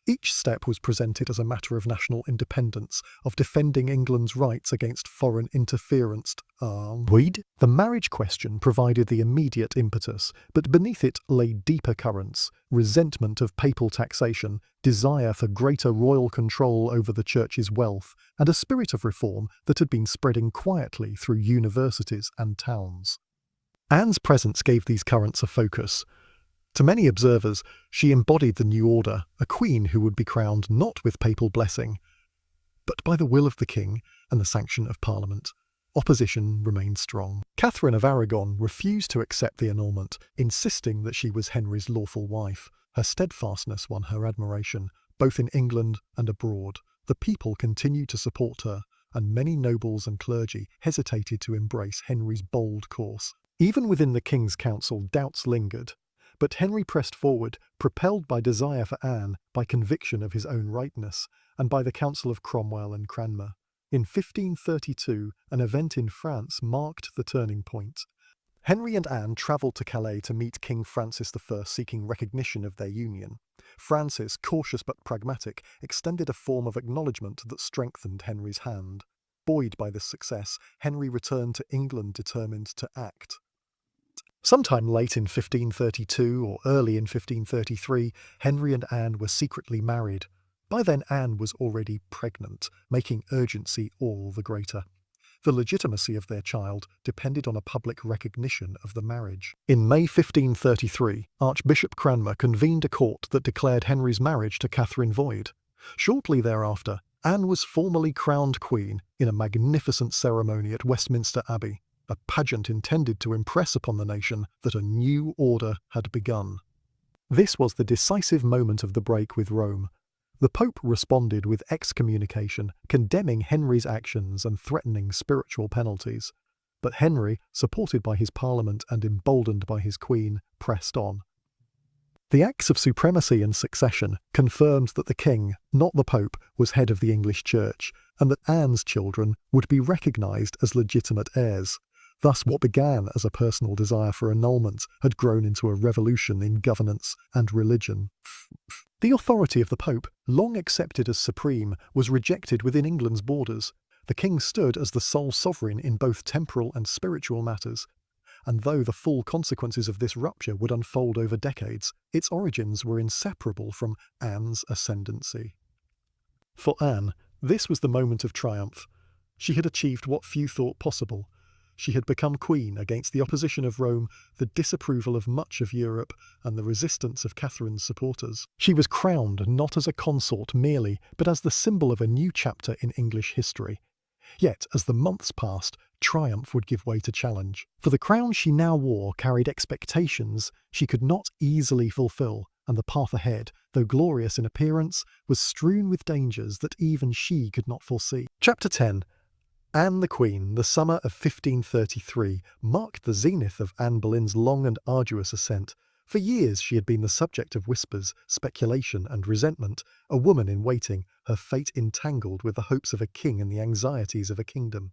Each step was presented as a matter of national independence, of defending England's rights against foreign interference. The marriage question provided the immediate impetus, but beneath it lay deeper currents: resentment of papal taxation, desire for greater royal control over the church's wealth, and a spirit of reform that had been spreading quietly through universities and towns. Anne's presence gave these currents a focus. To many observers, she embodied the new order, a queen who would be crowned not with papal blessing, but by the will of the king and the sanction of Parliament. Opposition remained strong. Catherine of Aragon refused to accept the annulment, insisting that she was Henry's lawful wife. Her steadfastness won her admiration, both in England and abroad. The people continued to support her, and many nobles and clergy hesitated to embrace Henry's bold course. Even within the king's council, doubts lingered. But Henry pressed forward, propelled by desire for Anne, by conviction of his own rightness, and by the counsel of Cromwell and Cranmer. In 1532, an event in France marked the turning point. Henry and Anne travelled to Calais to meet King Francis I, seeking recognition of their union. Francis, cautious but pragmatic, extended a form of acknowledgement that strengthened Henry's hand. Buoyed by this success, Henry returned to England determined to act. Sometime late in 1532 or early in 1533, Henry and Anne were secretly married. By then Anne was already pregnant, making urgency all the greater. The legitimacy of their child depended on a public recognition of the marriage. In May 1533, Archbishop Cranmer convened a court that declared Henry's marriage to Catherine void. Shortly thereafter, Anne was formally crowned queen in a magnificent ceremony at Westminster Abbey, a pageant intended to impress upon the nation that a new order had begun. This was the decisive moment of the break with Rome. The Pope responded with excommunication, condemning Henry's actions and threatening spiritual penalties. But Henry, supported by his parliament and emboldened by his queen, pressed on. The Acts of Supremacy and Succession confirmed that the king, not the Pope, was head of the English Church, and that Anne's children would be recognised as legitimate heirs. Thus, what began as a personal desire for annulment had grown into a revolution in governance and religion. The authority of the Pope, long accepted as supreme, was rejected within England's borders. The king stood as the sole sovereign in both temporal and spiritual matters, and though the full consequences of this rupture would unfold over decades, its origins were inseparable from Anne's ascendancy. For Anne, this was the moment of triumph. She had achieved what few thought possible. She had become queen against the opposition of Rome, the disapproval of much of Europe, and the resistance of Catherine's supporters. She was crowned not as a consort merely, but as the symbol of a new chapter in English history. Yet, as the months passed, triumph would give way to challenge. For the crown she now wore carried expectations she could not easily fulfill, and the path ahead, though glorious in appearance, was strewn with dangers that even she could not foresee. Chapter 10. Anne the Queen, the summer of 1533, marked the zenith of Anne Boleyn's long and arduous ascent. For years she had been the subject of whispers, speculation and resentment, a woman in waiting, her fate entangled with the hopes of a king and the anxieties of a kingdom.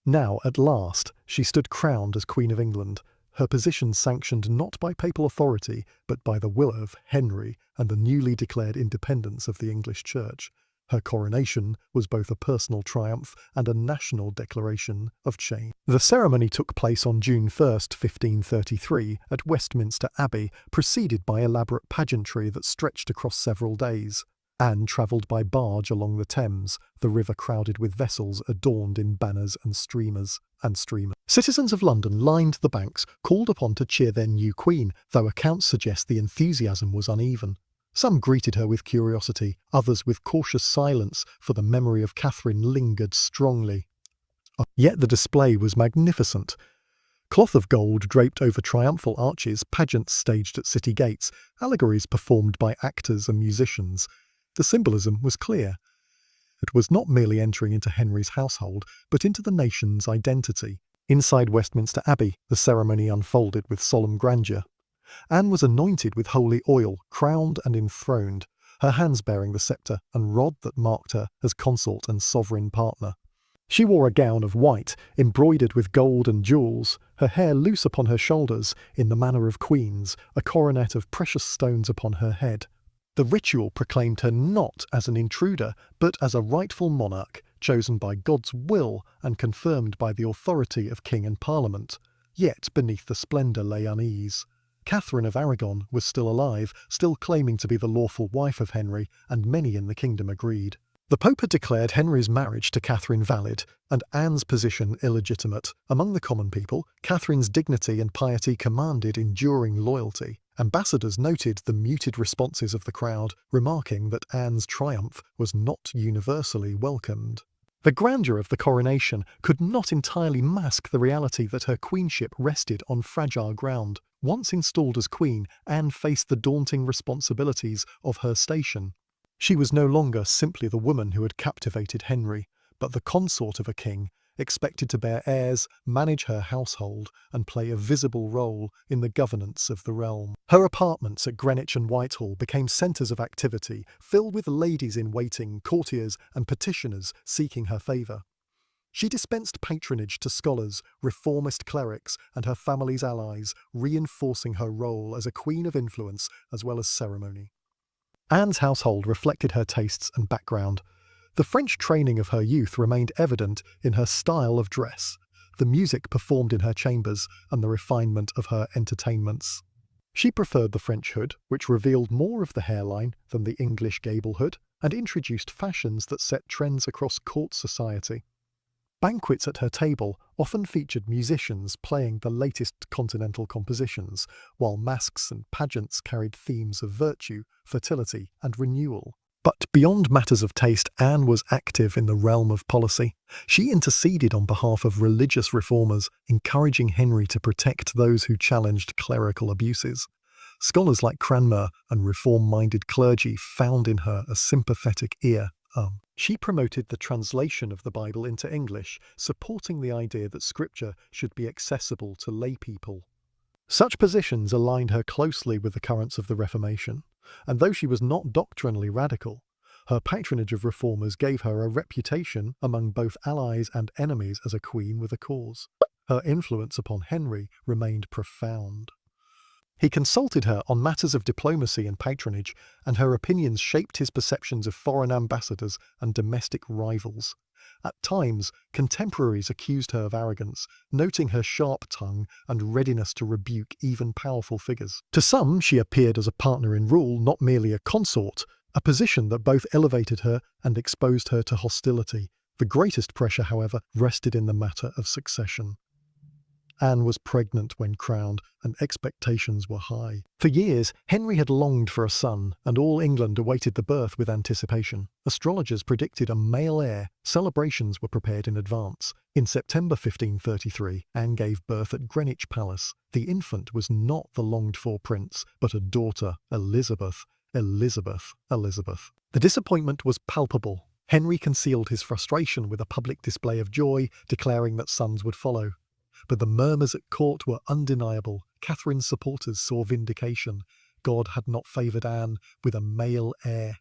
Now, at last, she stood crowned as Queen of England, her position sanctioned not by papal authority, but by the will of Henry and the newly declared independence of the English Church. Her coronation was both a personal triumph and a national declaration of change. The ceremony took place on June 1st, 1533, at Westminster Abbey, preceded by elaborate pageantry that stretched across several days. Anne travelled by barge along the Thames, the river crowded with vessels adorned in banners and streamers. Citizens of London lined the banks, called upon to cheer their new queen, though accounts suggest the enthusiasm was uneven. Some greeted her with curiosity, others with cautious silence, for the memory of Catherine lingered strongly. Yet the display was magnificent. Cloth of gold draped over triumphal arches, pageants staged at city gates, allegories performed by actors and musicians. The symbolism was clear. It was not merely entering into Henry's household, but into the nation's identity. Inside Westminster Abbey, the ceremony unfolded with solemn grandeur. Anne was anointed with holy oil, crowned and enthroned, her hands bearing the sceptre and rod that marked her as consort and sovereign partner. She wore a gown of white, embroidered with gold and jewels, her hair loose upon her shoulders, in the manner of queens, a coronet of precious stones upon her head. The ritual proclaimed her not as an intruder, but as a rightful monarch, chosen by God's will and confirmed by the authority of king and parliament. Yet beneath the splendour lay unease. Catherine of Aragon was still alive, still claiming to be the lawful wife of Henry, and many in the kingdom agreed. The Pope had declared Henry's marriage to Catherine valid, and Anne's position illegitimate. Among the common people, Catherine's dignity and piety commanded enduring loyalty. Ambassadors noted the muted responses of the crowd, remarking that Anne's triumph was not universally welcomed. The grandeur of the coronation could not entirely mask the reality that her queenship rested on fragile ground. Once installed as queen, Anne faced the daunting responsibilities of her station. She was no longer simply the woman who had captivated Henry, but the consort of a king, expected to bear heirs, manage her household, and play a visible role in the governance of the realm. Her apartments at Greenwich and Whitehall became centres of activity, filled with ladies-in-waiting, courtiers, and petitioners seeking her favour. She dispensed patronage to scholars, reformist clerics, and her family's allies, reinforcing her role as a queen of influence as well as ceremony. Anne's household reflected her tastes and background. The French training of her youth remained evident in her style of dress, the music performed in her chambers, and the refinement of her entertainments. She preferred the French hood, which revealed more of the hairline than the English gable hood, and introduced fashions that set trends across court society. Banquets at her table often featured musicians playing the latest continental compositions, while masques and pageants carried themes of virtue, fertility, and renewal. But beyond matters of taste, Anne was active in the realm of policy. She interceded on behalf of religious reformers, encouraging Henry to protect those who challenged clerical abuses. Scholars like Cranmer and reform-minded clergy found in her a sympathetic ear. She promoted the translation of the Bible into English, supporting the idea that Scripture should be accessible to lay people. Such positions aligned her closely with the currents of the Reformation, and though she was not doctrinally radical, her patronage of reformers gave her a reputation among both allies and enemies as a queen with a cause. Her influence upon Henry remained profound. He consulted her on matters of diplomacy and patronage, and her opinions shaped his perceptions of foreign ambassadors and domestic rivals. At times, contemporaries accused her of arrogance, noting her sharp tongue and readiness to rebuke even powerful figures. To some, she appeared as a partner in rule, not merely a consort, a position that both elevated her and exposed her to hostility. The greatest pressure, however, rested in the matter of succession. Anne was pregnant when crowned, and expectations were high. For years, Henry had longed for a son, and all England awaited the birth with anticipation. Astrologers predicted a male heir. Celebrations were prepared in advance. In September 1533, Anne gave birth at Greenwich Palace. The infant was not the longed-for prince, but a daughter, Elizabeth. Elizabeth. The disappointment was palpable. Henry concealed his frustration with a public display of joy, declaring that sons would follow. But the murmurs at court were undeniable. Catherine's supporters saw vindication. God had not favoured Anne with a male heir.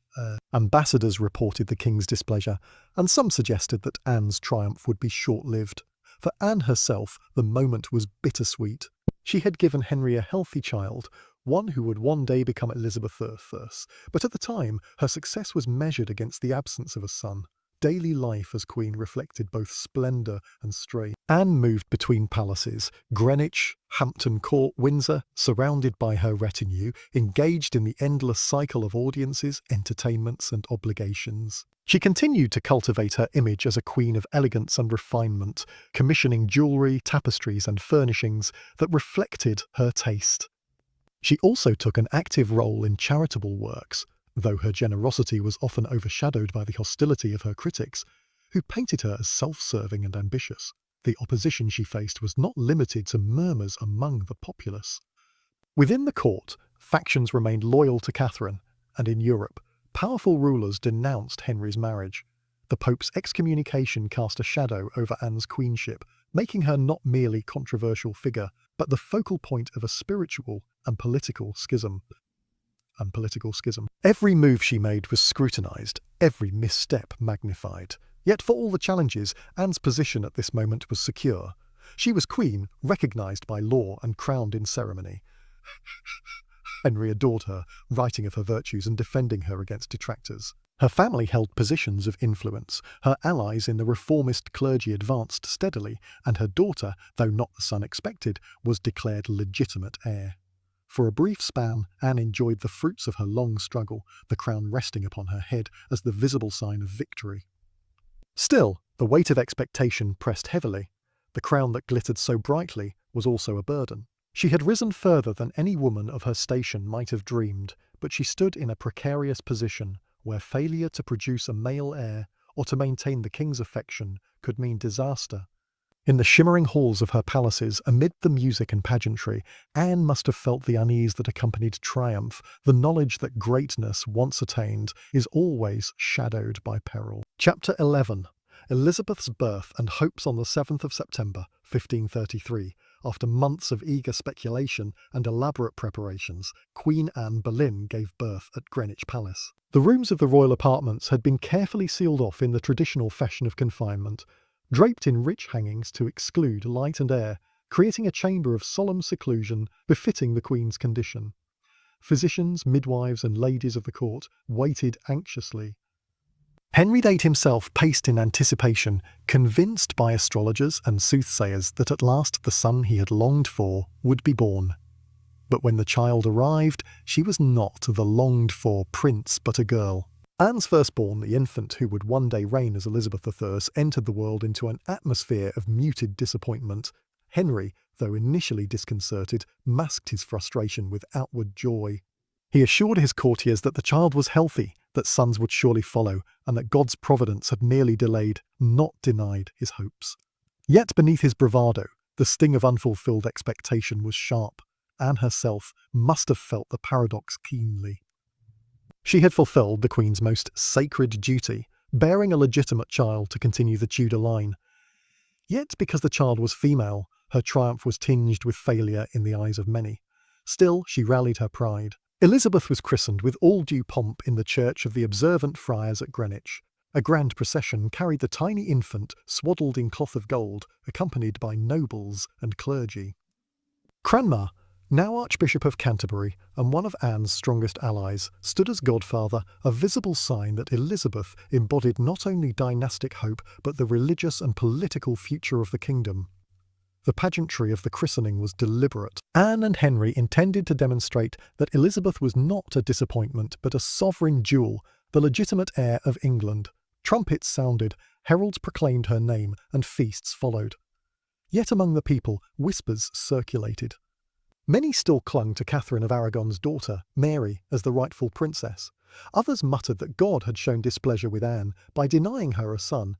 Ambassadors reported the king's displeasure, and some suggested that Anne's triumph would be short-lived. For Anne herself, the moment was bittersweet. She had given Henry a healthy child, one who would one day become Elizabeth I, but at the time her success was measured against the absence of a son. Daily life as queen reflected both splendour and strain. Anne moved between palaces, Greenwich, Hampton Court, Windsor, surrounded by her retinue, engaged in the endless cycle of audiences, entertainments and obligations. She continued to cultivate her image as a queen of elegance and refinement, commissioning jewellery, tapestries and furnishings that reflected her taste. She also took an active role in charitable works, though her generosity was often overshadowed by the hostility of her critics, who painted her as self-serving and ambitious. The opposition she faced was not limited to murmurs among the populace. Within the court, factions remained loyal to Catherine, and in Europe, powerful rulers denounced Henry's marriage. The Pope's excommunication cast a shadow over Anne's queenship, making her not merely a controversial figure, but the focal point of a spiritual and political schism. Every move she made was scrutinised, every misstep magnified. Yet for all the challenges, Anne's position at this moment was secure. She was queen, recognised by law and crowned in ceremony. Henry adored her, writing of her virtues and defending her against detractors. Her family held positions of influence, her allies in the reformist clergy advanced steadily, and her daughter, though not the son expected, was declared legitimate heir. For a brief span, Anne enjoyed the fruits of her long struggle, the crown resting upon her head as the visible sign of victory. Still, the weight of expectation pressed heavily. The crown that glittered so brightly was also a burden. She had risen further than any woman of her station might have dreamed, but she stood in a precarious position where failure to produce a male heir or to maintain the king's affection could mean disaster. In the shimmering halls of her palaces, amid the music and pageantry, Anne must have felt the unease that accompanied triumph, the knowledge that greatness, once attained, is always shadowed by peril. Chapter 11. Elizabeth's birth and hopes on the 7th of September, 1533. After months of eager speculation and elaborate preparations, Queen Anne Boleyn gave birth at Greenwich Palace. The rooms of the royal apartments had been carefully sealed off in the traditional fashion of confinement, draped in rich hangings to exclude light and air, creating a chamber of solemn seclusion befitting the Queen's condition. Physicians, midwives, and ladies of the court waited anxiously. Henry VIII himself paced in anticipation, convinced by astrologers and soothsayers that at last the son he had longed for would be born. But when the child arrived, she was not the longed-for prince, but a girl. Anne's firstborn, the infant who would one day reign as Elizabeth I, entered the world into an atmosphere of muted disappointment. Henry, though initially disconcerted, masked his frustration with outward joy. He assured his courtiers that the child was healthy, that sons would surely follow, and that God's providence had merely delayed, not denied, his hopes. Yet beneath his bravado, the sting of unfulfilled expectation was sharp. Anne herself must have felt the paradox keenly. She had fulfilled the Queen's most sacred duty, bearing a legitimate child to continue the Tudor line. Yet, because the child was female, her triumph was tinged with failure in the eyes of many. Still, she rallied her pride. Elizabeth was christened with all due pomp in the church of the Observant Friars at Greenwich. A grand procession carried the tiny infant swaddled in cloth of gold, accompanied by nobles and clergy. Cranmer, now Archbishop of Canterbury and one of Anne's strongest allies, stood as godfather, a visible sign that Elizabeth embodied not only dynastic hope but the religious and political future of the kingdom. The pageantry of the christening was deliberate. Anne and Henry intended to demonstrate that Elizabeth was not a disappointment but a sovereign jewel, the legitimate heir of England. Trumpets sounded, heralds proclaimed her name, and feasts followed. Yet among the people, whispers circulated. Many still clung to Catherine of Aragon's daughter, Mary, as the rightful princess. Others muttered that God had shown displeasure with Anne by denying her a son.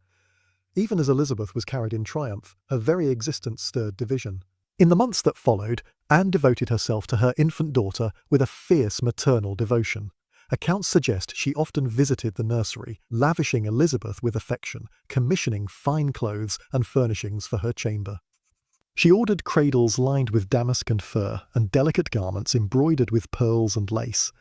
Even as Elizabeth was carried in triumph, her very existence stirred division. In the months that followed, Anne devoted herself to her infant daughter with a fierce maternal devotion. Accounts suggest she often visited the nursery, lavishing Elizabeth with affection, commissioning fine clothes and furnishings for her chamber. She ordered cradles lined with damask and fur, and delicate garments embroidered with pearls and lace.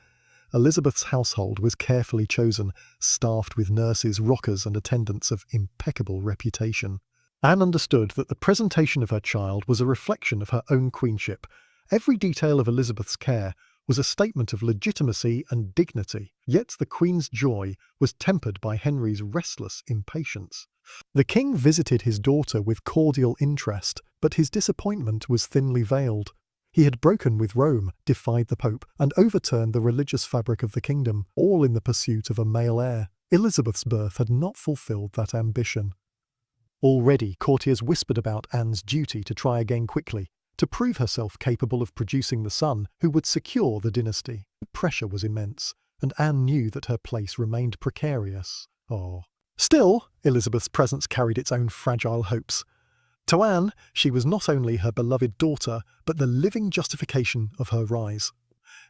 Elizabeth's household was carefully chosen, staffed with nurses, rockers, and attendants of impeccable reputation. Anne understood that the presentation of her child was a reflection of her own queenship. Every detail of Elizabeth's care was a statement of legitimacy and dignity, yet the Queen's joy was tempered by Henry's restless impatience. The king visited his daughter with cordial interest, but his disappointment was thinly veiled. He had broken with Rome, defied the Pope, and overturned the religious fabric of the kingdom, all in the pursuit of a male heir. Elizabeth's birth had not fulfilled that ambition. Already courtiers whispered about Anne's duty to try again quickly, to prove herself capable of producing the son who would secure the dynasty. Pressure was immense, and Anne knew that her place remained precarious. Still, Elizabeth's presence carried its own fragile hopes. To Anne, she was not only her beloved daughter, but the living justification of her rise.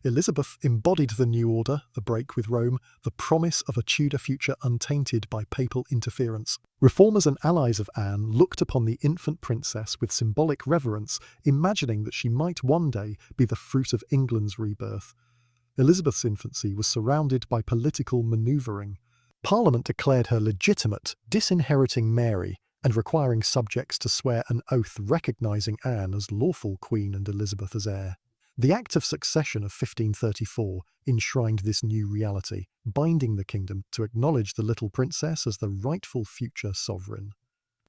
Elizabeth embodied the new order, the break with Rome, the promise of a Tudor future untainted by papal interference. Reformers and allies of Anne looked upon the infant princess with symbolic reverence, imagining that she might one day be the fruit of England's rebirth. Elizabeth's infancy was surrounded by political manoeuvring. Parliament declared her legitimate, disinheriting Mary, and requiring subjects to swear an oath recognising Anne as lawful queen and Elizabeth as heir. The Act of Succession of 1534 enshrined this new reality, binding the kingdom to acknowledge the little princess as the rightful future sovereign.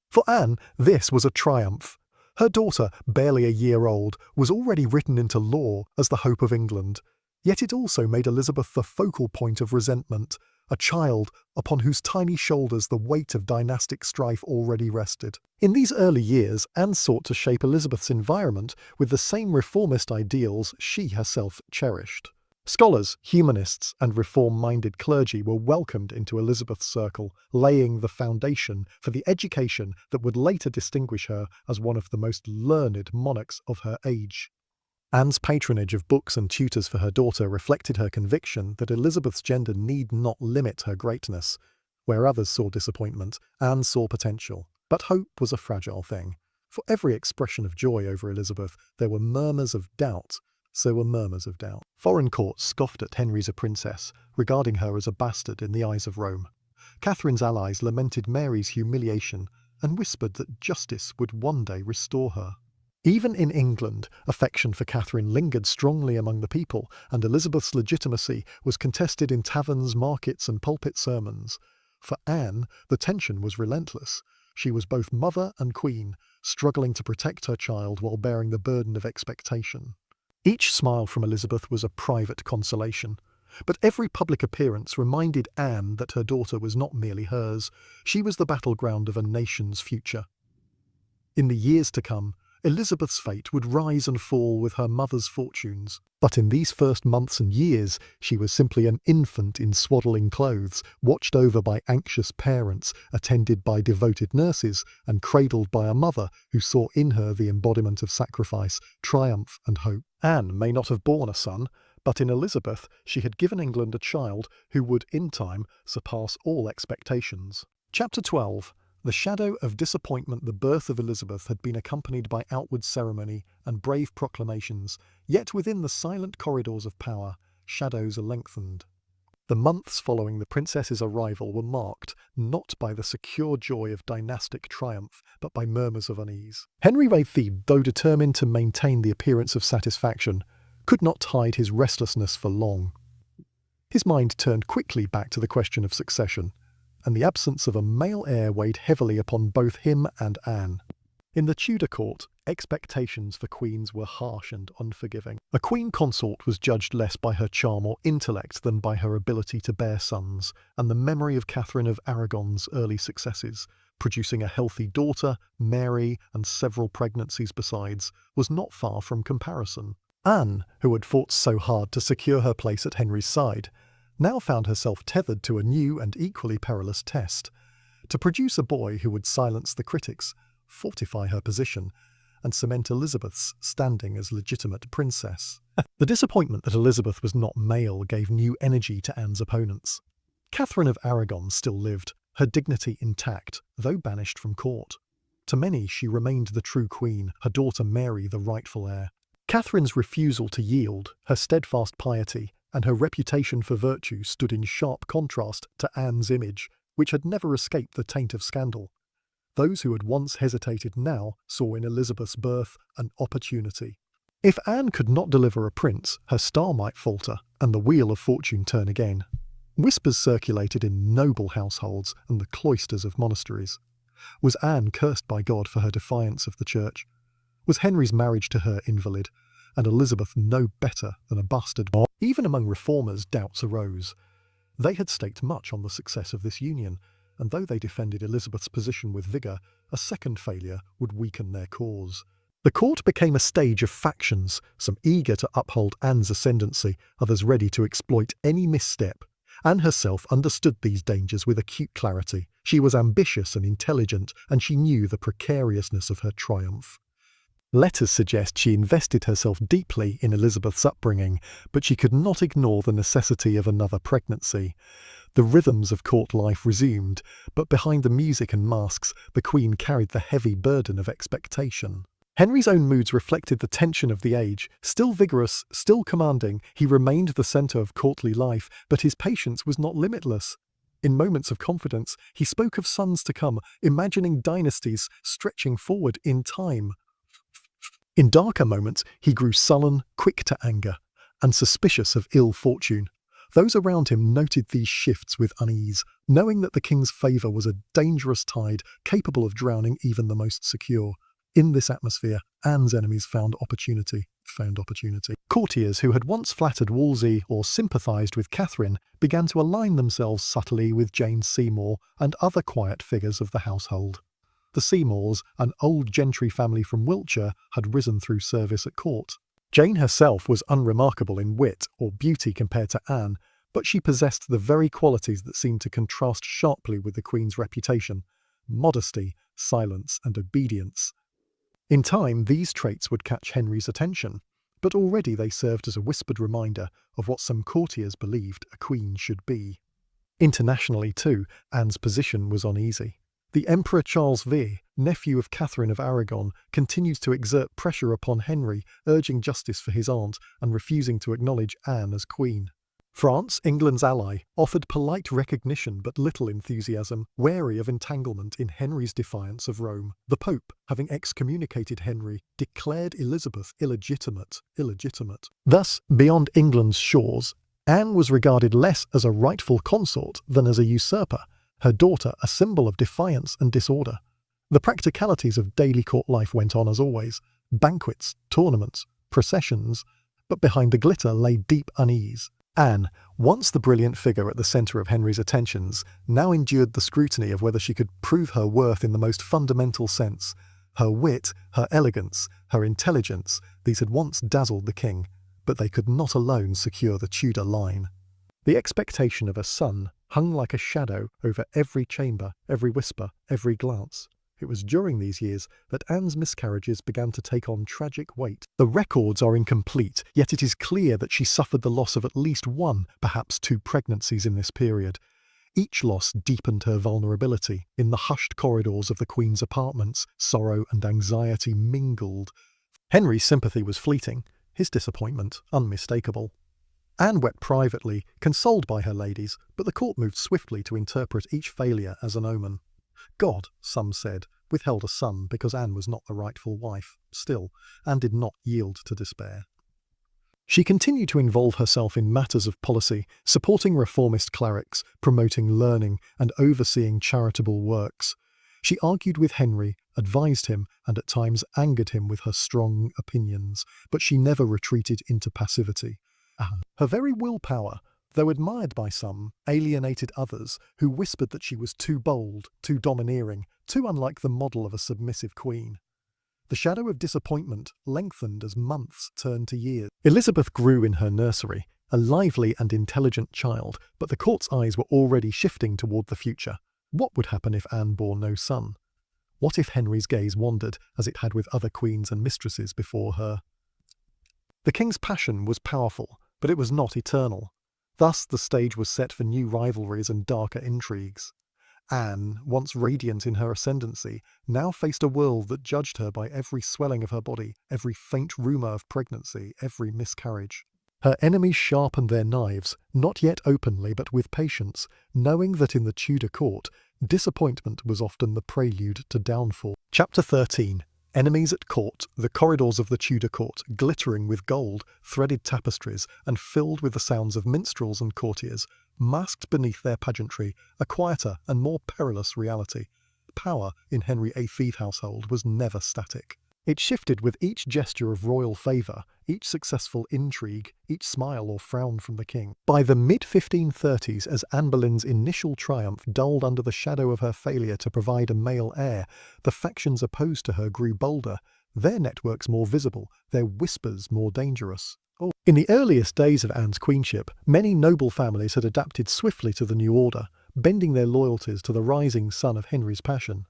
For Anne, this was a triumph. Her daughter, barely a year old, was already written into law as the hope of England. Yet it also made Elizabeth the focal point of resentment, a child upon whose tiny shoulders the weight of dynastic strife already rested. In these early years, Anne sought to shape Elizabeth's environment with the same reformist ideals she herself cherished. Scholars, humanists, and reform-minded clergy were welcomed into Elizabeth's circle, laying the foundation for the education that would later distinguish her as one of the most learned monarchs of her age. Anne's patronage of books and tutors for her daughter reflected her conviction that Elizabeth's gender need not limit her greatness. Where others saw disappointment, Anne saw potential. But hope was a fragile thing. For every expression of joy over Elizabeth, there were murmurs of doubt. Foreign courts scoffed at Henry's a princess, regarding her as a bastard in the eyes of Rome. Catherine's allies lamented Mary's humiliation and whispered that justice would one day restore her. Even in England, affection for Catherine lingered strongly among the people, and Elizabeth's legitimacy was contested in taverns, markets, and pulpit sermons. For Anne, the tension was relentless. She was both mother and queen, struggling to protect her child while bearing the burden of expectation. Each smile from Elizabeth was a private consolation. But every public appearance reminded Anne that her daughter was not merely hers. She was the battleground of a nation's future. In the years to come, Elizabeth's fate would rise and fall with her mother's fortunes. But in these first months and years, she was simply an infant in swaddling clothes, watched over by anxious parents, attended by devoted nurses, and cradled by a mother who saw in her the embodiment of sacrifice, triumph, and hope. Anne may not have borne a son, but in Elizabeth she had given England a child who would, in time, surpass all expectations. Chapter 12. The shadow of disappointment. The birth of Elizabeth had been accompanied by outward ceremony and brave proclamations, yet within the silent corridors of power, shadows lengthened. The months following the princess's arrival were marked not by the secure joy of dynastic triumph, but by murmurs of unease. Henry VIII, though determined to maintain the appearance of satisfaction, could not hide his restlessness for long. His mind turned quickly back to the question of succession, and the absence of a male heir weighed heavily upon both him and Anne. In the Tudor court, expectations for queens were harsh and unforgiving. A queen consort was judged less by her charm or intellect than by her ability to bear sons, and the memory of Catherine of Aragon's early successes, producing a healthy daughter, Mary, and several pregnancies besides, was not far from comparison. Anne, who had fought so hard to secure her place at Henry's side, now found herself tethered to a new and equally perilous test: to produce a boy who would silence the critics, fortify her position, and cement Elizabeth's standing as legitimate princess. The disappointment that Elizabeth was not male gave new energy to Anne's opponents. Catherine of Aragon still lived, her dignity intact, though banished from court. To many she remained the true queen, her daughter Mary the rightful heir. Catherine's refusal to yield, her steadfast piety, and her reputation for virtue stood in sharp contrast to Anne's image, which had never escaped the taint of scandal. Those who had once hesitated now saw in Elizabeth's birth an opportunity. If Anne could not deliver a prince, her star might falter, and the wheel of fortune turn again. Whispers circulated in noble households and the cloisters of monasteries. Was Anne cursed by God for her defiance of the church? Was Henry's marriage to her invalid, and Elizabeth no better than a bastard? Even among reformers, doubts arose. They had staked much on the success of this union, and though they defended Elizabeth's position with vigour, a second failure would weaken their cause. The court became a stage of factions, some eager to uphold Anne's ascendancy, others ready to exploit any misstep. Anne herself understood these dangers with acute clarity. She was ambitious and intelligent, and she knew the precariousness of her triumph. Letters suggest she invested herself deeply in Elizabeth's upbringing, but she could not ignore the necessity of another pregnancy. The rhythms of court life resumed, but behind the music and masks, the Queen carried the heavy burden of expectation. Henry's own moods reflected the tension of the age. Still vigorous, still commanding, he remained the centre of courtly life, but his patience was not limitless. In moments of confidence, he spoke of sons to come, imagining dynasties stretching forward in time. In darker moments, he grew sullen, quick to anger, and suspicious of ill fortune. Those around him noted these shifts with unease, knowing that the king's favour was a dangerous tide capable of drowning even the most secure. In this atmosphere, Anne's enemies found opportunity. Courtiers who had once flattered Wolsey or sympathised with Catherine began to align themselves subtly with Jane Seymour and other quiet figures of the household. The Seymours, an old gentry family from Wiltshire, had risen through service at court. Jane herself was unremarkable in wit or beauty compared to Anne, but she possessed the very qualities that seemed to contrast sharply with the Queen's reputation: modesty, silence, and obedience. In time, these traits would catch Henry's attention, but already they served as a whispered reminder of what some courtiers believed a queen should be. Internationally, too, Anne's position was uneasy. The Emperor Charles V, nephew of Catherine of Aragon, continues to exert pressure upon Henry, urging justice for his aunt and refusing to acknowledge Anne as queen. France, England's ally, offered polite recognition but little enthusiasm, wary of entanglement in Henry's defiance of Rome. The Pope, having excommunicated Henry, declared Elizabeth illegitimate. Thus, beyond England's shores, Anne was regarded less as a rightful consort than as a usurper, her daughter a symbol of defiance and disorder. The practicalities of daily court life went on as always: banquets, tournaments, processions, but behind the glitter lay deep unease. Anne, once the brilliant figure at the centre of Henry's attentions, now endured the scrutiny of whether she could prove her worth in the most fundamental sense. Her wit, her elegance, her intelligence, these had once dazzled the king, but they could not alone secure the Tudor line. The expectation of a son hung like a shadow over every chamber, every whisper, every glance. It was during these years that Anne's miscarriages began to take on tragic weight. The records are incomplete, yet it is clear that she suffered the loss of at least one, perhaps two pregnancies in this period. Each loss deepened her vulnerability. In the hushed corridors of the Queen's apartments, sorrow and anxiety mingled. Henry's sympathy was fleeting, his disappointment unmistakable. Anne wept privately, consoled by her ladies, but the court moved swiftly to interpret each failure as an omen. God, some said, withheld a son because Anne was not the rightful wife. Still, Anne did not yield to despair. She continued to involve herself in matters of policy, supporting reformist clerics, promoting learning, and overseeing charitable works. She argued with Henry, advised him, and at times angered him with her strong opinions, but she never retreated into passivity. Her very willpower, though admired by some, alienated others who whispered that she was too bold, too domineering, too unlike the model of a submissive queen. The shadow of disappointment lengthened as months turned to years. Elizabeth grew in her nursery, a lively and intelligent child, but the court's eyes were already shifting toward the future. What would happen if Anne bore no son? What if Henry's gaze wandered, as it had with other queens and mistresses before her? The king's passion was powerful, but it was not eternal. Thus the stage was set for new rivalries and darker intrigues. Anne, once radiant in her ascendancy, now faced a world that judged her by every swelling of her body, every faint rumour of pregnancy, every miscarriage. Her enemies sharpened their knives, not yet openly but with patience, knowing that in the Tudor court, disappointment was often the prelude to downfall. Chapter 13. Enemies at court, the corridors of the Tudor court, glittering with gold, threaded tapestries, and filled with the sounds of minstrels and courtiers, masked beneath their pageantry a quieter and more perilous reality. Power in Henry VIII's household was never static. It shifted with each gesture of royal favour, each successful intrigue, each smile or frown from the king. By the mid-1530s, as Anne Boleyn's initial triumph dulled under the shadow of her failure to provide a male heir, the factions opposed to her grew bolder, their networks more visible, their whispers more dangerous. In the earliest days of Anne's queenship, many noble families had adapted swiftly to the new order, bending their loyalties to the rising sun of Henry's passion.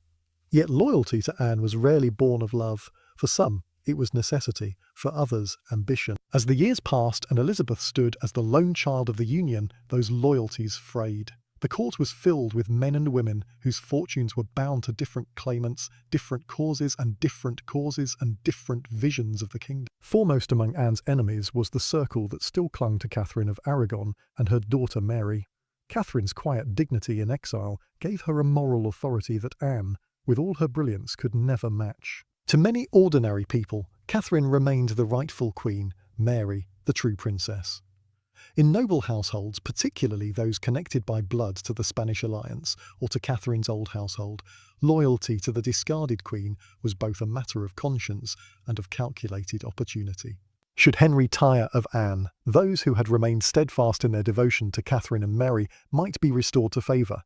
Yet loyalty to Anne was rarely born of love. For some, it was necessity, for others, ambition. As the years passed and Elizabeth stood as the lone child of the union, those loyalties frayed. The court was filled with men and women whose fortunes were bound to different claimants, different causes and different visions of the kingdom. Foremost among Anne's enemies was the circle that still clung to Catherine of Aragon and her daughter Mary. Catherine's quiet dignity in exile gave her a moral authority that Anne, with all her brilliance, could never match. To many ordinary people, Catherine remained the rightful queen, Mary, the true princess. In noble households, particularly those connected by blood to the Spanish alliance or to Catherine's old household, loyalty to the discarded queen was both a matter of conscience and of calculated opportunity. Should Henry tire of Anne, those who had remained steadfast in their devotion to Catherine and Mary might be restored to favour.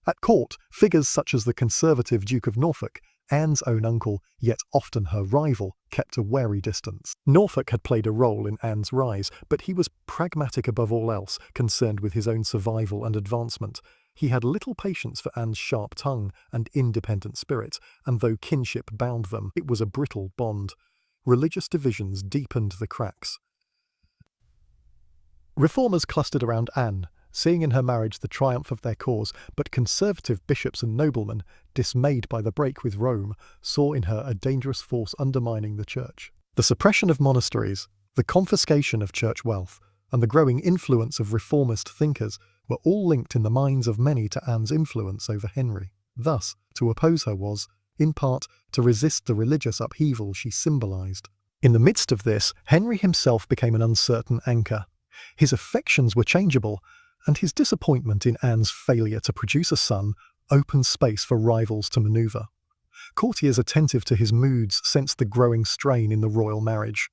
At court, figures such as the conservative Duke of Norfolk, Anne's own uncle, yet often her rival, kept a wary distance. Norfolk had played a role in Anne's rise, but he was pragmatic above all else, concerned with his own survival and advancement. He had little patience for Anne's sharp tongue and independent spirit, and though kinship bound them, it was a brittle bond. Religious divisions deepened the cracks. Reformers clustered around Anne, seeing in her marriage the triumph of their cause, but conservative bishops and noblemen, dismayed by the break with Rome, saw in her a dangerous force undermining the church. The suppression of monasteries, the confiscation of church wealth, and the growing influence of reformist thinkers were all linked in the minds of many to Anne's influence over Henry. Thus, to oppose her was, in part, to resist the religious upheaval she symbolised. In the midst of this, Henry himself became an uncertain anchor. His affections were changeable, and his disappointment in Anne's failure to produce a son opened space for rivals to manoeuvre. Courtiers attentive to his moods sensed the growing strain in the royal marriage.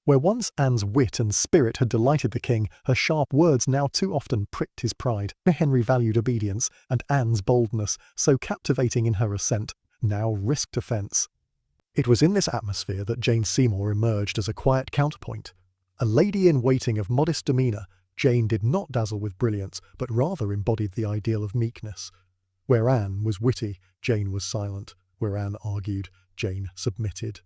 Where once Anne's wit and spirit had delighted the king, her sharp words now too often pricked his pride. Henry valued obedience, and Anne's boldness, so captivating in her assent, now risked offence. It was in this atmosphere that Jane Seymour emerged as a quiet counterpoint. A lady-in-waiting of modest demeanour, Jane did not dazzle with brilliance, but rather embodied the ideal of meekness. Where Anne was witty, Jane was silent. Where Anne argued, Jane submitted.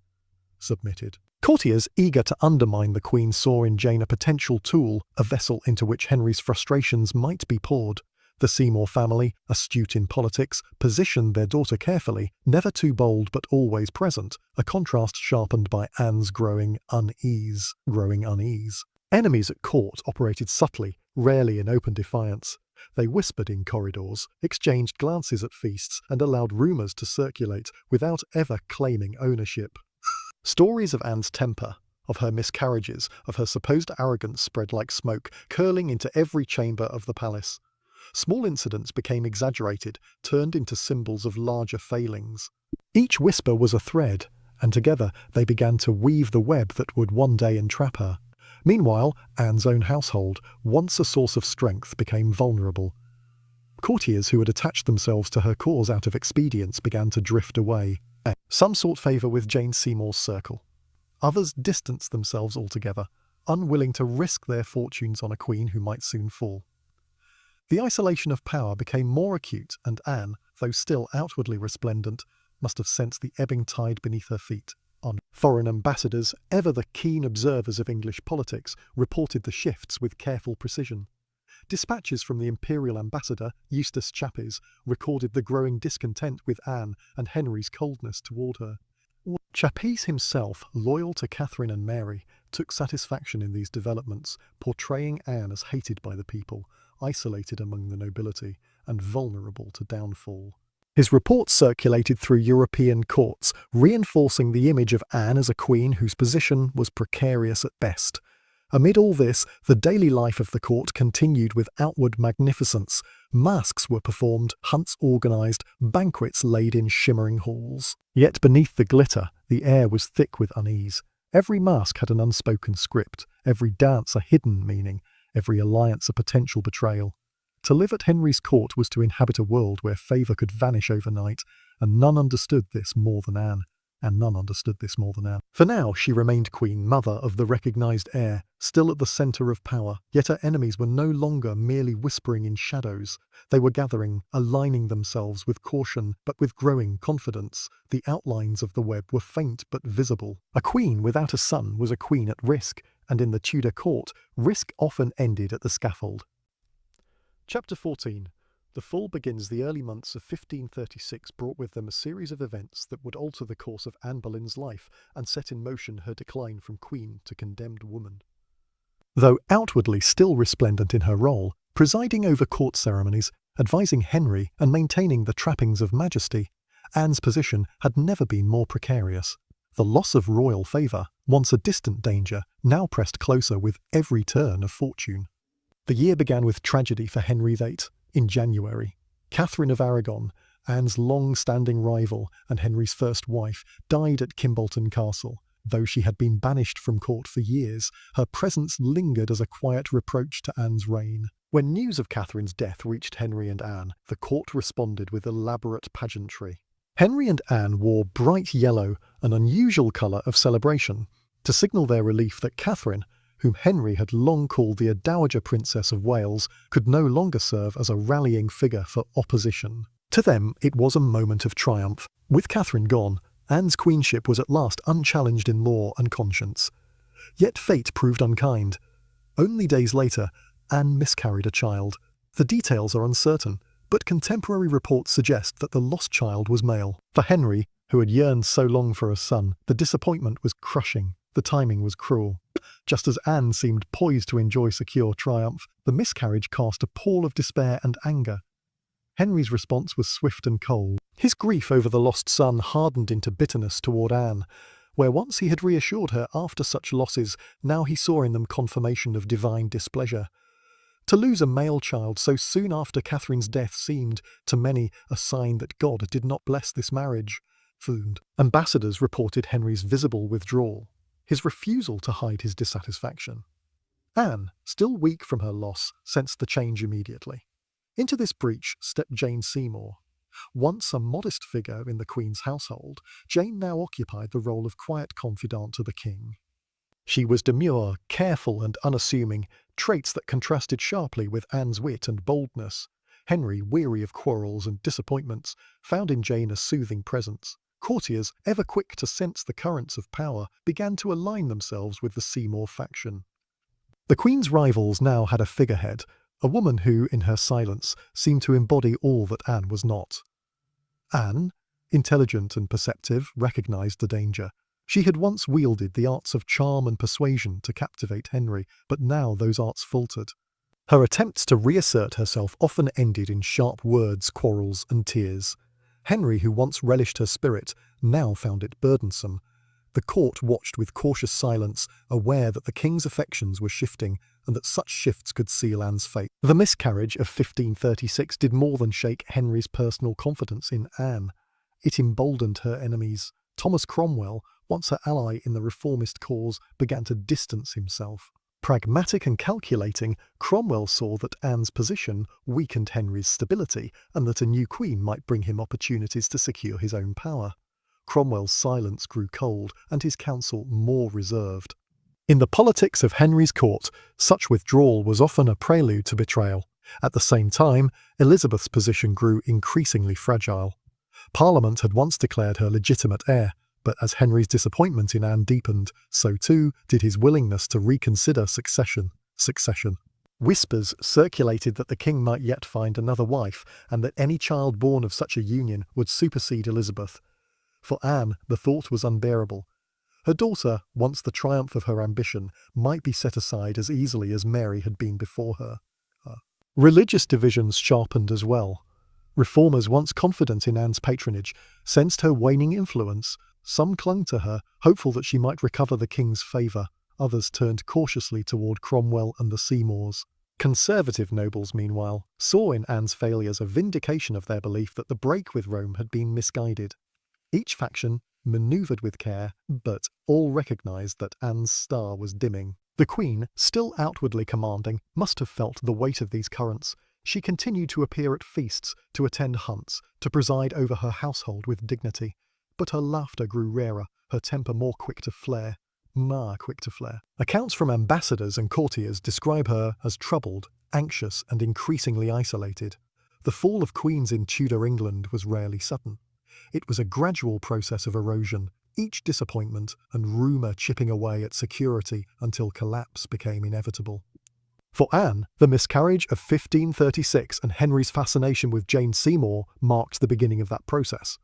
Courtiers eager to undermine the Queen saw in Jane a potential tool, a vessel into which Henry's frustrations might be poured. The Seymour family, astute in politics, positioned their daughter carefully, never too bold but always present, a contrast sharpened by Anne's growing unease. Enemies at court operated subtly, rarely in open defiance. They whispered in corridors, exchanged glances at feasts, and allowed rumours to circulate without ever claiming ownership. Stories of Anne's temper, of her miscarriages, of her supposed arrogance spread like smoke, curling into every chamber of the palace. Small incidents became exaggerated, turned into symbols of larger failings. Each whisper was a thread, and together they began to weave the web that would one day entrap her. Meanwhile, Anne's own household, once a source of strength, became vulnerable. Courtiers who had attached themselves to her cause out of expedience began to drift away. Some sought favour with Jane Seymour's circle. Others distanced themselves altogether, unwilling to risk their fortunes on a queen who might soon fall. The isolation of power became more acute, and Anne, though still outwardly resplendent, must have sensed the ebbing tide beneath her feet. Foreign ambassadors, ever the keen observers of English politics, reported the shifts with careful precision. Dispatches from the imperial ambassador, Eustace Chappies, recorded the growing discontent with Anne and Henry's coldness toward her. Chappies himself, loyal to Catherine and Mary, took satisfaction in these developments, portraying Anne as hated by the people, isolated among the nobility, and vulnerable to downfall. His reports circulated through European courts, reinforcing the image of Anne as a queen whose position was precarious at best. Amid all this, the daily life of the court continued with outward magnificence. Masques were performed, hunts organised, banquets laid in shimmering halls. Yet beneath the glitter, the air was thick with unease. Every masque had an unspoken script, every dance a hidden meaning, every alliance a potential betrayal. To live at Henry's court was to inhabit a world where favour could vanish overnight, and none understood this more than Anne. and none understood this more than Anne. For now, she remained queen, mother of the recognised heir, still at the centre of power, yet her enemies were no longer merely whispering in shadows. They were gathering, aligning themselves with caution but with growing confidence. The outlines of the web were faint but visible. A queen without a son was a queen at risk, and in the Tudor court, risk often ended at the scaffold. Chapter 14. The fall begins. The early months of 1536 brought with them a series of events that would alter the course of Anne Boleyn's life and set in motion her decline from queen to condemned woman. Though outwardly still resplendent in her role, presiding over court ceremonies, advising Henry and maintaining the trappings of majesty, Anne's position had never been more precarious. The loss of royal favour, once a distant danger, now pressed closer with every turn of fortune. The year began with tragedy for Henry VIII. In January, Catherine of Aragon, Anne's long-standing rival and Henry's first wife, died at Kimbolton Castle. Though she had been banished from court for years, her presence lingered as a quiet reproach to Anne's reign. When news of Catherine's death reached Henry and Anne, the court responded with elaborate pageantry. Henry and Anne wore bright yellow, an unusual colour of celebration, to signal their relief that Catherine, whom Henry had long called the Dowager Princess of Wales, could no longer serve as a rallying figure for opposition. To them, it was a moment of triumph. With Catherine gone, Anne's queenship was at last unchallenged in law and conscience. Yet fate proved unkind. Only days later, Anne miscarried a child. The details are uncertain, but contemporary reports suggest that the lost child was male. For Henry, who had yearned so long for a son, the disappointment was crushing. The timing was cruel. Just as Anne seemed poised to enjoy secure triumph, the miscarriage cast a pall of despair and anger. Henry's response was swift and cold. His grief over the lost son hardened into bitterness toward Anne. Where once he had reassured her after such losses, now he saw in them confirmation of divine displeasure. To lose a male child so soon after Catherine's death seemed, to many, a sign that God did not bless this marriage. Ambassadors reported Henry's visible withdrawal, his refusal to hide his dissatisfaction. Anne, still weak from her loss, sensed the change immediately. Into this breach stepped Jane Seymour. Once a modest figure in the Queen's household, Jane now occupied the role of quiet confidant to the king. She was demure, careful and unassuming, traits that contrasted sharply with Anne's wit and boldness. Henry, weary of quarrels and disappointments, found in Jane a soothing presence. Courtiers, ever quick to sense the currents of power, began to align themselves with the Seymour faction. The Queen's rivals now had a figurehead, a woman who, in her silence, seemed to embody all that Anne was not. Anne, intelligent and perceptive, recognised the danger. She had once wielded the arts of charm and persuasion to captivate Henry, but now those arts faltered. Her attempts to reassert herself often ended in sharp words, quarrels and tears. Henry, who once relished her spirit, now found it burdensome. The court watched with cautious silence, aware that the king's affections were shifting and that such shifts could seal Anne's fate. The miscarriage of 1536 did more than shake Henry's personal confidence in Anne. It emboldened her enemies. Thomas Cromwell, once her ally in the reformist cause, began to distance himself. Pragmatic and calculating, Cromwell saw that Anne's position weakened Henry's stability and that a new queen might bring him opportunities to secure his own power. Cromwell's silence grew cold and his counsel more reserved. In the politics of Henry's court, such withdrawal was often a prelude to betrayal. At the same time, Elizabeth's position grew increasingly fragile. Parliament had once declared her legitimate heir, but as Henry's disappointment in Anne deepened, so too did his willingness to reconsider succession. Whispers circulated that the king might yet find another wife, and that any child born of such a union would supersede Elizabeth. For Anne, the thought was unbearable. Her daughter, once the triumph of her ambition, might be set aside as easily as Mary had been before her. Religious divisions sharpened as well. Reformers, once confident in Anne's patronage, sensed her waning influence. Some clung to her, hopeful that she might recover the king's favour. Others turned cautiously toward Cromwell and the Seymours. Conservative nobles, meanwhile, saw in Anne's failures a vindication of their belief that the break with Rome had been misguided. Each faction manoeuvred with care, but all recognised that Anne's star was dimming. The Queen, still outwardly commanding, must have felt the weight of these currents. She continued to appear at feasts, to attend hunts, to preside over her household with dignity. but her laughter grew rarer, her temper more quick to flare. Quick to flare. Accounts from ambassadors and courtiers describe her as troubled, anxious, and increasingly isolated. The fall of queens in Tudor England was rarely sudden. It was a gradual process of erosion, each disappointment and rumour chipping away at security until collapse became inevitable. For Anne, the miscarriage of 1536 and Henry's fascination with Jane Seymour marked the beginning of that process.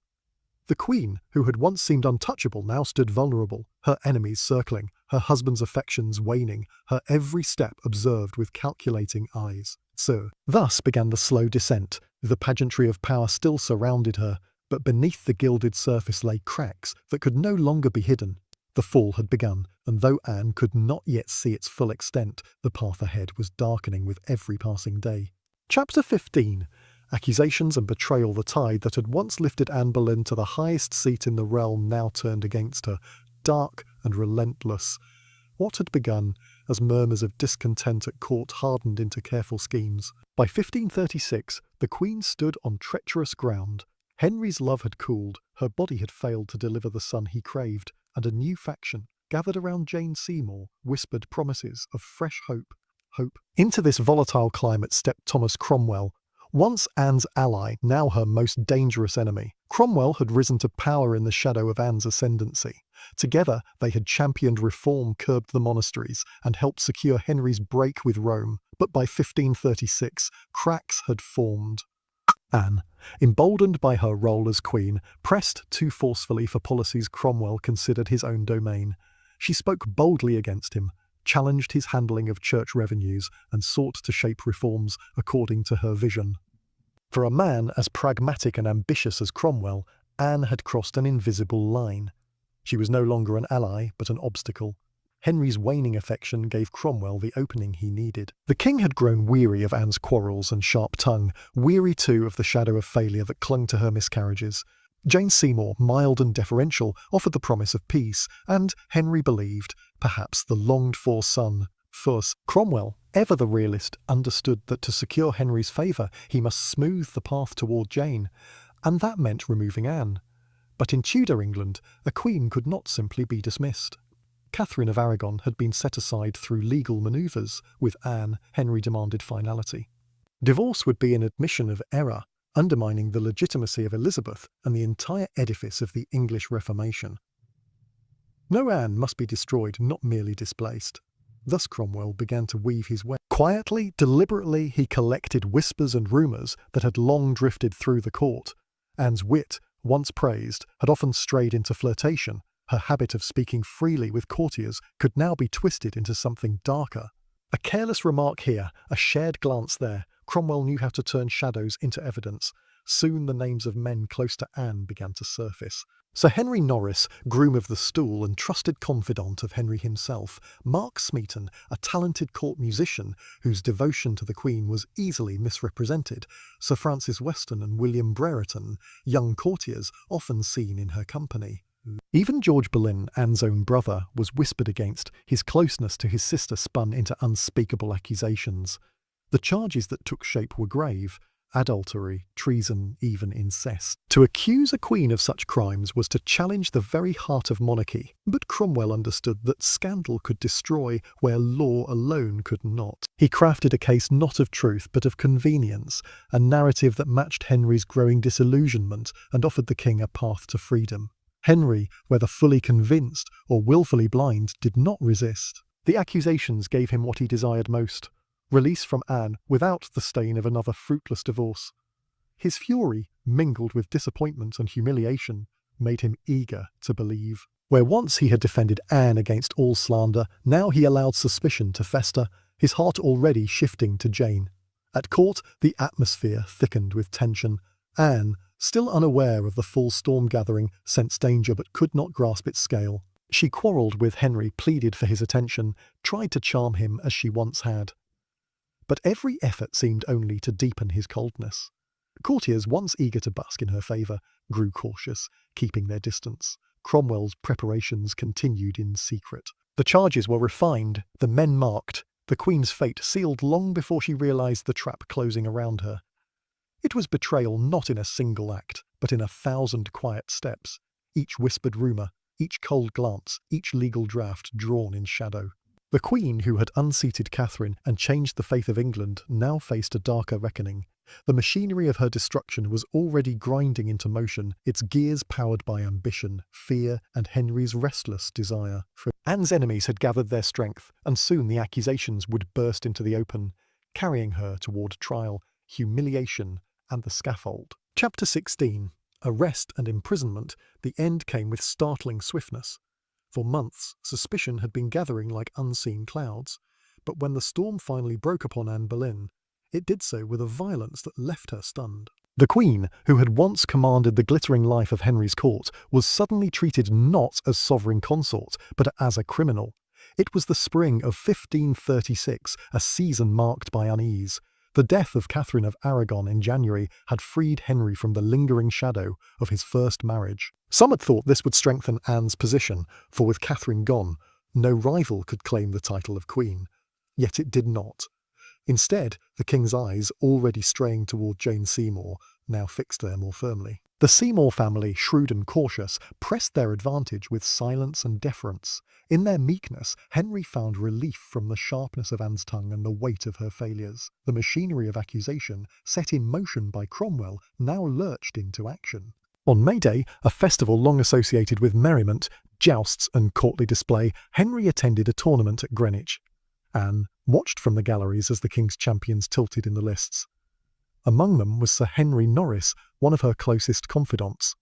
The Queen, who had once seemed untouchable, now stood vulnerable, her enemies circling, her husband's affections waning, her every step observed with calculating eyes. So, thus began the slow descent. The pageantry of power still surrounded her, but beneath the gilded surface lay cracks that could no longer be hidden. The fall had begun, and though Anne could not yet see its full extent, the path ahead was darkening with every passing day. Chapter 15. Accusations and betrayal. The tide that had once lifted Anne Boleyn to the highest seat in the realm now turned against her, dark and relentless. What had begun as murmurs of discontent at court hardened into careful schemes. By 1536, the Queen stood on treacherous ground. Henry's love had cooled, her body had failed to deliver the son he craved, and a new faction, gathered around Jane Seymour, whispered promises of fresh hope. Into this volatile climate stepped Thomas Cromwell, once Anne's ally, now her most dangerous enemy. Cromwell had risen to power in the shadow of Anne's ascendancy. Together, they had championed reform, curbed the monasteries, and helped secure Henry's break with Rome. But by 1536, cracks had formed. Anne, emboldened by her role as queen, pressed too forcefully for policies Cromwell considered his own domain. She spoke boldly against him, challenged his handling of church revenues, and sought to shape reforms according to her vision. For a man as pragmatic and ambitious as Cromwell, Anne had crossed an invisible line. She was no longer an ally, but an obstacle. Henry's waning affection gave Cromwell the opening he needed. The king had grown weary of Anne's quarrels and sharp tongue, weary too of the shadow of failure that clung to her miscarriages. Jane Seymour, mild and deferential, offered the promise of peace, and Henry believed, perhaps, the longed-for son. Thus, Cromwell, ever the realist, understood that to secure Henry's favour he must smooth the path toward Jane, and that meant removing Anne. But in Tudor England, a queen could not simply be dismissed. Catherine of Aragon had been set aside through legal manoeuvres. With Anne, Henry demanded finality. Divorce would be an admission of error, undermining the legitimacy of Elizabeth and the entire edifice of the English Reformation. No, Anne must be destroyed, not merely displaced. Thus Cromwell began to weave his web. Quietly, deliberately, he collected whispers and rumours that had long drifted through the court. Anne's wit, once praised, had often strayed into flirtation. Her habit of speaking freely with courtiers could now be twisted into something darker. A careless remark here, a shared glance there. Cromwell knew how to turn shadows into evidence. Soon the names of men close to Anne began to surface. Sir Henry Norris, groom of the stool and trusted confidant of Henry himself, Mark Smeaton, a talented court musician whose devotion to the Queen was easily misrepresented, Sir Francis Weston and William Brereton, young courtiers often seen in her company. Even George Boleyn, Anne's own brother, was whispered against. His closeness to his sister spun into unspeakable accusations. The charges that took shape were grave: adultery, treason, even incest. To accuse a queen of such crimes was to challenge the very heart of monarchy, but Cromwell understood that scandal could destroy where law alone could not. He crafted a case not of truth but of convenience, a narrative that matched Henry's growing disillusionment and offered the king a path to freedom. Henry, whether fully convinced or willfully blind, did not resist. The accusations gave him what he desired most: release from Anne without the stain of another fruitless divorce. His fury, mingled with disappointment and humiliation, made him eager to believe. Where once he had defended Anne against all slander, now he allowed suspicion to fester, his heart already shifting to Jane. At court, the atmosphere thickened with tension. Anne, still unaware of the full storm gathering, sensed danger but could not grasp its scale. She quarrelled with Henry, pleaded for his attention, tried to charm him as she once had. But every effort seemed only to deepen his coldness. Courtiers, once eager to bask in her favour, grew cautious, keeping their distance. Cromwell's preparations continued in secret. The charges were refined, the men marked, the Queen's fate sealed long before she realised the trap closing around her. It was betrayal not in a single act, but in 1,000 quiet steps. each whispered rumour, each cold glance, each legal draft drawn in shadow. The Queen, who had unseated Catherine and changed the faith of England, now faced a darker reckoning. The machinery of her destruction was already grinding into motion, its gears powered by ambition, fear, and Henry's restless desire. Anne's enemies had gathered their strength, and soon the accusations would burst into the open, carrying her toward trial, humiliation, and the scaffold. Chapter 16. Arrest and imprisonment. The end came with startling swiftness. For months, suspicion had been gathering like unseen clouds, but when the storm finally broke upon Anne Boleyn, it did so with a violence that left her stunned. The Queen, who had once commanded the glittering life of Henry's court, was suddenly treated not as sovereign consort, but as a criminal. It was the spring of 1536, a season marked by unease. The death of Catherine of Aragon in January had freed Henry from the lingering shadow of his first marriage. Some had thought this would strengthen Anne's position, for with Catherine gone, no rival could claim the title of Queen. Yet it did not. Instead, the king's eyes, already straying toward Jane Seymour, now fixed there more firmly. The Seymour family, shrewd and cautious, pressed their advantage with silence and deference. In their meekness, Henry found relief from the sharpness of Anne's tongue and the weight of her failures. The machinery of accusation, set in motion by Cromwell, now lurched into action. On May Day, a festival long associated with merriment, jousts and courtly display, Henry attended a tournament at Greenwich. Anne watched from the galleries as the king's champions tilted in the lists. Among them was Sir Henry Norris, one of her closest confidants.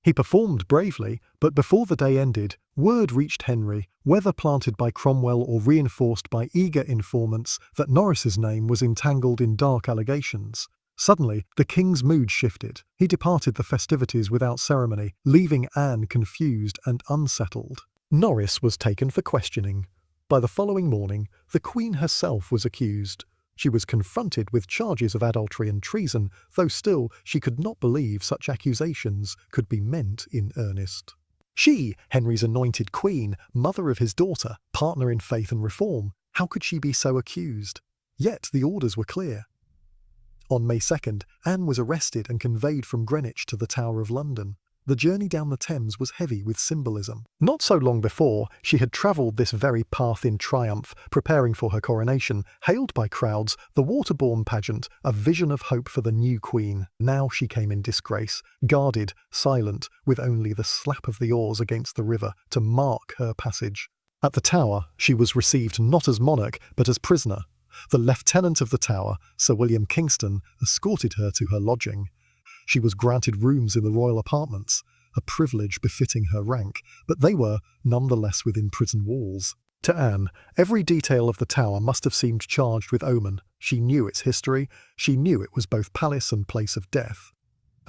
He performed bravely, but before the day ended, word reached Henry, whether planted by Cromwell or reinforced by eager informants, that Norris's name was entangled in dark allegations. Suddenly, the king's mood shifted. He departed the festivities without ceremony, leaving Anne confused and unsettled. Norris was taken for questioning. By the following morning, the Queen herself was accused. She was confronted with charges of adultery and treason, though still she could not believe such accusations could be meant in earnest. She, Henry's anointed queen, mother of his daughter, partner in faith and reform, how could she be so accused? Yet the orders were clear. On May 2nd, Anne was arrested and conveyed from Greenwich to the Tower of London. The journey down the Thames was heavy with symbolism. Not so long before, she had travelled this very path in triumph, preparing for her coronation, hailed by crowds, the waterborne pageant, a vision of hope for the new queen. Now she came in disgrace, guarded, silent, with only the slap of the oars against the river to mark her passage. At the Tower, she was received not as monarch, but as prisoner. The Lieutenant of the Tower, Sir William Kingston, escorted her to her lodging. She was granted rooms in the royal apartments, a privilege befitting her rank, but they were nonetheless within prison walls. To Anne, every detail of the Tower must have seemed charged with omen. She knew its history, she knew it was both palace and place of death.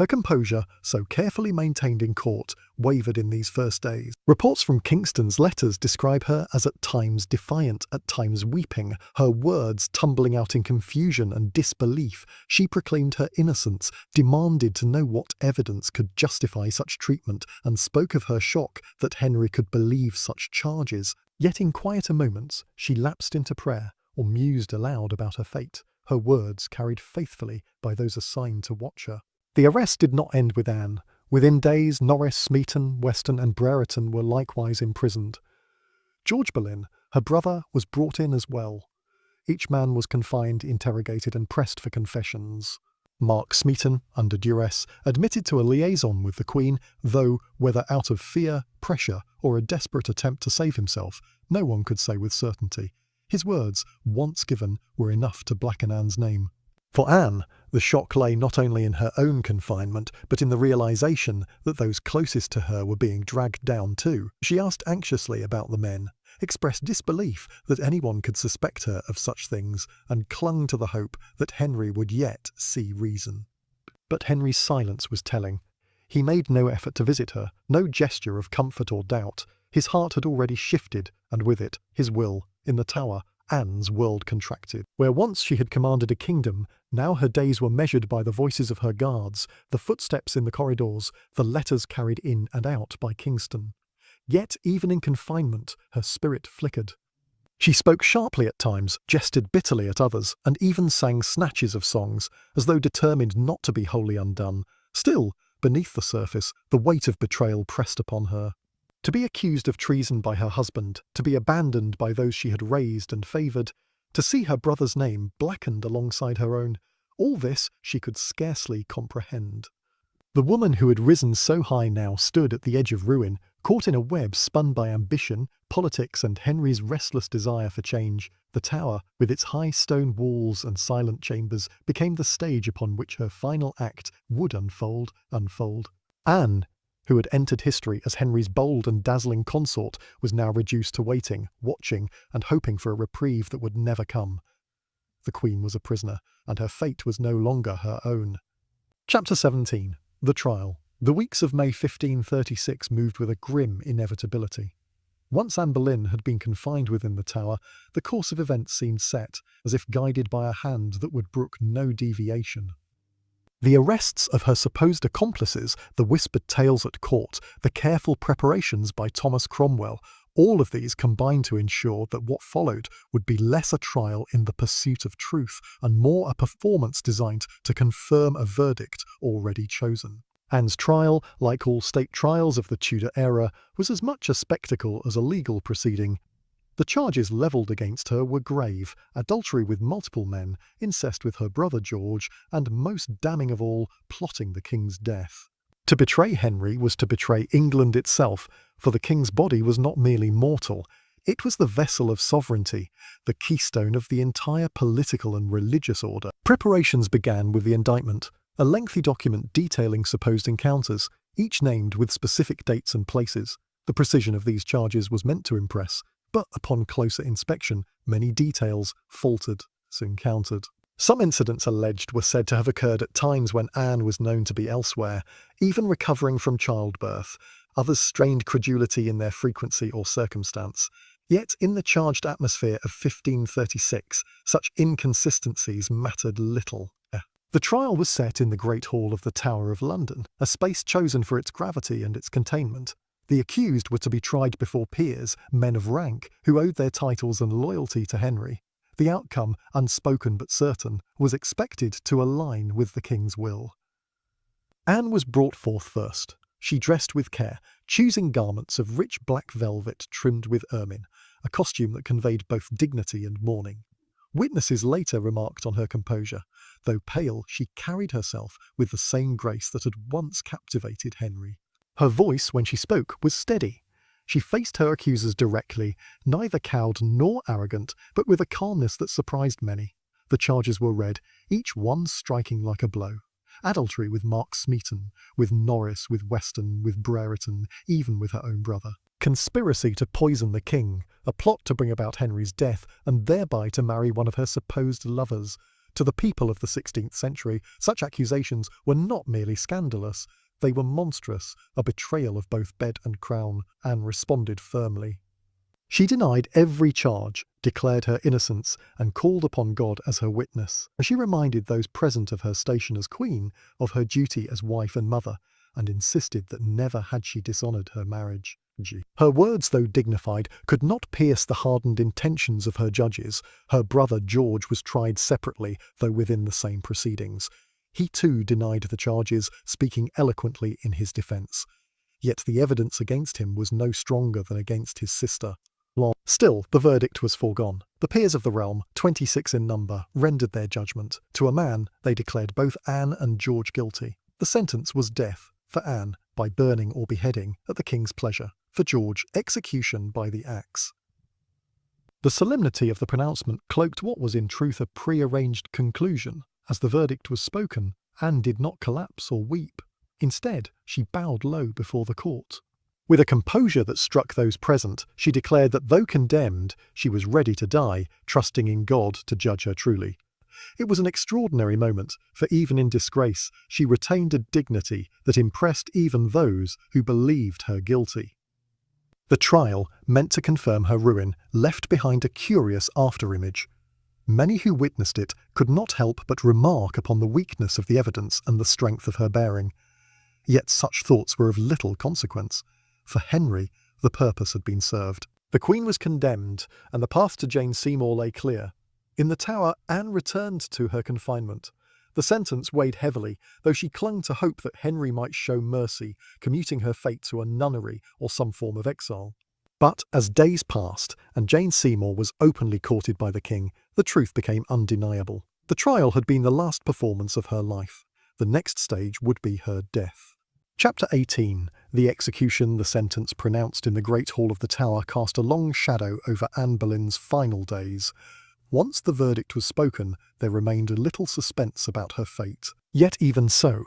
Her composure, so carefully maintained in court, wavered in these first days. Reports from Kingston's letters describe her as at times defiant, at times weeping, her words tumbling out in confusion and disbelief. She proclaimed her innocence, demanded to know what evidence could justify such treatment, and spoke of her shock that Henry could believe such charges. Yet in quieter moments, she lapsed into prayer, or mused aloud about her fate, her words carried faithfully by those assigned to watch her. The arrest did not end with Anne. Within days, Norris, Smeaton, Weston and Brereton were likewise imprisoned. George Boleyn, her brother, was brought in as well. Each man was confined, interrogated and pressed for confessions. Mark Smeaton, under duress, admitted to a liaison with the Queen, though, whether out of fear, pressure or a desperate attempt to save himself, no one could say with certainty. His words, once given, were enough to blacken Anne's name. For Anne, the shock lay not only in her own confinement, but in the realization that those closest to her were being dragged down too. She asked anxiously about the men, expressed disbelief that anyone could suspect her of such things, and clung to the hope that Henry would yet see reason. But Henry's silence was telling. He made no effort to visit her, no gesture of comfort or doubt. His heart had already shifted, and with it, his will. In the Tower, Anne's world contracted. Where once she had commanded a kingdom, now her days were measured by the voices of her guards, the footsteps in the corridors, the letters carried in and out by Kingston. Yet, even in confinement, her spirit flickered. She spoke sharply at times, jested bitterly at others, and even sang snatches of songs, as though determined not to be wholly undone. Still, Beneath the surface, the weight of betrayal pressed upon her. To be accused of treason by her husband, to be abandoned by those she had raised and favoured, to see her brother's name blackened alongside her own, all this she could scarcely comprehend. The woman who had risen so high now stood at the edge of ruin, caught in a web spun by ambition, politics, and Henry's restless desire for change. The tower, with its high stone walls and silent chambers, became the stage upon which her final act would unfold. Anne, who had entered history as Henry's bold and dazzling consort, was now reduced to waiting, watching, and hoping for a reprieve that would never come. The Queen was a prisoner, and her fate was no longer her own. Chapter 17. The Trial. The weeks of May 1536 moved with a grim inevitability. Once Anne Boleyn had been confined within the tower, the course of events seemed set, as if guided by a hand that would brook no deviation. The arrests of her supposed accomplices, the whispered tales at court, the careful preparations by Thomas Cromwell, all of these combined to ensure that what followed would be less a trial in the pursuit of truth and more a performance designed to confirm a verdict already chosen. Anne's trial, like all state trials of the Tudor era, was as much a spectacle as a legal proceeding. The charges levelled against her were grave: adultery with multiple men, incest with her brother George, and, most damning of all, plotting the king's death. To betray Henry was to betray England itself, for the king's body was not merely mortal, it was the vessel of sovereignty, the keystone of the entire political and religious order. Preparations began with the indictment, a lengthy document detailing supposed encounters, each named with specific dates and places. The precision of these charges was meant to impress, but upon closer inspection, many details faltered, soon countered. Some incidents alleged were said to have occurred at times when Anne was known to be elsewhere, even recovering from childbirth. Others strained credulity in their frequency or circumstance. Yet in the charged atmosphere of 1536, such inconsistencies mattered little. The trial was set in the Great Hall of the Tower of London, a space chosen for its gravity and its containment. The accused were to be tried before peers, men of rank, who owed their titles and loyalty to Henry. The outcome, unspoken but certain, was expected to align with the king's will. Anne was brought forth first. She dressed with care, choosing garments of rich black velvet trimmed with ermine, a costume that conveyed both dignity and mourning. Witnesses later remarked on her composure. Though pale, she carried herself with the same grace that had once captivated Henry. Her voice, when she spoke, was steady. She faced her accusers directly, neither cowed nor arrogant, but with a calmness that surprised many. The charges were read, each one striking like a blow. Adultery with Mark Smeaton, with Norris, with Weston, with Brereton, even with her own brother. Conspiracy to poison the king, a plot to bring about Henry's death, and thereby to marry one of her supposed lovers. To the people of the 16th century, such accusations were not merely scandalous, they were monstrous, a betrayal of both bed and crown. Anne responded firmly. She denied every charge, declared her innocence, and called upon God as her witness. She reminded those present of her station as queen, of her duty as wife and mother, and insisted that never had she dishonoured her marriage. Her words, though dignified, could not pierce the hardened intentions of her judges. Her brother George was tried separately, though within the same proceedings. He too denied the charges, speaking eloquently in his defence. Yet the evidence against him was no stronger than against his sister. Still, the verdict was foregone. The peers of the realm, 26 in number, rendered their judgment. To a man, they declared both Anne and George guilty. The sentence was death, for Anne, by burning or beheading, at the king's pleasure. For George, execution by the axe. The solemnity of the pronouncement cloaked what was in truth a pre-arranged conclusion. As the verdict was spoken, Anne did not collapse or weep. Instead, she bowed low before the court. With a composure that struck those present, she declared that though condemned, she was ready to die, trusting in God to judge her truly. It was an extraordinary moment, for even in disgrace, she retained a dignity that impressed even those who believed her guilty. The trial, meant to confirm her ruin, left behind a curious after-image. Many who witnessed it could not help but remark upon the weakness of the evidence and the strength of her bearing. Yet such thoughts were of little consequence. For Henry, the purpose had been served. The Queen was condemned, and the path to Jane Seymour lay clear. In the Tower, Anne returned to her confinement. The sentence weighed heavily, though she clung to hope that Henry might show mercy, commuting her fate to a nunnery or some form of exile. But as days passed and Jane Seymour was openly courted by the king, the truth became undeniable. The trial had been the last performance of her life. The next stage would be her death. Chapter 18. The execution. The sentence pronounced in the Great Hall of the Tower cast a long shadow over Anne Boleyn's final days. Once the verdict was spoken, there remained a little suspense about her fate. Yet even so,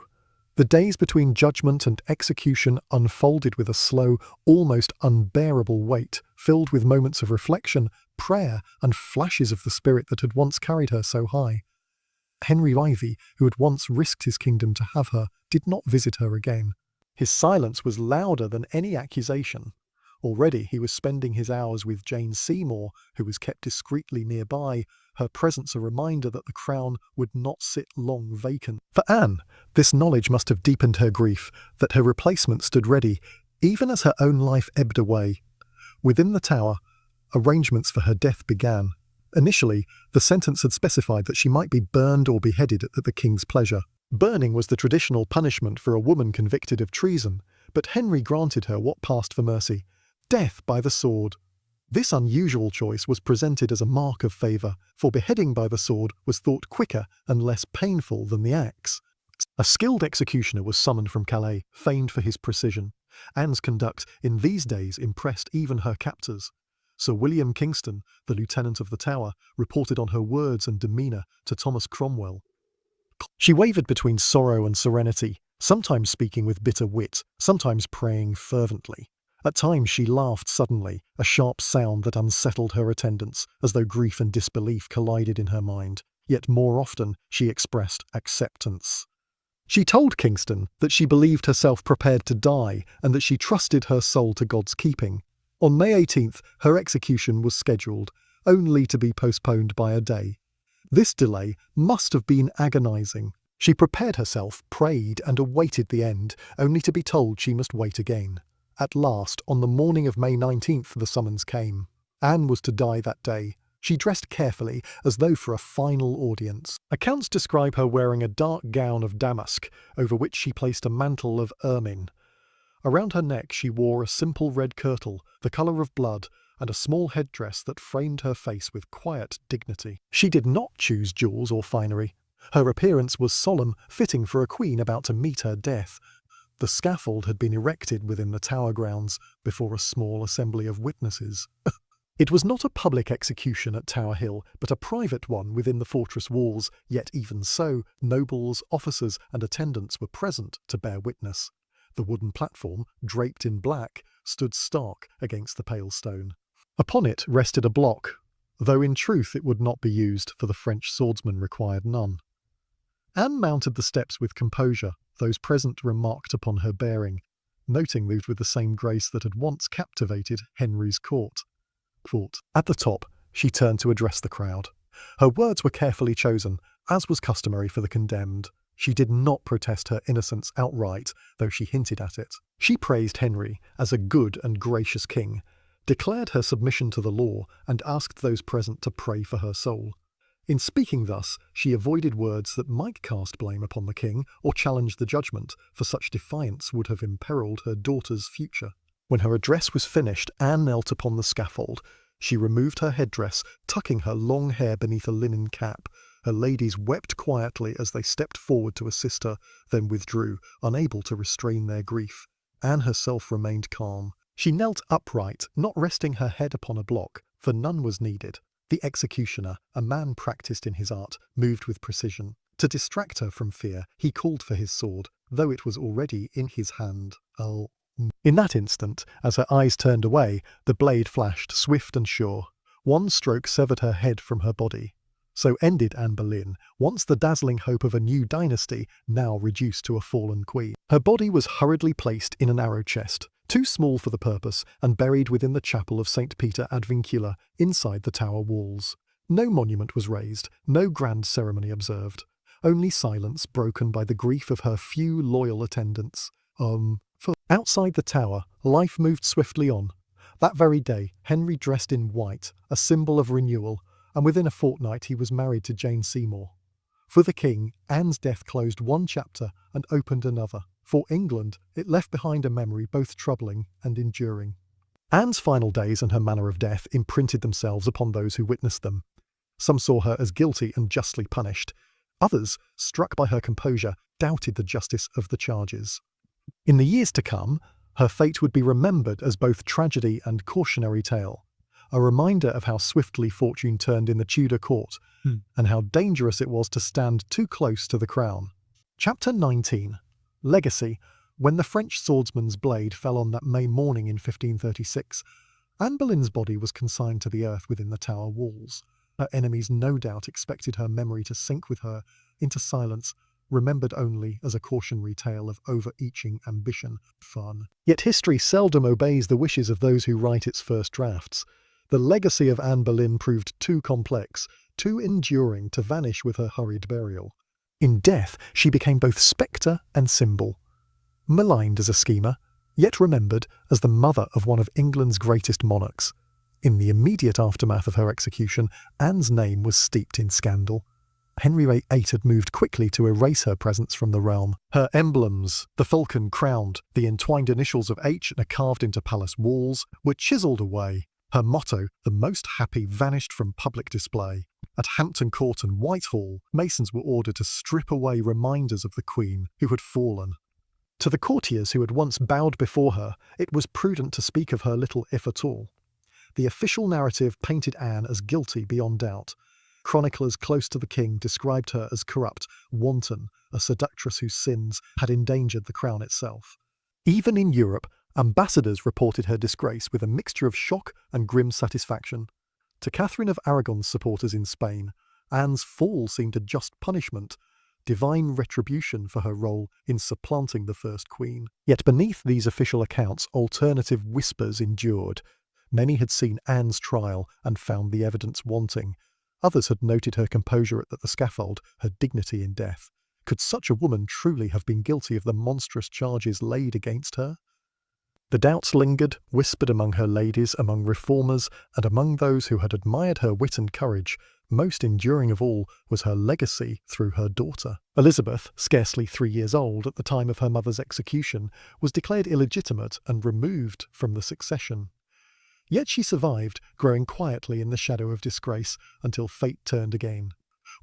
the days between judgment and execution unfolded with a slow, almost unbearable weight, filled with moments of reflection, prayer, and flashes of the spirit that had once carried her so high. Henry Ivy, who had once risked his kingdom to have her, did not visit her again. His silence was louder than any accusation. Already he was spending his hours with Jane Seymour, who was kept discreetly nearby, her presence a reminder that the crown would not sit long vacant. For Anne, this knowledge must have deepened her grief, that her replacement stood ready, even as her own life ebbed away. Within the tower, arrangements for her death began. Initially, the sentence had specified that she might be burned or beheaded at the king's pleasure. Burning was the traditional punishment for a woman convicted of treason, but Henry granted her what passed for mercy: death by the sword. This unusual choice was presented as a mark of favour, for beheading by the sword was thought quicker and less painful than the axe. A skilled executioner was summoned from Calais, famed for his precision. Anne's conduct in these days impressed even her captors. Sir William Kingston, the lieutenant of the Tower, reported on her words and demeanour to Thomas Cromwell. She wavered between sorrow and serenity, sometimes speaking with bitter wit, sometimes praying fervently. At times she laughed suddenly, a sharp sound that unsettled her attendants, as though grief and disbelief collided in her mind. Yet more often she expressed acceptance. She told Kingston that she believed herself prepared to die and that she trusted her soul to God's keeping. On May 18th, her execution was scheduled, only to be postponed by a day. This delay must have been agonizing. She prepared herself, prayed, and awaited the end, only to be told she must wait again. At last, on the morning of May 19th, the summons came. Anne was to die that day. She dressed carefully, as though for a final audience. Accounts describe her wearing a dark gown of damask, over which she placed a mantle of ermine. Around her neck she wore a simple red kirtle, the colour of blood, and a small headdress that framed her face with quiet dignity. She did not choose jewels or finery. Her appearance was solemn, fitting for a queen about to meet her death. The scaffold had been erected within the Tower grounds before a small assembly of witnesses. It was not a public execution at Tower Hill, but a private one within the fortress walls, yet even so, nobles, officers, and attendants were present to bear witness. The wooden platform, draped in black, stood stark against the pale stone. Upon it rested a block, though in truth it would not be used, for the French swordsman required none. Anne mounted the steps with composure. Those present remarked upon her bearing, noting moved with the same grace that had once captivated Henry's court. At the top, she turned to address the crowd. Her words were carefully chosen, as was customary for the condemned. She did not protest her innocence outright, though she hinted at it. She praised Henry as a good and gracious king, declared her submission to the law, and asked those present to pray for her soul. In speaking thus, she avoided words that might cast blame upon the king or challenge the judgment, for such defiance would have imperilled her daughter's future. When her address was finished, Anne knelt upon the scaffold. She removed her headdress, tucking her long hair beneath a linen cap. Her ladies wept quietly as they stepped forward to assist her, then withdrew, unable to restrain their grief. Anne herself remained calm. She knelt upright, not resting her head upon a block, for none was needed. The executioner, a man practised in his art, moved with precision. To distract her from fear, he called for his sword, though it was already in his hand. In that instant, as her eyes turned away, the blade flashed, swift and sure. One stroke severed her head from her body. So ended Anne Boleyn, once the dazzling hope of a new dynasty, now reduced to a fallen queen. Her body was hurriedly placed in an arrow chest, too small for the purpose, and buried within the chapel of St. Peter ad Vincula, inside the tower walls. No monument was raised, no grand ceremony observed. Only silence broken by the grief of her few loyal attendants. Outside the tower, life moved swiftly on. That very day, Henry dressed in white, a symbol of renewal, and within a fortnight he was married to Jane Seymour. For the king, Anne's death closed one chapter and opened another. For England, it left behind a memory both troubling and enduring. Anne's final days and her manner of death imprinted themselves upon those who witnessed them. Some saw her as guilty and justly punished. Others, struck by her composure, doubted the justice of the charges. In the years to come, her fate would be remembered as both tragedy and cautionary tale, a reminder of how swiftly fortune turned in the Tudor court, and how dangerous it was to stand too close to the crown. Chapter 19. Legacy. When the French swordsman's blade fell on that May morning in 1536, Anne Boleyn's body was consigned to the earth within the tower walls. Her enemies no doubt expected her memory to sink with her into silence, remembered only as a cautionary tale of overreaching ambition. Fun. Yet history seldom obeys the wishes of those who write its first drafts. The legacy of Anne Boleyn proved too complex, too enduring to vanish with her hurried burial. In death, she became both spectre and symbol. Maligned as a schemer, yet remembered as the mother of one of England's greatest monarchs. In the immediate aftermath of her execution, Anne's name was steeped in scandal. Henry VIII had moved quickly to erase her presence from the realm. Her emblems, the falcon crowned, the entwined initials of H carved into palace walls, were chiselled away. Her motto, the most happy, vanished from public display. At Hampton Court and Whitehall, masons were ordered to strip away reminders of the Queen who had fallen. To the courtiers who had once bowed before her, it was prudent to speak of her little if at all. The official narrative painted Anne as guilty beyond doubt. Chroniclers close to the king described her as corrupt, wanton, a seductress whose sins had endangered the crown itself. Even in Europe, ambassadors reported her disgrace with a mixture of shock and grim satisfaction. To Catherine of Aragon's supporters in Spain, Anne's fall seemed a just punishment, divine retribution for her role in supplanting the first queen. Yet beneath these official accounts, alternative whispers endured. Many had seen Anne's trial and found the evidence wanting. Others had noted her composure at the scaffold, her dignity in death. Could such a woman truly have been guilty of the monstrous charges laid against her? The doubts lingered, whispered among her ladies, among reformers, and among those who had admired her wit and courage. Most enduring of all was her legacy through her daughter. Elizabeth, scarcely 3 years old at the time of her mother's execution, was declared illegitimate and removed from the succession. Yet she survived, growing quietly in the shadow of disgrace, until fate turned again.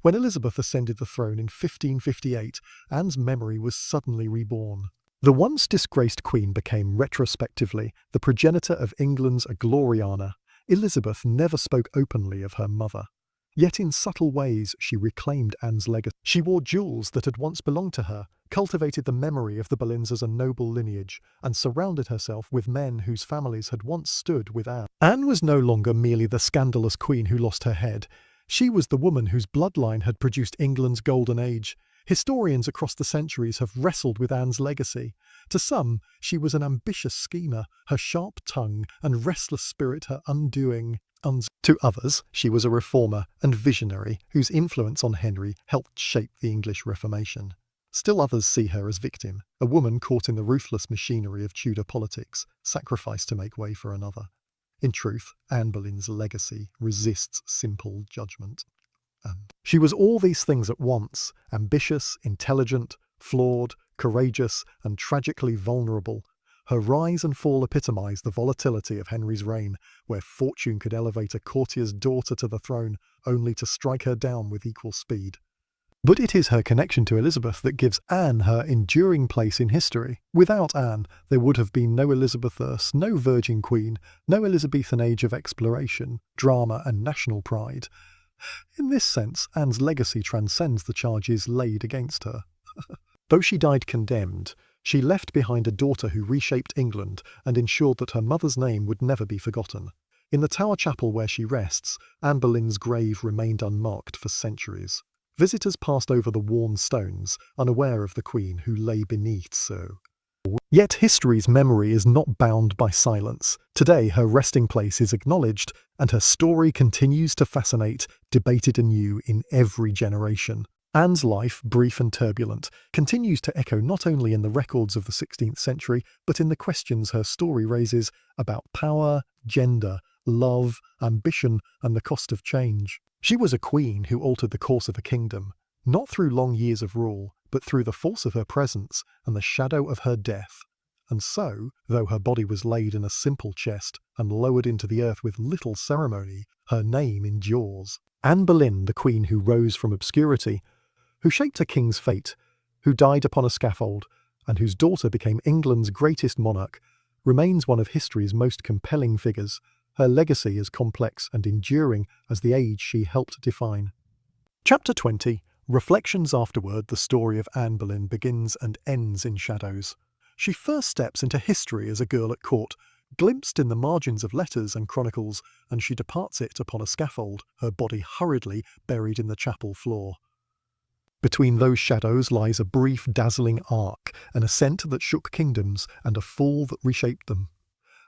When Elizabeth ascended the throne in 1558, Anne's memory was suddenly reborn. The once disgraced queen became retrospectively the progenitor of England's Gloriana. Elizabeth never spoke openly of her mother. Yet in subtle ways she reclaimed Anne's legacy. She wore jewels that had once belonged to her, cultivated the memory of the Boleyns as a noble lineage, and surrounded herself with men whose families had once stood with Anne. Anne was no longer merely the scandalous queen who lost her head. She was the woman whose bloodline had produced England's golden age. Historians across the centuries have wrestled with Anne's legacy. To some, she was an ambitious schemer, her sharp tongue and restless spirit her undoing. To others, she was a reformer and visionary whose influence on Henry helped shape the English Reformation. Still others see her as victim, a woman caught in the ruthless machinery of Tudor politics, sacrificed to make way for another. In truth, Anne Boleyn's legacy resists simple judgment. She was all these things at once: ambitious, intelligent, flawed, courageous, and tragically vulnerable. Her rise and fall epitomised the volatility of Henry's reign, where fortune could elevate a courtier's daughter to the throne only to strike her down with equal speed. But it is her connection to Elizabeth that gives Anne her enduring place in history. Without Anne, there would have been no Elizabeth I, no Virgin Queen, no Elizabethan age of exploration, drama and national pride. In this sense, Anne's legacy transcends the charges laid against her. Though she died condemned, she left behind a daughter who reshaped England and ensured that her mother's name would never be forgotten. In the Tower Chapel where she rests, Anne Boleyn's grave remained unmarked for centuries. Visitors passed over the worn stones, unaware of the Queen who lay beneath so. Yet history's memory is not bound by silence. Today her resting place is acknowledged, and her story continues to fascinate, debated anew in every generation. Anne's life, brief and turbulent, continues to echo not only in the records of the 16th century, but in the questions her story raises about power, gender, love, ambition, and the cost of change. She was a queen who altered the course of a kingdom. not through long years of rule, but through the force of her presence and the shadow of her death. And so, though her body was laid in a simple chest and lowered into the earth with little ceremony, her name endures. Anne Boleyn, the queen who rose from obscurity, who shaped a king's fate, who died upon a scaffold, and whose daughter became England's greatest monarch, remains one of history's most compelling figures. Her legacy is complex and enduring as the age she helped define. Chapter 20. Reflections afterward. The story of Anne Boleyn begins and ends in shadows. She first steps into history as a girl at court, glimpsed in the margins of letters and chronicles, and she departs it upon a scaffold, her body hurriedly buried in the chapel floor. Between those shadows lies a brief, dazzling arc, an ascent that shook kingdoms and a fall that reshaped them.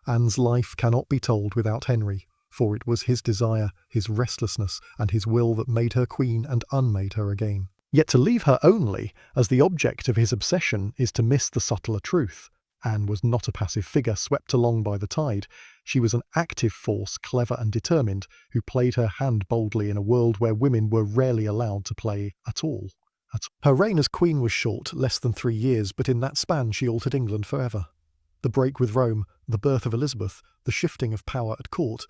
Anne's life cannot be told without Henry, for it was his desire, his restlessness, and his will that made her queen and unmade her again. Yet to leave her only as the object of his obsession is to miss the subtler truth. Anne was not a passive figure swept along by the tide. She was an active force, clever and determined, who played her hand boldly in a world where women were rarely allowed to play at all. Her reign as queen was short, less than 3 years, but in that span she altered England forever. The break with Rome, the birth of Elizabeth, the shifting of power at court,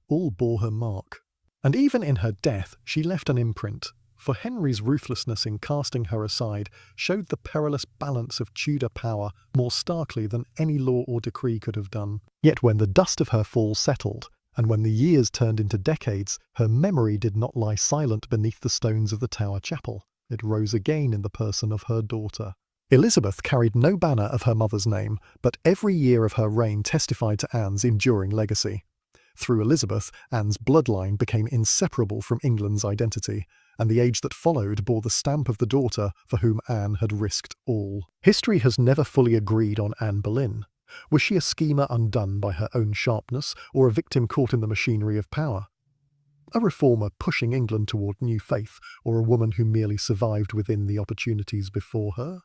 all bore her mark. And even in her death she left an imprint, for Henry's ruthlessness in casting her aside showed the perilous balance of Tudor power more starkly than any law or decree could have done. Yet when the dust of her fall settled, and when the years turned into decades, her memory did not lie silent beneath the stones of the Tower Chapel. It rose again in the person of her daughter. Elizabeth carried no banner of her mother's name, but every year of her reign testified to Anne's enduring legacy. Through Elizabeth, Anne's bloodline became inseparable from England's identity, and the age that followed bore the stamp of the daughter for whom Anne had risked all. History has never fully agreed on Anne Boleyn. Was she a schemer undone by her own sharpness, or a victim caught in the machinery of power? A reformer pushing England toward new faith, or a woman who merely survived within the opportunities before her?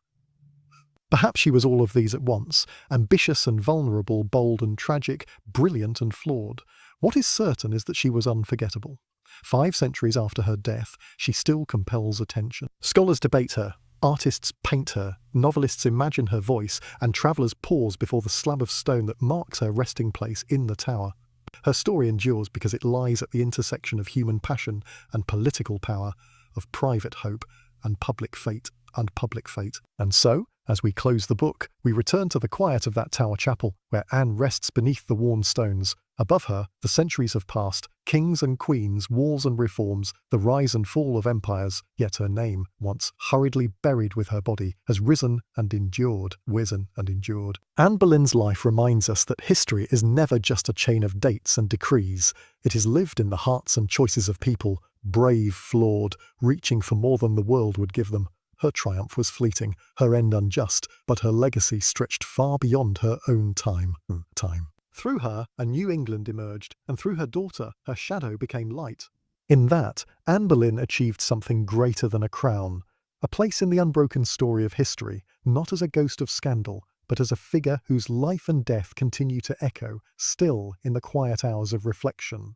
Perhaps she was all of these at once, ambitious and vulnerable, bold and tragic, brilliant and flawed. What is certain is that she was unforgettable. 5 centuries after her death, she still compels attention. Scholars debate her, artists paint her, novelists imagine her voice, and travellers pause before the slab of stone that marks her resting place in the tower. Her story endures because it lies at the intersection of human passion and political power, of private hope and public fate. And so, as we close the book, we return to the quiet of that Tower Chapel, where Anne rests beneath the worn stones. Above her, the centuries have passed, kings and queens, wars and reforms, the rise and fall of empires, yet her name, once hurriedly buried with her body, has risen and endured. Anne Boleyn's life reminds us that history is never just a chain of dates and decrees. It is lived in the hearts and choices of people, brave, flawed, reaching for more than the world would give them. Her triumph was fleeting, her end unjust, but her legacy stretched far beyond her own time. Through her, a new England emerged, and through her daughter, her shadow became light. In that, Anne Boleyn achieved something greater than a crown, a place in the unbroken story of history, not as a ghost of scandal, but as a figure whose life and death continue to echo, still in the quiet hours of reflection.